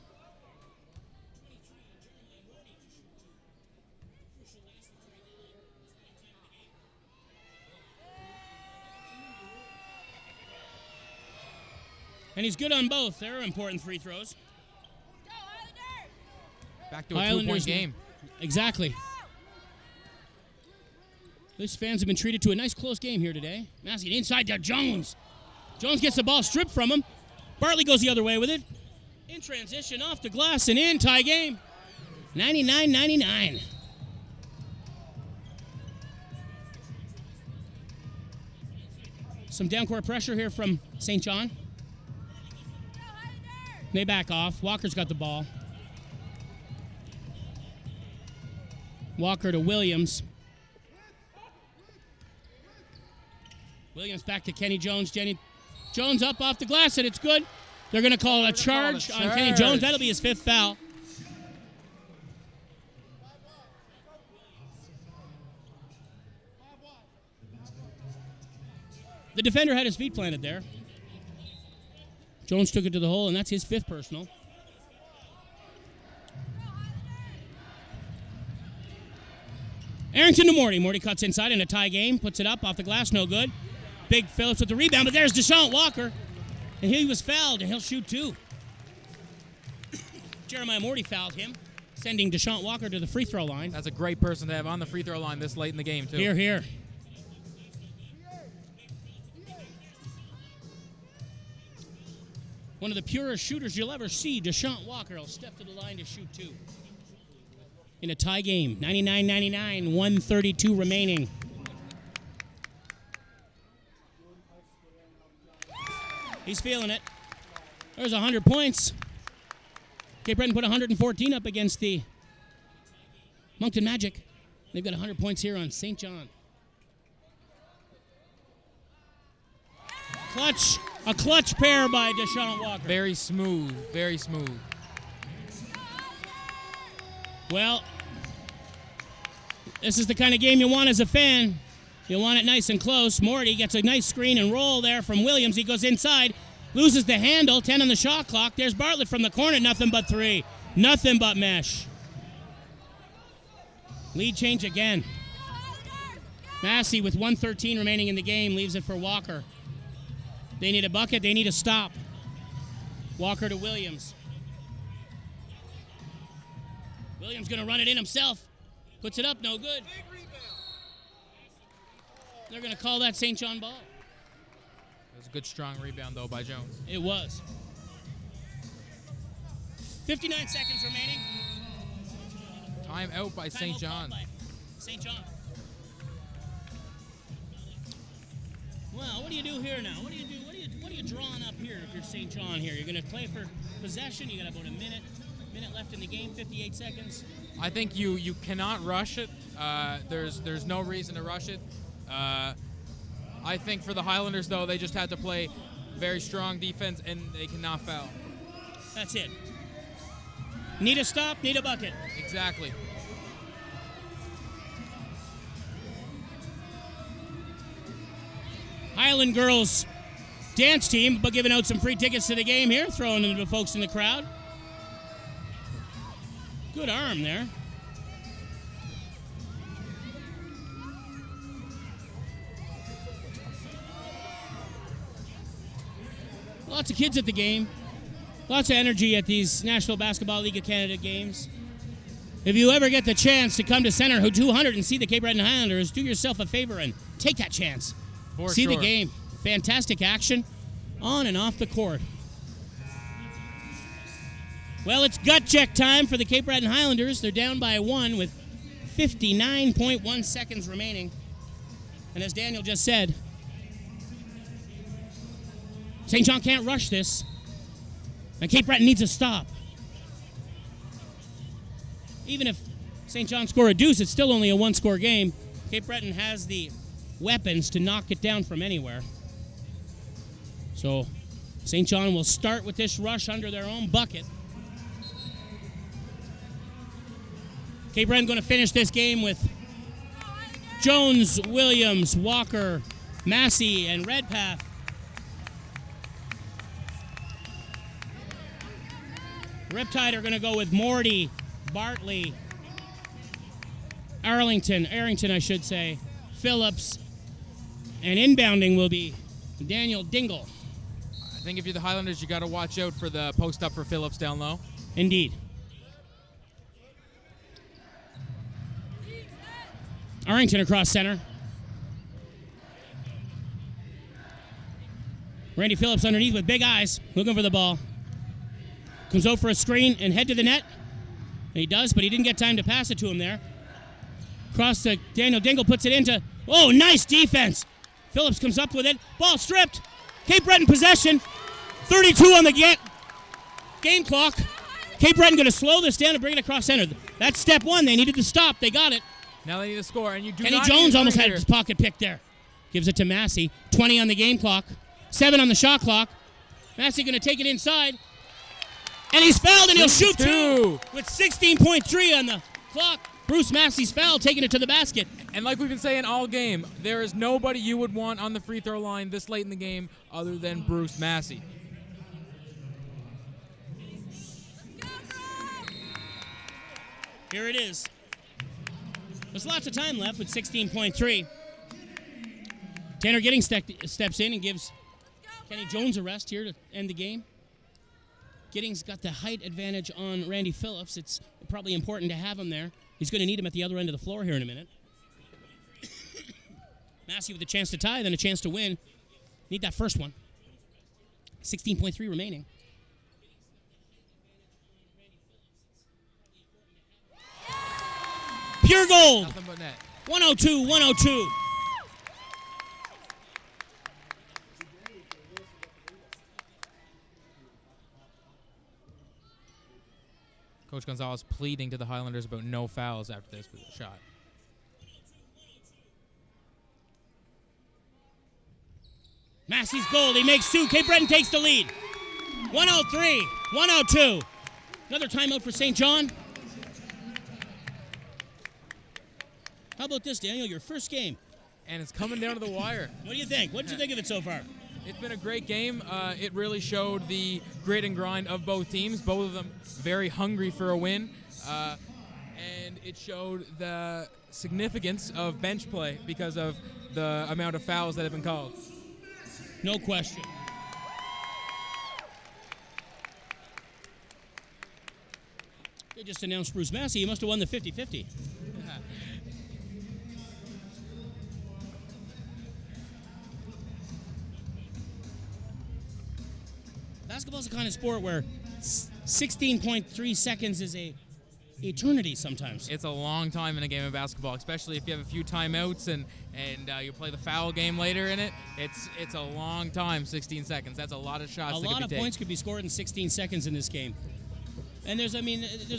And he's good on both. They're important free throws. Back to a 2-point game. Exactly. These fans have been treated to a nice close game here today. Massey inside to Jones. Jones gets the ball stripped from him. Bartley goes the other way with it. In transition, off the glass and in. Tie game. 99-99. Some downcourt pressure here from St. John. They back off. Walker's got the ball. Walker to Williams. Williams back to Kenny Jones. Jones up off the glass, and it's good. They're going to call a charge on Kenny Jones. That'll be his 5th foul. The defender had his feet planted there. Jones took it to the hole, and that's his 5th personal. Arrington to Morty. Morty cuts inside in a tie game. Puts it up off the glass. No good. Big Phillips with the rebound, but there's DeShant Walker. And he was fouled, and he'll shoot 2. Jeremiah Morty fouled him, sending DeShant Walker to the free throw line. That's a great person to have on the free throw line this late in the game, too. Here, here. One of the purest shooters you'll ever see, DeShant Walker, will step to the line to shoot 2. In a tie game, 99-99, 1:32 remaining. He's feeling it. There's 100 points. Cape Breton put 114 up against the Moncton Magic. They've got 100 points here on St. John. A clutch pair by DeShant Walker. Very smooth, very smooth. Well, this is the kind of game you want as a fan. You want it nice and close. Morty gets a nice screen and roll there from Williams. He goes inside, loses the handle, 10 on the shot clock. There's Bartlett from the corner, nothing but 3. Nothing but mesh. Lead change again. Massey with 1:13 remaining in the game leaves it for Walker. They need a bucket, they need a stop. Walker to Williams. Williams going to run it in himself. Puts it up, no good. They're going to call that St. John ball. It was a good, strong rebound, though, by Jones. It was. 59 seconds remaining. Time out by St. John's. St. John. Well, what do you do here now? What do you do? What are you drawing up here if you're St. John here? You're going to play for possession. You got about a minute left in the game, 58 seconds. I think you cannot rush it. There's no reason to rush it. I think for the Highlanders, though, they just have to play very strong defense, and they cannot foul. That's it. Need a stop, need a bucket. Exactly. Highland girls dance team, but giving out some free tickets to the game here, throwing them to folks in the crowd. Good arm there. Lots of kids at the game. Lots of energy at these National Basketball League of Canada games. If you ever get the chance to come to Center 200 and see the Cape Breton Highlanders, do yourself a favor and take that chance. See the game. Fantastic action on and off the court. Well, it's gut check time for the Cape Breton Highlanders. They're down by 1 with 59.1 seconds remaining. And as Daniel just said, St. John can't rush this. And Cape Breton needs a stop. Even if St. John score a deuce, it's still only a one-score game. Cape Breton has the weapons to knock it down from anywhere. So St. John will start with this rush under their own bucket. Cape Breton going to finish this game with Jones, Williams, Walker, Massey, and Redpath. Riptide are going to go with Morty, Bartley, Arrington, I should say, Phillips, and inbounding will be Daniel Dingle. I think if you're the Highlanders, you got to watch out for the post up for Phillips down low. Indeed. Arrington across center. Randy Phillips underneath with big eyes, looking for the ball. Comes out for a screen and head to the net. And he does, but he didn't get time to pass it to him there. Cross to Daniel Dingle, puts it into... Oh, nice defense. Phillips comes up with it. Ball stripped. Cape Breton possession. 32 on the game clock. Cape Breton going to slow this down and bring it across center. That's step one. They needed to stop. They got it. Now they need to score, and you do Kenny not Jones need almost had here. his pocket picked there. Gives it to Massey. 20 on the game clock. 7 on the shot clock. Massey going to take it inside. And he's fouled, and he'll shoot two with 16.3 on the clock. Bruce Massey's foul, taking it to the basket. And like we've been saying all game, there is nobody you would want on the free throw line this late in the game other than Bruce Massey. Here it is. There's lots of time left with 16.3. Tanner Giddings steps in and gives Kenny Jones a rest here to end the game. Giddings got the height advantage on Randy Phillips. It's probably important to have him there. He's going to need him at the other end of the floor here in a minute. Massey with a chance to tie, then a chance to win. Need that first one. 16.3 remaining. Pure gold. Nothing but net. 102-102. Coach Gonzalez pleading to the Highlanders about no fouls after this shot. Massey's gold. He makes two. Cape Breton takes the lead. 103-102. Another timeout for St. John. How about this, Daniel? Your first game. And it's coming down to the wire. What do you think? What did you think of it so far? It's been a great game. It really showed the grit and grind of both teams. Both of them very hungry for a win. And it showed the significance of bench play because of the amount of fouls that have been called. No question. They just announced Bruce Massey. He must have won the 50-50. Basketball is the kind of sport where 16.3 seconds is a eternity sometimes. It's a long time in a game of basketball, especially if you have a few timeouts and you play the foul game later in it. It's a long time, 16 seconds. That's a lot of shots. A lot of points could be scored in 16 seconds in this game. And there's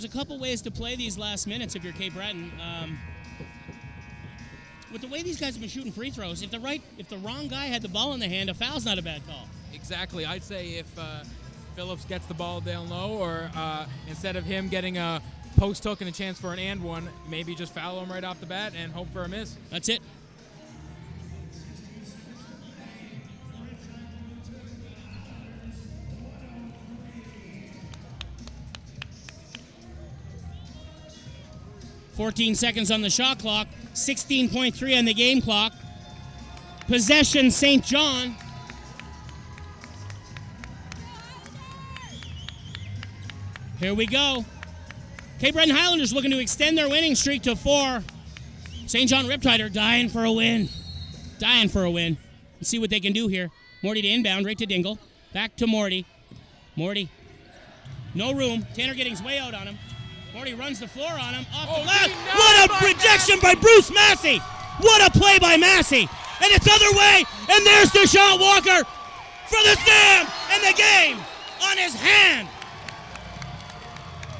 a couple ways to play these last minutes if you're Cape Breton. With the way these guys have been shooting free throws, if the wrong guy had the ball in the hand, a foul's not a bad call. Exactly. I'd say if Phillips gets the ball down low, or instead of him getting a post hook and a chance for an and one, maybe just foul him right off the bat and hope for a miss. That's it. "14 seconds on the shot clock, 16.3 on the game clock. Possession, St. John. Here we go. Cape Breton Highlanders looking to extend their winning streak to 4. St. John Riptide are dying for a win. Dying for a win. Let's see what they can do here. Morty to inbound, right to Dingle. Back to Morty. Morty. No room. Tanner Giddings way out on him. Morty runs the floor on him. Off the glass. What a projection by Bruce Massey. What a play by Massey. And it's other way. And there's Deshaun Walker for the slam and the game on his hand.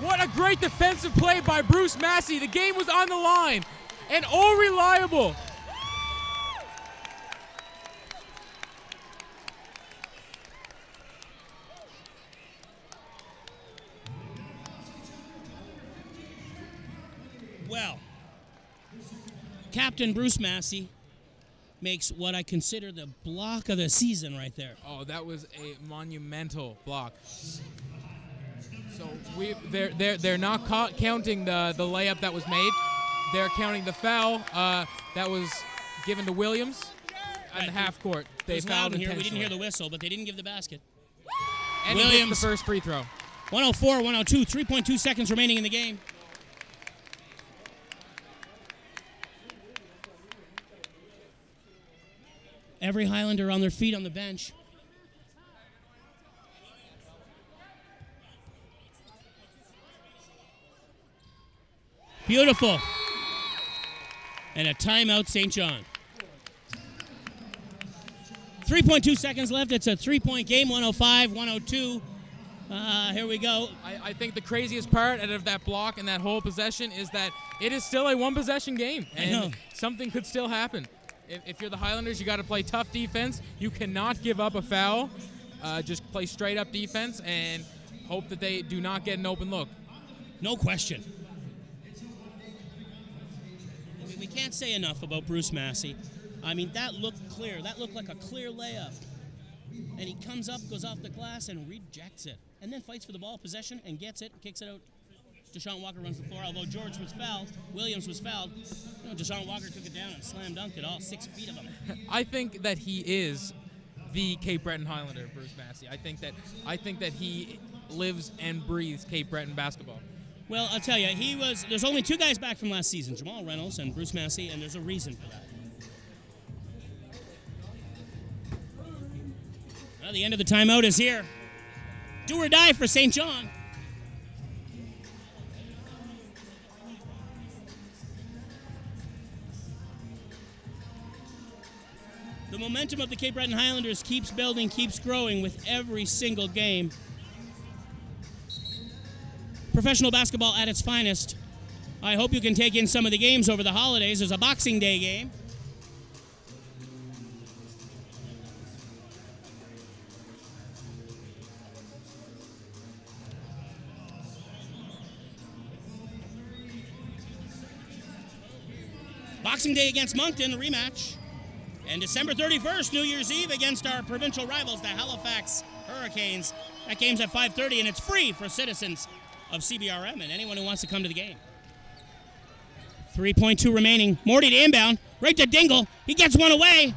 What a great defensive play by Bruce Massey. The game was on the line. And all reliable. Well, Captain Bruce Massey makes what I consider the block of the season right there. Oh, that was a monumental block. So they're not counting the layup that was made. They're counting the foul that was given to Williams on the half court. They fouled here. intentionally. We didn't hear the whistle, but they didn't give the basket. And Williams, he missed the first free throw. 104-102, 3.2 seconds remaining in the game. Every Highlander on their feet on the bench. Beautiful. And a timeout, St. John. 3.2 seconds left. It's a 3-point game, 105-102. Here we go. I think the craziest part out of that block and that whole possession is that it is still a one-possession game. And something could still happen. If you're the Highlanders, you got to play tough defense. You cannot give up a foul. Just play straight-up defense and hope that they do not get an open look. No question. We can't say enough about Bruce Massey. I mean, that looked clear. That looked like a clear layup. And he comes up, goes off the glass, and rejects it. And then fights for the ball, possession, and gets it, kicks it out. Deshaun Walker runs the floor. Although George was fouled, Williams was fouled. Deshaun Walker took it down and slam dunked it, all 6 feet of him. I think that he is the Cape Breton Highlander, Bruce Massey. I think that he lives and breathes Cape Breton basketball. Well, I'll tell you, there's only 2 guys back from last season, Jamal Reynolds and Bruce Massey, and there's a reason for that. Well, the end of the timeout is here. Do or die for St. John. The momentum of the Cape Breton Highlanders keeps building, keeps growing with every single game. Professional basketball at its finest. I hope you can take in some of the games over the holidays. There's a Boxing Day game. Boxing Day against Moncton, a rematch. And December 31st, New Year's Eve, against our provincial rivals, the Halifax Hurricanes. That game's at 5:30, and it's free for citizens of CBRM and anyone who wants to come to the game. 3.2 remaining. Morty to inbound, right to Dingle. He gets one away.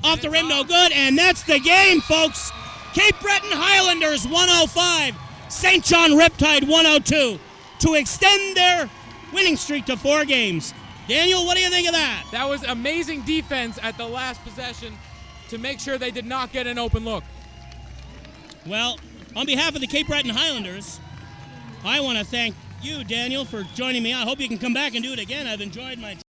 Off the rim, no good, and that's the game, folks. Cape Breton Highlanders 105, St. John Riptide 102 to extend their winning streak to 4 games. Daniel, what do you think of that? That was amazing defense at the last possession to make sure they did not get an open look. Well, on behalf of the Cape Breton Highlanders, I want to thank you, Daniel, for joining me. I hope you can come back and do it again. I've enjoyed my